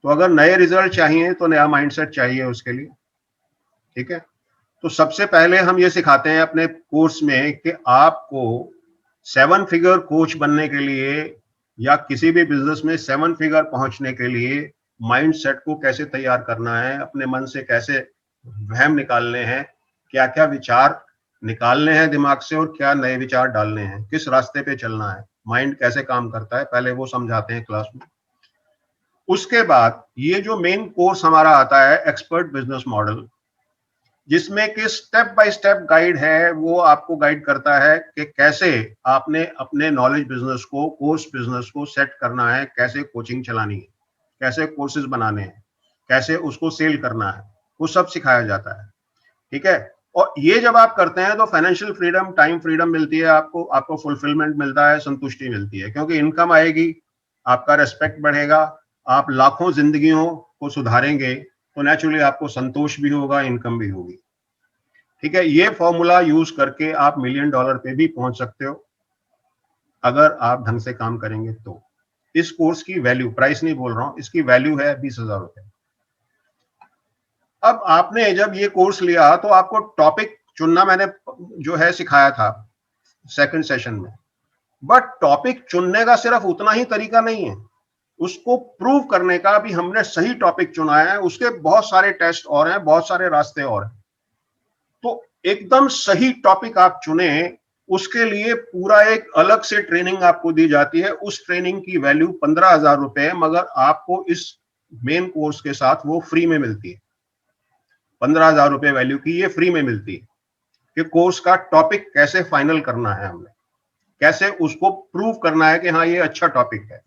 तो अगर नए रिजल्ट चाहिए तो नया माइंडसेट चाहिए उसके लिए, ठीक है। तो सबसे पहले हम ये सिखाते हैं अपने कोर्स में कि आपको 7 फिगर कोच बनने के लिए या किसी भी बिजनेस में 7 फिगर पहुंचने के लिए माइंडसेट को कैसे तैयार करना है, अपने मन से कैसे वहम निकालने हैं, क्या क्या विचार निकालने हैं दिमाग से और क्या नए विचार डालने हैं, किस रास्ते पे चलना है, माइंड कैसे काम करता है, पहले वो समझाते हैं क्लास में। उसके बाद ये जो मेन कोर्स हमारा आता है एक्सपर्ट बिजनेस मॉडल, जिसमें कि स्टेप बाय स्टेप गाइड है, वो आपको गाइड करता है कि कैसे आपने अपने नॉलेज बिजनेस को, कोर्स बिजनेस को सेट करना है, कैसे कोचिंग चलानी है, कैसे कोर्सेज बनाने हैं, कैसे उसको सेल करना है, वो सब सिखाया जाता है, ठीक है। और ये जब आप करते हैं तो फाइनेंशियल फ्रीडम, टाइम फ्रीडम मिलती है आपको, आपको फुलफिलमेंट मिलता है, संतुष्टि मिलती है, क्योंकि इनकम आएगी, आपका रेस्पेक्ट बढ़ेगा, आप लाखों जिंदगियों को सुधारेंगे, तो नेचुरली आपको संतोष भी होगा, इनकम भी होगी, ठीक है। ये फॉर्मूला यूज करके आप $1,000,000 पे भी पहुंच सकते हो अगर आप ढंग से काम करेंगे तो। इस कोर्स की वैल्यू, प्राइस नहीं बोल रहा हूं, इसकी वैल्यू है ₹20,000। अब आपने जब ये कोर्स लिया तो आपको टॉपिक चुनना मैंने जो है सिखाया था सेकंड सेशन में, बट टॉपिक चुनने का सिर्फ उतना ही तरीका नहीं है, उसको प्रूव करने का भी हमने सही टॉपिक चुना है, उसके बहुत सारे टेस्ट और हैं, बहुत सारे रास्ते और हैं। तो एकदम सही टॉपिक आप चुने, उसके लिए पूरा एक अलग से ट्रेनिंग आपको दी जाती है। उस ट्रेनिंग की वैल्यू ₹15,000 है, मगर आपको इस मेन कोर्स के साथ वो फ्री में मिलती है। ₹15,000 वैल्यू की ये फ्री में मिलती है कि कोर्स का टॉपिक कैसे फाइनल करना है, हमने कैसे उसको प्रूव करना है कि हाँ ये अच्छा टॉपिक है।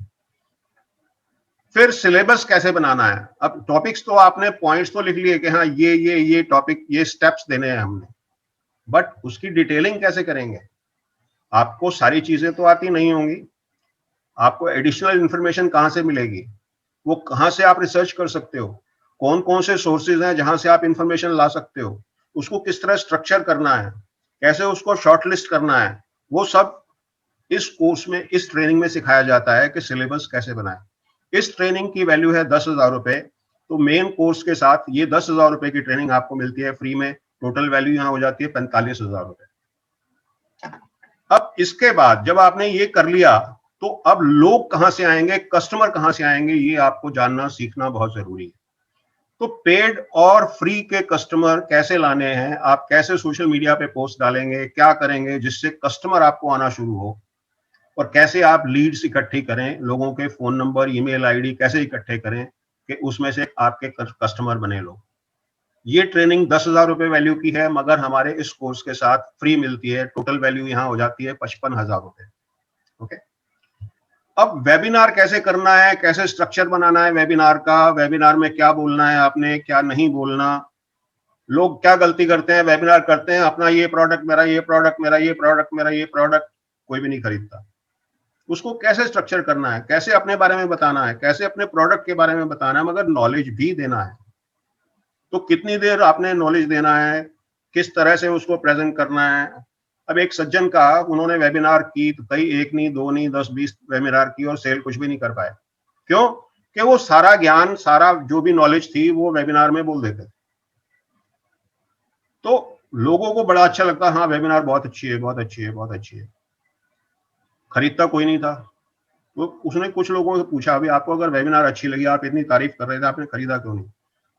फिर सिलेबस कैसे बनाना है। अब टॉपिक्स तो आपने पॉइंट्स तो लिख लिए कि हाँ ये टॉपिक, ये स्टेप्स देने हैं हमने, बट उसकी डिटेलिंग कैसे करेंगे। आपको सारी चीजें तो आती नहीं होंगी, आपको एडिशनल इंफॉर्मेशन कहां से मिलेगी, वो कहां से आप रिसर्च कर सकते हो, कौन कौन से सोर्सेज हैं जहां से आप इंफॉर्मेशन ला सकते हो, उसको किस तरह स्ट्रक्चर करना है, कैसे उसको शॉर्टलिस्ट करना है, वो सब इस कोर्स में, इस ट्रेनिंग में सिखाया जाता है कि सिलेबस कैसे बनाए। इस ट्रेनिंग की वैल्यू है ₹10,000। तो मेन कोर्स के साथ ये ₹10,000 की ट्रेनिंग आपको मिलती है फ्री में, टोटल वैल्यू यहाँ हो जाती है ₹45,000। अब इसके बाद जब आपने ये कर लिया तो अब लोग कहां से आएंगे, कस्टमर कहां से आएंगे, ये आपको जानना सीखना बहुत जरूरी है। तो पेड और फ्री के कस्टमर कैसे लाने हैं, आप कैसे सोशल मीडिया पे पोस्ट डालेंगे, क्या करेंगे जिससे कस्टमर आपको आना शुरू हो, और कैसे आप लीड्स इकट्ठी करें, लोगों के फोन नंबर, ईमेल आईडी कैसे इकट्ठे करें कि उसमें से आपके कस्टमर बने लोग। ये ट्रेनिंग ₹10,000 वैल्यू की है, मगर हमारे इस कोर्स के साथ फ्री मिलती है। टोटल वैल्यू यहाँ हो जाती है ₹55,000। ओके। अब वेबिनार कैसे करना है, कैसे स्ट्रक्चर बनाना है वेबिनार का, वेबिनार में क्या बोलना है आपने, क्या नहीं बोलना। लोग क्या गलती करते हैं, वेबिनार करते हैं, अपना ये प्रोडक्ट मेरा, ये प्रोडक्ट मेरा, ये प्रोडक्ट मेरा, ये प्रोडक्ट, कोई भी नहीं खरीदता। उसको कैसे स्ट्रक्चर करना है, कैसे अपने बारे में बताना है, कैसे अपने प्रोडक्ट के बारे में बताना है, मगर नॉलेज भी देना है। तो कितनी देर आपने नॉलेज देना है, किस तरह से उसको प्रेजेंट करना है। अब एक सज्जन का, उन्होंने वेबिनार की तो कई, एक नहीं, दो नहीं, 10-20 वेबिनार की और सेल कुछ भी नहीं कर पाए। क्यों? कि वो सारा ज्ञान, सारा जो भी नॉलेज थी वो वेबिनार में बोल देते। तो लोगों को बड़ा अच्छा लगता, हाँ वेबिनार बहुत अच्छी है, बहुत अच्छी है, बहुत अच्छी है, खरीदता कोई नहीं था। तो उसने कुछ लोगों से पूछा, अभी आपको अगर वेबिनार अच्छी लगी, आप इतनी तारीफ कर रहे थे, आपने खरीदा क्यों नहीं?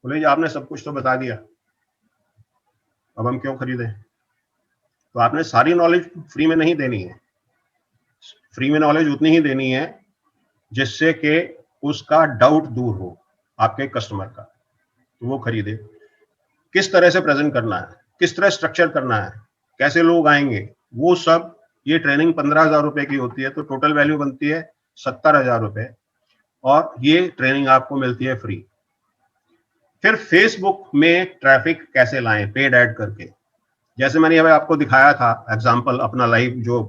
बोले जी आपने सब कुछ तो बता दिया, अब हम क्यों खरीदें। तो आपने सारी नॉलेज फ्री में नहीं देनी है, फ्री में नॉलेज उतनी ही देनी है जिससे कि उसका डाउट दूर हो आपके कस्टमर का, तो वो खरीदे। किस तरह से प्रेजेंट करना है, किस तरह स्ट्रक्चर करना है, कैसे लोग आएंगे, वो सब ये ट्रेनिंग ₹15,000 की होती है। तो टोटल वैल्यू बनती है ₹70,000 और ये ट्रेनिंग आपको मिलती है फ्री। फिर फेसबुक में ट्रैफिक कैसे लाएं पेड ऐड करके, जैसे मैंने अभी आपको दिखाया था एग्जाम्पल अपना लाइव जो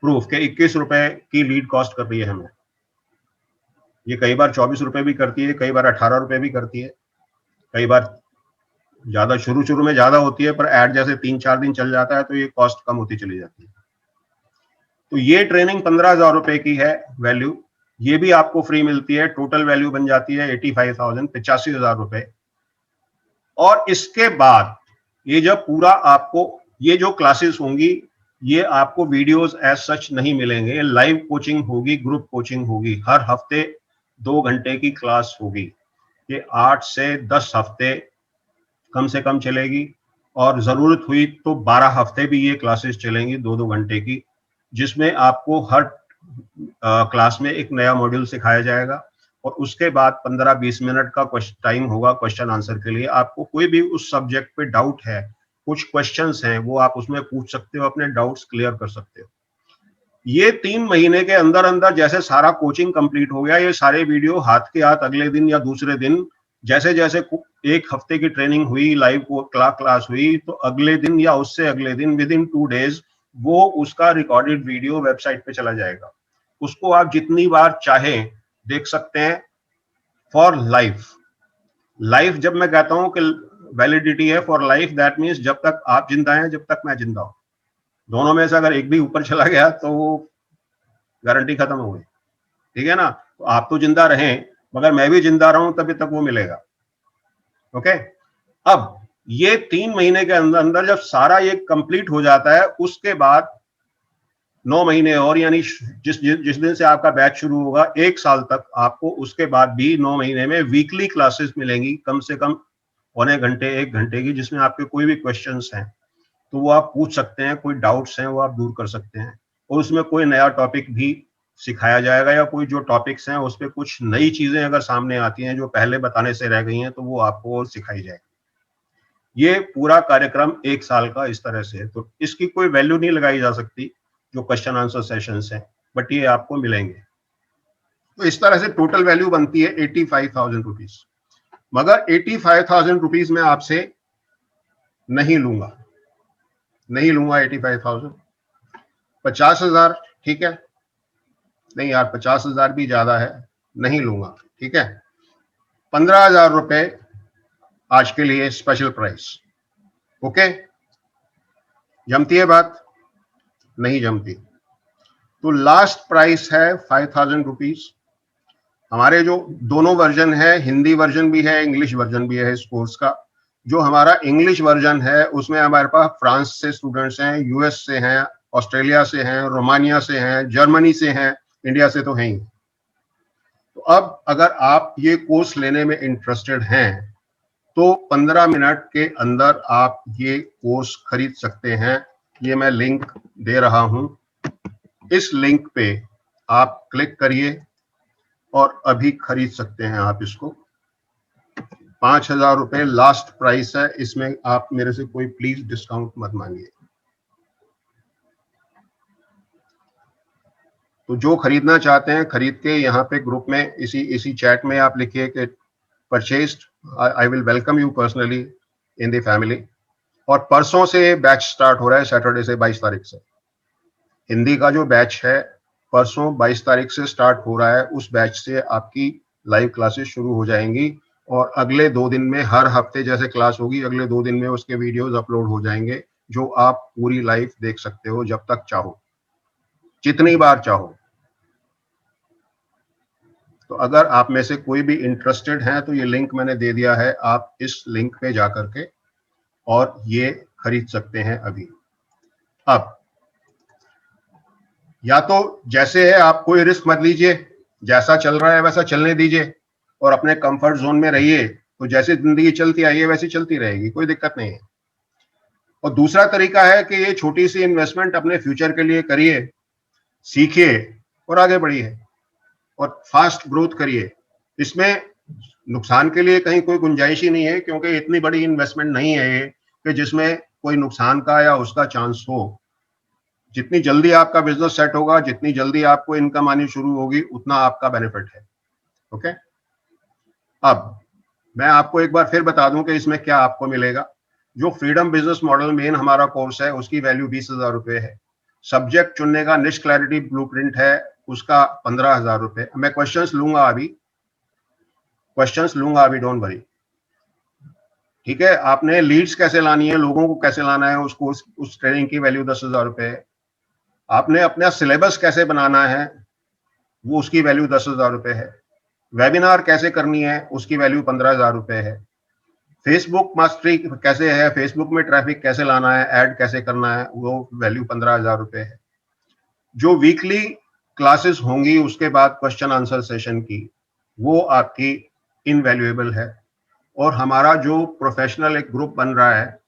प्रूफ के 21 रुपए की लीड कॉस्ट कर रही है हमें, ये कई बार 24 रुपए भी करती है, कई बार 18 रुपए भी करती है, कई बार ज्यादा शुरू में ज्यादा होती है, पर ऐड जैसे 3-4 दिन चल जाता है तो ये कॉस्ट कम होती चली जाती है। तो ये ट्रेनिंग 15,000 रुपए की है वैल्यू, ये भी आपको फ्री मिलती है, टोटल वैल्यू बन जाती है 85,000, 85,000 रुपए। और इसके बाद ये जब पूरा आपको ये जो क्लासेस होंगी ये आपको वीडियोस एज सच नहीं मिलेंगे, लाइव कोचिंग होगी, ग्रुप कोचिंग होगी, हर हफ्ते 2 घंटे की क्लास होगी, ये 8 से 10 हफ्ते कम से कम चलेगी, और जरूरत हुई तो 12 हफ्ते भी ये क्लासेस चलेंगी 2-2 घंटे की, जिसमें आपको हर क्लास में एक नया मॉड्यूल सिखाया जाएगा और उसके बाद 15-20 मिनट का टाइम होगा क्वेश्चन आंसर के लिए। आपको कोई भी उस सब्जेक्ट पे डाउट है, कुछ क्वेश्चंस हैं, वो आप उसमें पूछ सकते हो, अपने डाउट्स क्लियर कर सकते हो। ये 3 महीने के अंदर अंदर जैसे सारा कोचिंग कंप्लीट हो गया, ये सारे वीडियो हाथ के हाथ अगले दिन या दूसरे दिन, जैसे जैसे एक हफ्ते की ट्रेनिंग हुई, लाइव क्लास हुई, तो अगले दिन या उससे अगले दिन विद इन 2 डेज वो उसका रिकॉर्डेड वीडियो वेबसाइट पे चला जाएगा। उसको आप जितनी बार चाहें देख सकते हैं फॉर लाइफ। लाइफ जब मैं कहता हूं कि वैलिडिटी है फॉर लाइफ, दैट मीन्स जब तक आप जिंदा हैं, जब तक मैं जिंदा हूं, दोनों में से अगर एक भी ऊपर चला गया तो वो गारंटी खत्म हो गई, ठीक है ना। तो आप तो जिंदा रहें, मगर मैं भी जिंदा रहूं तभी तक वो मिलेगा। ओके, अब ये 3 महीने के अंदर अंदर जब सारा ये कंप्लीट हो जाता है, उसके बाद 9 महीने और, यानी जिस दिन से आपका बैच शुरू होगा 1 साल तक आपको उसके बाद भी 9 महीने में वीकली क्लासेस मिलेंगी, कम से कम पौने घंटे 1 घंटे की, जिसमें आपके कोई भी क्वेश्चंस हैं तो वो आप पूछ सकते हैं, कोई डाउट्स हैं वो आप दूर कर सकते हैं, और उसमें कोई नया टॉपिक भी सिखाया जाएगा, या कोई जो टॉपिक्स हैं उस पर कुछ नई चीजें अगर सामने आती हैं जो पहले बताने से रह गई हैं तो वो आपको सिखाई जाएगी। ये पूरा कार्यक्रम 1 साल का इस तरह से है, तो इसकी कोई वैल्यू नहीं लगाई जा सकती जो क्वेश्चन आंसर सेशंस हैं, बट ये आपको मिलेंगे। तो इस तरह से टोटल वैल्यू बनती है 85,000 रुपीज। मगर 85,000 रुपीज में आपसे नहीं लूंगा 85,000, 50,000 ठीक है, नहीं यार 50,000 भी ज्यादा है, नहीं लूंगा, ठीक है। 15,000 रुपए आज के लिए स्पेशल प्राइस। ओके, जमती है बात? नहीं जमती तो लास्ट प्राइस है 5,000 रुपीज। हमारे जो दोनों वर्जन है, हिंदी वर्जन भी है, इंग्लिश वर्जन भी है इस कोर्स का। जो हमारा इंग्लिश वर्जन है उसमें हमारे पास फ्रांस से स्टूडेंट्स हैं, यूएस से हैं, ऑस्ट्रेलिया से हैं, रोमानिया से हैं, जर्मनी से हैं, इंडिया से तो हैं ही। तो अब अगर आप ये कोर्स लेने में इंटरेस्टेड हैं तो 15 मिनट के अंदर आप ये कोर्स खरीद सकते हैं। ये मैं लिंक दे रहा हूं, इस लिंक पे आप क्लिक करिए और अभी खरीद सकते हैं आप इसको। 5,000 रुपए लास्ट प्राइस है, इसमें आप मेरे से कोई प्लीज डिस्काउंट मत मांगिए। तो जो खरीदना चाहते हैं खरीद के यहाँ पे ग्रुप में इसी चैट में आप लिखिए कि purchased, I will welcome you personally in the family. और परसों से बैच स्टार्ट हो रहा है, सैटरडे से 22 तारीख से। हिंदी का जो बैच है परसों 22 तारीख से स्टार्ट हो रहा है, उस बैच से आपकी लाइव क्लासेस शुरू हो जाएंगी और अगले 2 दिन में, हर हफ्ते जैसे क्लास होगी अगले 2 दिन में उसके वीडियोस अपलोड हो जाएंगे, जो आप पूरी लाइव देख सकते हो जब तक चाहो, जितनी बार चाहो। तो अगर आप में से कोई भी इंटरेस्टेड है तो ये लिंक मैंने दे दिया है, आप इस लिंक पे जा करके और ये खरीद सकते हैं अभी। अब या तो जैसे है, आप कोई रिस्क मत लीजिए, जैसा चल रहा है वैसा चलने दीजिए और अपने कंफर्ट जोन में रहिए, तो जैसे जिंदगी चलती आई है वैसी चलती रहेगी, कोई दिक्कत नहीं है। और दूसरा तरीका है कि ये छोटी सी इन्वेस्टमेंट अपने फ्यूचर के लिए करिए, सीखिए और आगे बढ़िए और फास्ट ग्रोथ करिए। इसमें नुकसान के लिए कहीं कोई गुंजाइश ही नहीं है, क्योंकि इतनी बड़ी इन्वेस्टमेंट नहीं है ये कि जिसमें कोई नुकसान का या उसका चांस हो। जितनी जल्दी आपका बिजनेस सेट होगा, जितनी जल्दी आपको इनकम आनी शुरू होगी, उतना आपका बेनिफिट है। ओके, अब मैं आपको एक बार फिर बता दूं कि इसमें क्या आपको मिलेगा। जो फ्रीडम बिजनेस मॉडल मेन हमारा कोर्स है उसकी वैल्यू 20,000 रुपए है। सब्जेक्ट चुनने का निश क्लैरिटी ब्लूप्रिंट है उसका 15,000 रुपए। मैं क्वेश्चंस लूंगा अभी, डोंट वरी। ठीक है, आपने लीड्स कैसे लानी है, लोगों को कैसे लाना है, उसको उस ट्रेनिंग की वैल्यू 10,000 रुपए है। आपने अपना सिलेबस कैसे बनाना है वो उसकी वैल्यू 10,000 रुपए है। वेबिनार कैसे करनी है उसकी वैल्यू 15,000 रुपए है। फेसबुक मास्टरी कैसे है, फेसबुक में ट्रैफिक कैसे लाना है, ऐड कैसे करना है, वो वैल्यू 15,000 रुपए है। जो वीकली क्लासेस होंगी उसके बाद क्वेश्चन आंसर सेशन की, वो आपकी इनवैल्यूएबल है। और हमारा जो प्रोफेशनल एक ग्रुप बन रहा है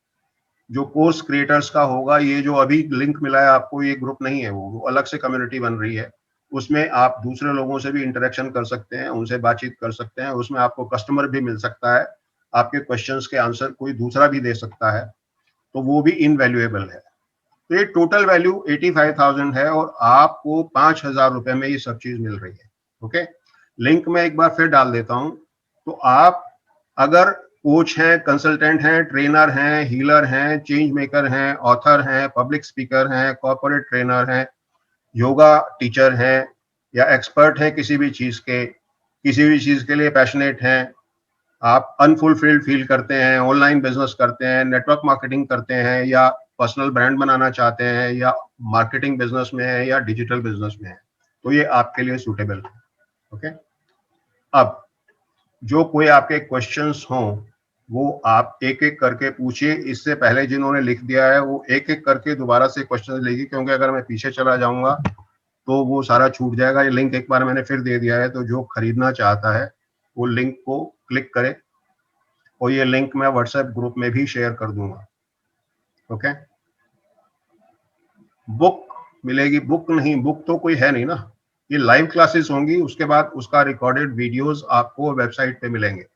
जो कोर्स क्रिएटर्स का होगा, ये जो अभी लिंक मिला है आपको, ये ग्रुप नहीं है, वो अलग से कम्युनिटी बन रही है। उसमें आप दूसरे लोगों से भी इंटरेक्शन कर सकते हैं, उनसे बातचीत कर सकते हैं, उसमें आपको कस्टमर भी मिल सकता है, आपके क्वेश्चंस के आंसर कोई दूसरा भी दे सकता है, तो वो भी इनवैल्यूएबल है। तो ये टोटल वैल्यू 85,000 है और आपको 5,000 रुपए में ये सब चीज मिल रही है। ओके, लिंक में एक बार फिर डाल देता हूं। तो आप अगर कोच हैं, कंसल्टेंट हैं, ट्रेनर हैं, हीलर हैं, चेंज मेकर हैं, ऑथर हैं, पब्लिक स्पीकर हैं, कॉर्पोरेट ट्रेनर हैं, योगा टीचर हैं, या एक्सपर्ट हैं किसी भी चीज के, किसी भी चीज के लिए पैशनेट हैं, आप अनफुलफिल्ड फील करते हैं, ऑनलाइन बिजनेस करते हैं, नेटवर्क मार्केटिंग करते हैं, या पर्सनल ब्रांड बनाना चाहते हैं, या मार्केटिंग बिजनेस में है, या डिजिटल बिजनेस में है, तो ये आपके लिए सूटेबल है। ओके, अब जो कोई आपके क्वेश्चंस हों वो आप एक एक करके पूछिए। इससे पहले जिन्होंने लिख दिया है वो एक एक करके दोबारा से क्वेश्चंस लेगी, क्योंकि अगर मैं पीछे चला जाऊंगा तो वो सारा छूट जाएगा। ये लिंक एक बार मैंने फिर दे दिया है, तो जो खरीदना चाहता है वो लिंक को क्लिक करे, और ये लिंक मैं व्हाट्सएप ग्रुप में भी शेयर कर दूंगा। ओके, बुक मिलेगी, बुक नहीं, बुक तो कोई है नहीं ना, ये लाइव क्लासेस होंगी, उसके बाद उसका रिकॉर्डेड वीडियोस आपको वेबसाइट पे मिलेंगे,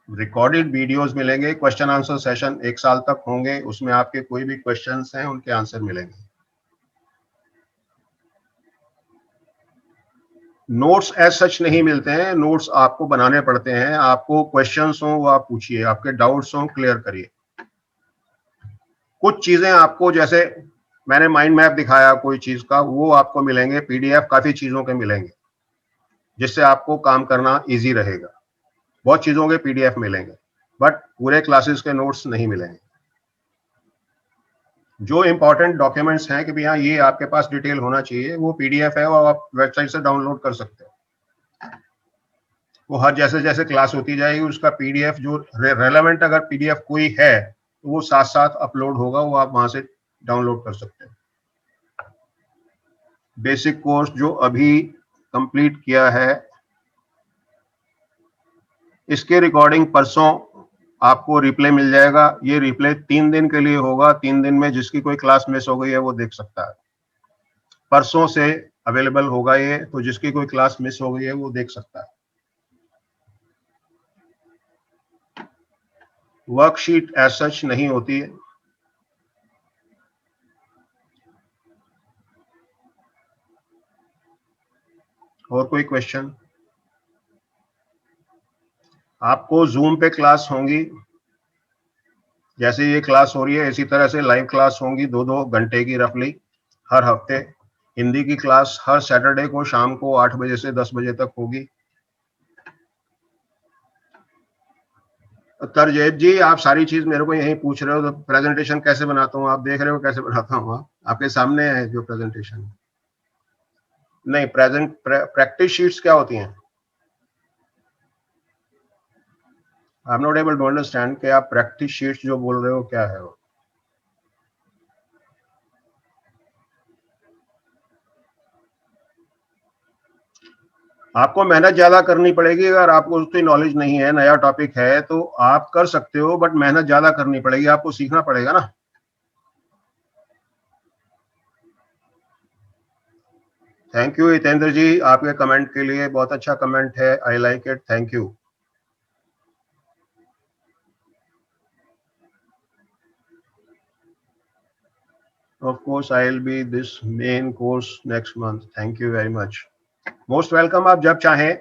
रिकॉर्डेड वीडियोस मिलेंगे, क्वेश्चन आंसर सेशन 1 साल तक होंगे, उसमें आपके कोई भी क्वेश्चंस हैं उनके आंसर मिलेंगे। नोट्स एज सच नहीं मिलते हैं, नोट्स आपको बनाने पड़ते हैं। आपको क्वेश्चंस हो वो आप पूछिए, आपके डाउट्स हो क्लियर करिए। कुछ चीजें आपको, जैसे मैंने माइंड मैप दिखाया कोई चीज का, वो आपको मिलेंगे, पीडीएफ काफी चीजों के मिलेंगे जिससे आपको काम करना इजी रहेगा। बहुत चीजों के पीडीएफ मिलेंगे, बट पूरे क्लासेस के नोट्स नहीं मिलेंगे। जो इंपॉर्टेंट डॉक्यूमेंट्स हैं कि भैया ये आपके पास डिटेल होना चाहिए, वो पीडीएफ है, वो आप वेबसाइट से डाउनलोड कर सकते हो। वो हर जैसे जैसे क्लास होती जाएगी उसका पीडीएफ जो रेलेवेंट अगर पीडीएफ कोई है तो वो साथ साथ अपलोड होगा, वो आप वहां से डाउनलोड कर सकते हैं। बेसिक कोर्स जो अभी कंप्लीट किया है इसके रिकॉर्डिंग परसों आपको रिप्ले मिल जाएगा। ये रिप्ले 3 दिन के लिए होगा, 3 दिन में जिसकी कोई क्लास मिस हो गई है वो देख सकता है। परसों से अवेलेबल होगा ये, तो जिसकी कोई क्लास मिस हो गई है वो देख सकता है। वर्कशीट एज सच नहीं होती है। और कोई क्वेश्चन? आपको जूम पे क्लास होंगी, जैसे ये क्लास हो रही है इसी तरह से लाइव क्लास होंगी 2-2 घंटे की रफली हर हफ्ते। हिंदी की क्लास हर सैटरडे को शाम को 8 बजे से 10 बजे तक होगी। तरजेब जी, आप सारी चीज मेरे को यही पूछ रहे हो, तो प्रेजेंटेशन कैसे बनाता हूँ? आप देख रहे हो कैसे बनाता हूँ, आपके सामने है जो प्रेजेंटेशन। नहीं, प्रैक्टिस शीट्स क्या होती हैं? I am not able to understand कि आप प्रैक्टिस शीट्स जो बोल रहे हो क्या है वो। आपको मेहनत ज्यादा करनी पड़ेगी, अगर आपको उसकी नॉलेज नहीं है, नया टॉपिक है तो आप कर सकते हो, बट मेहनत ज्यादा करनी पड़ेगी, आपको सीखना पड़ेगा ना। थैंक यू हितेंद्र जी आपके कमेंट के लिए, बहुत अच्छा कमेंट है, I like it, thank you. Of course, I'll be this main course next month. Thank you very much. Most welcome। आप जब चाहें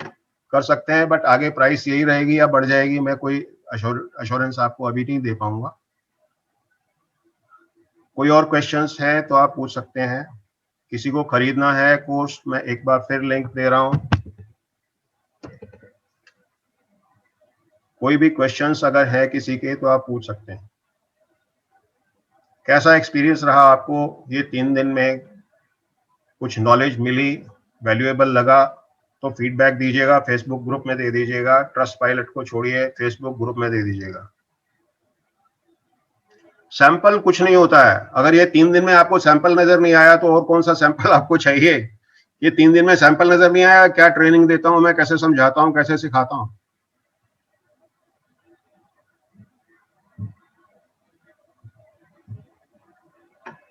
कर सकते हैं, बट आगे प्राइस यही रहेगी या बढ़ जाएगी, मैं कोई अश्योरेंस आपको अभी नहीं दे पाऊंगा। कोई और क्वेश्चंस है तो आप पूछ सकते हैं। किसी को खरीदना है कोर्स, मैं एक बार फिर लिंक दे रहा हूं। कोई भी क्वेश्चंस अगर है किसी के तो आप पूछ सकते हैं। कैसा एक्सपीरियंस रहा आपको ये 3 दिन में? कुछ नॉलेज मिली, वैल्यूएबल लगा तो फीडबैक दीजिएगा, फेसबुक ग्रुप में दे दीजिएगा। ट्रस्ट पायलट को छोड़िए, फेसबुक ग्रुप में दे दीजिएगा। सैंपल कुछ नहीं होता है। अगर ये 3 दिन में आपको सैंपल नजर नहीं आया तो और कौन सा सैंपल आपको चाहिए? ये 3 दिन में सैंपल नजर नहीं आया, क्या ट्रेनिंग देता हूं मैं, कैसे समझाता हूं, कैसे सिखाता हूं।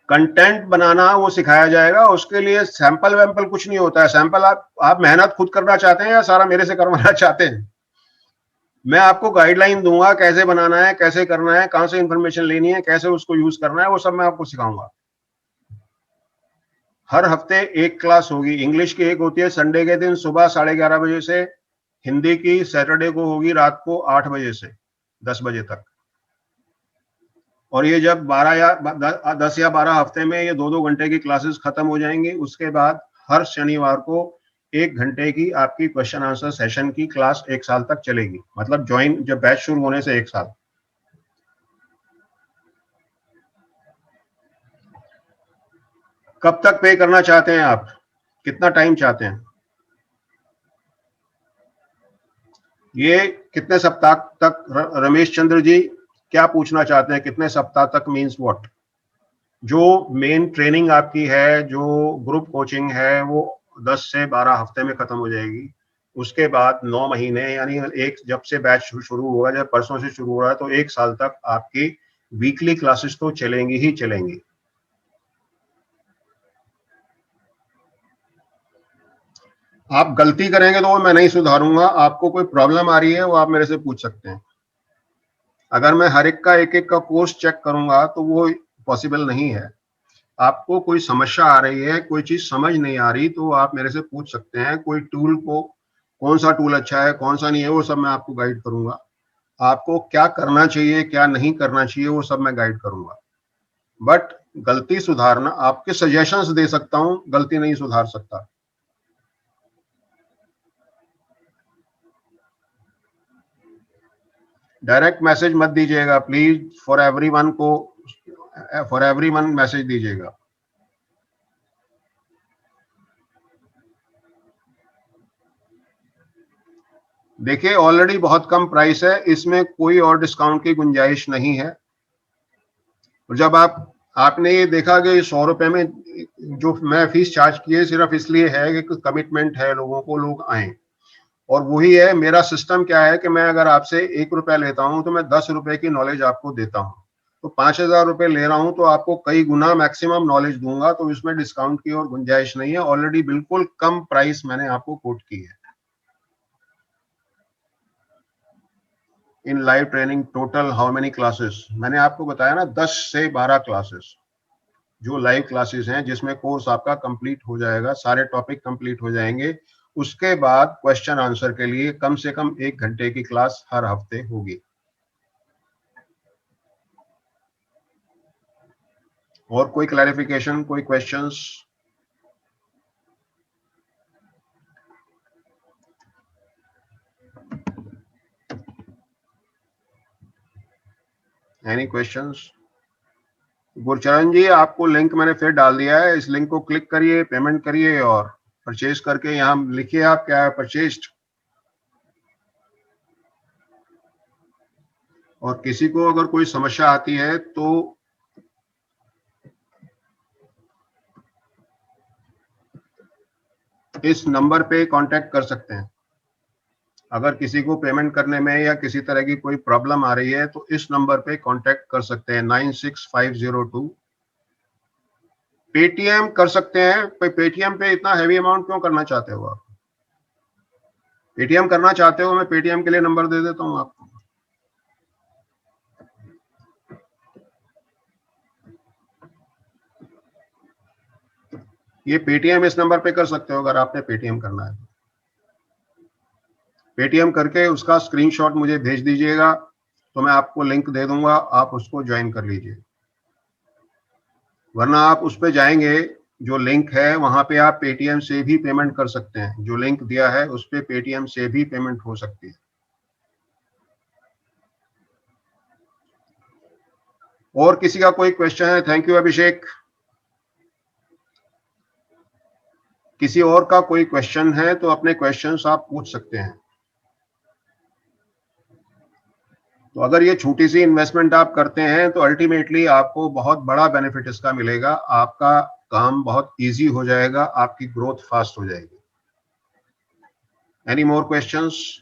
कंटेंट बनाना वो सिखाया जाएगा, उसके लिए सैंपल वैम्पल कुछ नहीं होता है। सैंपल आप मेहनत खुद करना चाहते हैं या सारा मेरे से करवाना चाहते हैं? मैं आपको गाइडलाइन दूंगा कैसे बनाना है, कैसे करना है, कहां से इंफॉर्मेशन लेनी है, कैसे उसको यूज करना है, वो सब मैं आपको सिखाऊंगा। हर हफ्ते एक क्लास होगी। इंग्लिश की एक होती है संडे के दिन सुबह 11:30 बजे से, हिंदी की सैटरडे को होगी रात को 8 बजे से 10 बजे तक। और ये जब 10 या 12 हफ्ते में ये 2-2 घंटे की क्लासेस खत्म हो जाएंगी, उसके बाद हर शनिवार को 1 घंटे की आपकी क्वेश्चन आंसर सेशन की क्लास 1 साल तक चलेगी। मतलब ज्वाइन जब बैच शुरू होने से 1 साल। कब तक पे करना चाहते हैं आप? कितना टाइम चाहते हैं? ये कितने सप्ताह तक? रमेश चंद्र जी क्या पूछना चाहते हैं, कितने सप्ताह तक मीन्स व्हाट? जो मेन ट्रेनिंग आपकी है, जो ग्रुप कोचिंग है, वो 10 से 12 हफ्ते में खत्म हो जाएगी। उसके बाद 9 महीने, यानी एक जब से बैच शुरू हुआ, जब परसों से शुरू हो रहा है, तो 1 साल तक आपकी वीकली क्लासेस तो चलेंगी ही चलेंगी। आप गलती करेंगे तो वो मैं नहीं सुधारूंगा। आपको कोई प्रॉब्लम आ रही है वो आप मेरे से पूछ सकते हैं। अगर मैं हर एक का एक एक का कोर्स चेक करूंगा तो वो पॉसिबल नहीं है। आपको कोई समस्या आ रही है, कोई चीज समझ नहीं आ रही, तो आप मेरे से पूछ सकते हैं। कोई टूल को, कौन सा टूल अच्छा है, कौन सा नहीं है, वो सब मैं आपको गाइड करूंगा। आपको क्या करना चाहिए, क्या नहीं करना चाहिए, वो सब मैं गाइड करूंगा। बट गलती सुधारना, आपके सजेशंस दे सकता हूं, गलती नहीं सुधार सकता। डायरेक्ट मैसेज मत दीजिएगा प्लीज। फॉर एवरीवन को, फॉर एवरीवन मैसेज दीजिएगा। देखिए ऑलरेडी बहुत कम प्राइस है, इसमें कोई और डिस्काउंट की गुंजाइश नहीं है। और जब आपने ये देखा कि 100 रुपए में जो मैं फीस चार्ज की है, सिर्फ इसलिए है कि कमिटमेंट है लोगों को, लोग आए। और वही है मेरा सिस्टम। क्या है कि मैं अगर आपसे 1 रुपया लेता हूं तो मैं 10 रुपए की नॉलेज आपको देता हूं। तो 5,000 रुपए ले रहा हूं तो आपको कई गुना मैक्सिमम नॉलेज दूंगा, तो इसमें डिस्काउंट की और गुंजाइश नहीं है। ऑलरेडी बिल्कुल कम प्राइस मैंने आपको कोट की है। इन live training total how many classes? मैंने आपको बताया ना 10 से 12 क्लासेस जो लाइव क्लासेस हैं, जिसमें कोर्स आपका कंप्लीट हो जाएगा, सारे टॉपिक कंप्लीट हो जाएंगे। उसके बाद क्वेश्चन आंसर के लिए कम से कम 1 घंटे की क्लास हर हफ्ते होगी। और कोई क्लैरिफिकेशन, कोई questions? Any questions? Gurcharan ji, आपको लिंक मैंने फिर डाल दिया है। इस लिंक को क्लिक करिए, पेमेंट करिए और परचेज करके यहाँ लिखिए आप क्या है परचेस्ड। और किसी को अगर कोई समस्या आती है तो इस नंबर पे कांटेक्ट कर सकते हैं। अगर किसी को पेमेंट करने में या किसी तरह की कोई प्रॉब्लम आ रही है तो इस नंबर पे कांटेक्ट कर सकते हैं, 96502। पेटीएम कर सकते हैं। पेटीएम पे इतना हैवी अमाउंट क्यों करना चाहते हो आप? पेटीएम करना चाहते हो, मैं पेटीएम के लिए नंबर दे देता हूं आपको। ये पेटीएम इस नंबर पे कर सकते हो अगर आपने पेटीएम करना है। पेटीएम करके उसका स्क्रीनशॉट मुझे भेज दीजिएगा। तो मैं आपको लिंक दे दूंगा, आप उसको ज्वाइन कर लीजिए। वरना आप उस पे जाएंगे, जो लिंक है वहां पे आप पेटीएम से भी पेमेंट कर सकते हैं। जो लिंक दिया है उस पे पेटीएम से भी पेमेंट हो सकती है। और किसी का कोई क्वेश्चन है? थैंक यू अभिषेक। किसी और का कोई क्वेश्चन है तो अपने क्वेश्चंस आप पूछ सकते हैं। तो अगर ये छोटी सी इन्वेस्टमेंट आप करते हैं तो अल्टीमेटली आपको बहुत बड़ा बेनिफिट इसका मिलेगा। आपका काम बहुत इजी हो जाएगा, आपकी ग्रोथ फास्ट हो जाएगी। Any more questions?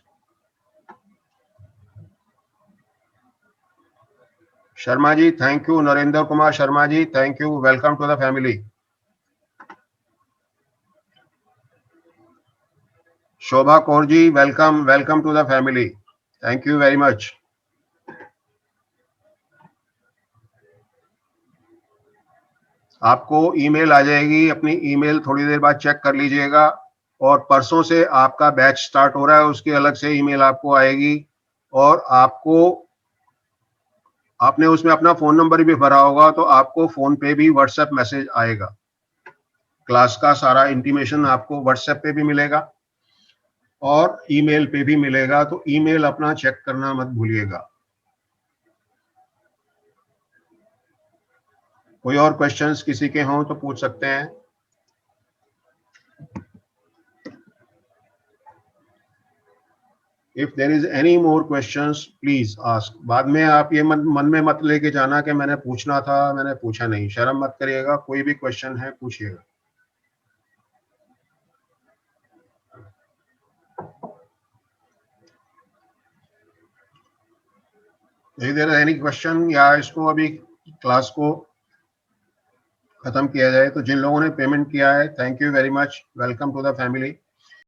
Sharma ji thank you. Narendra Kumar Sharma ji thank you. Welcome to the family. Shobha Kaur ji welcome, welcome to the family. Thank you very much. आपको ईमेल आ जाएगी, अपनी ईमेल थोड़ी देर बाद चेक कर लीजिएगा। और परसों से आपका बैच स्टार्ट हो रहा है, उसकी अलग से ईमेल आपको आएगी। और आपने उसमें अपना फोन नंबर भी भरा होगा, तो आपको फोन पे भी व्हाट्सएप मैसेज आएगा। क्लास का सारा इंटीमेशन आपको व्हाट्सएप पे भी मिलेगा और ईमेल पे भी मिलेगा। तो ईमेल अपना चेक करना मत भूलिएगा। कोई और क्वेश्चंस किसी के हों तो पूछ सकते हैं। If there is any more questions please ask. बाद में आप ये मन में मत लेके जाना कि मैंने पूछना था, मैंने पूछा नहीं। शर्म मत करिएगा, कोई भी क्वेश्चन है पूछिएगा। If there is any question, या इसको अभी क्लास को खत्म किया जाए। तो जिन लोगों ने पेमेंट किया है, thank you very much, welcome to the family.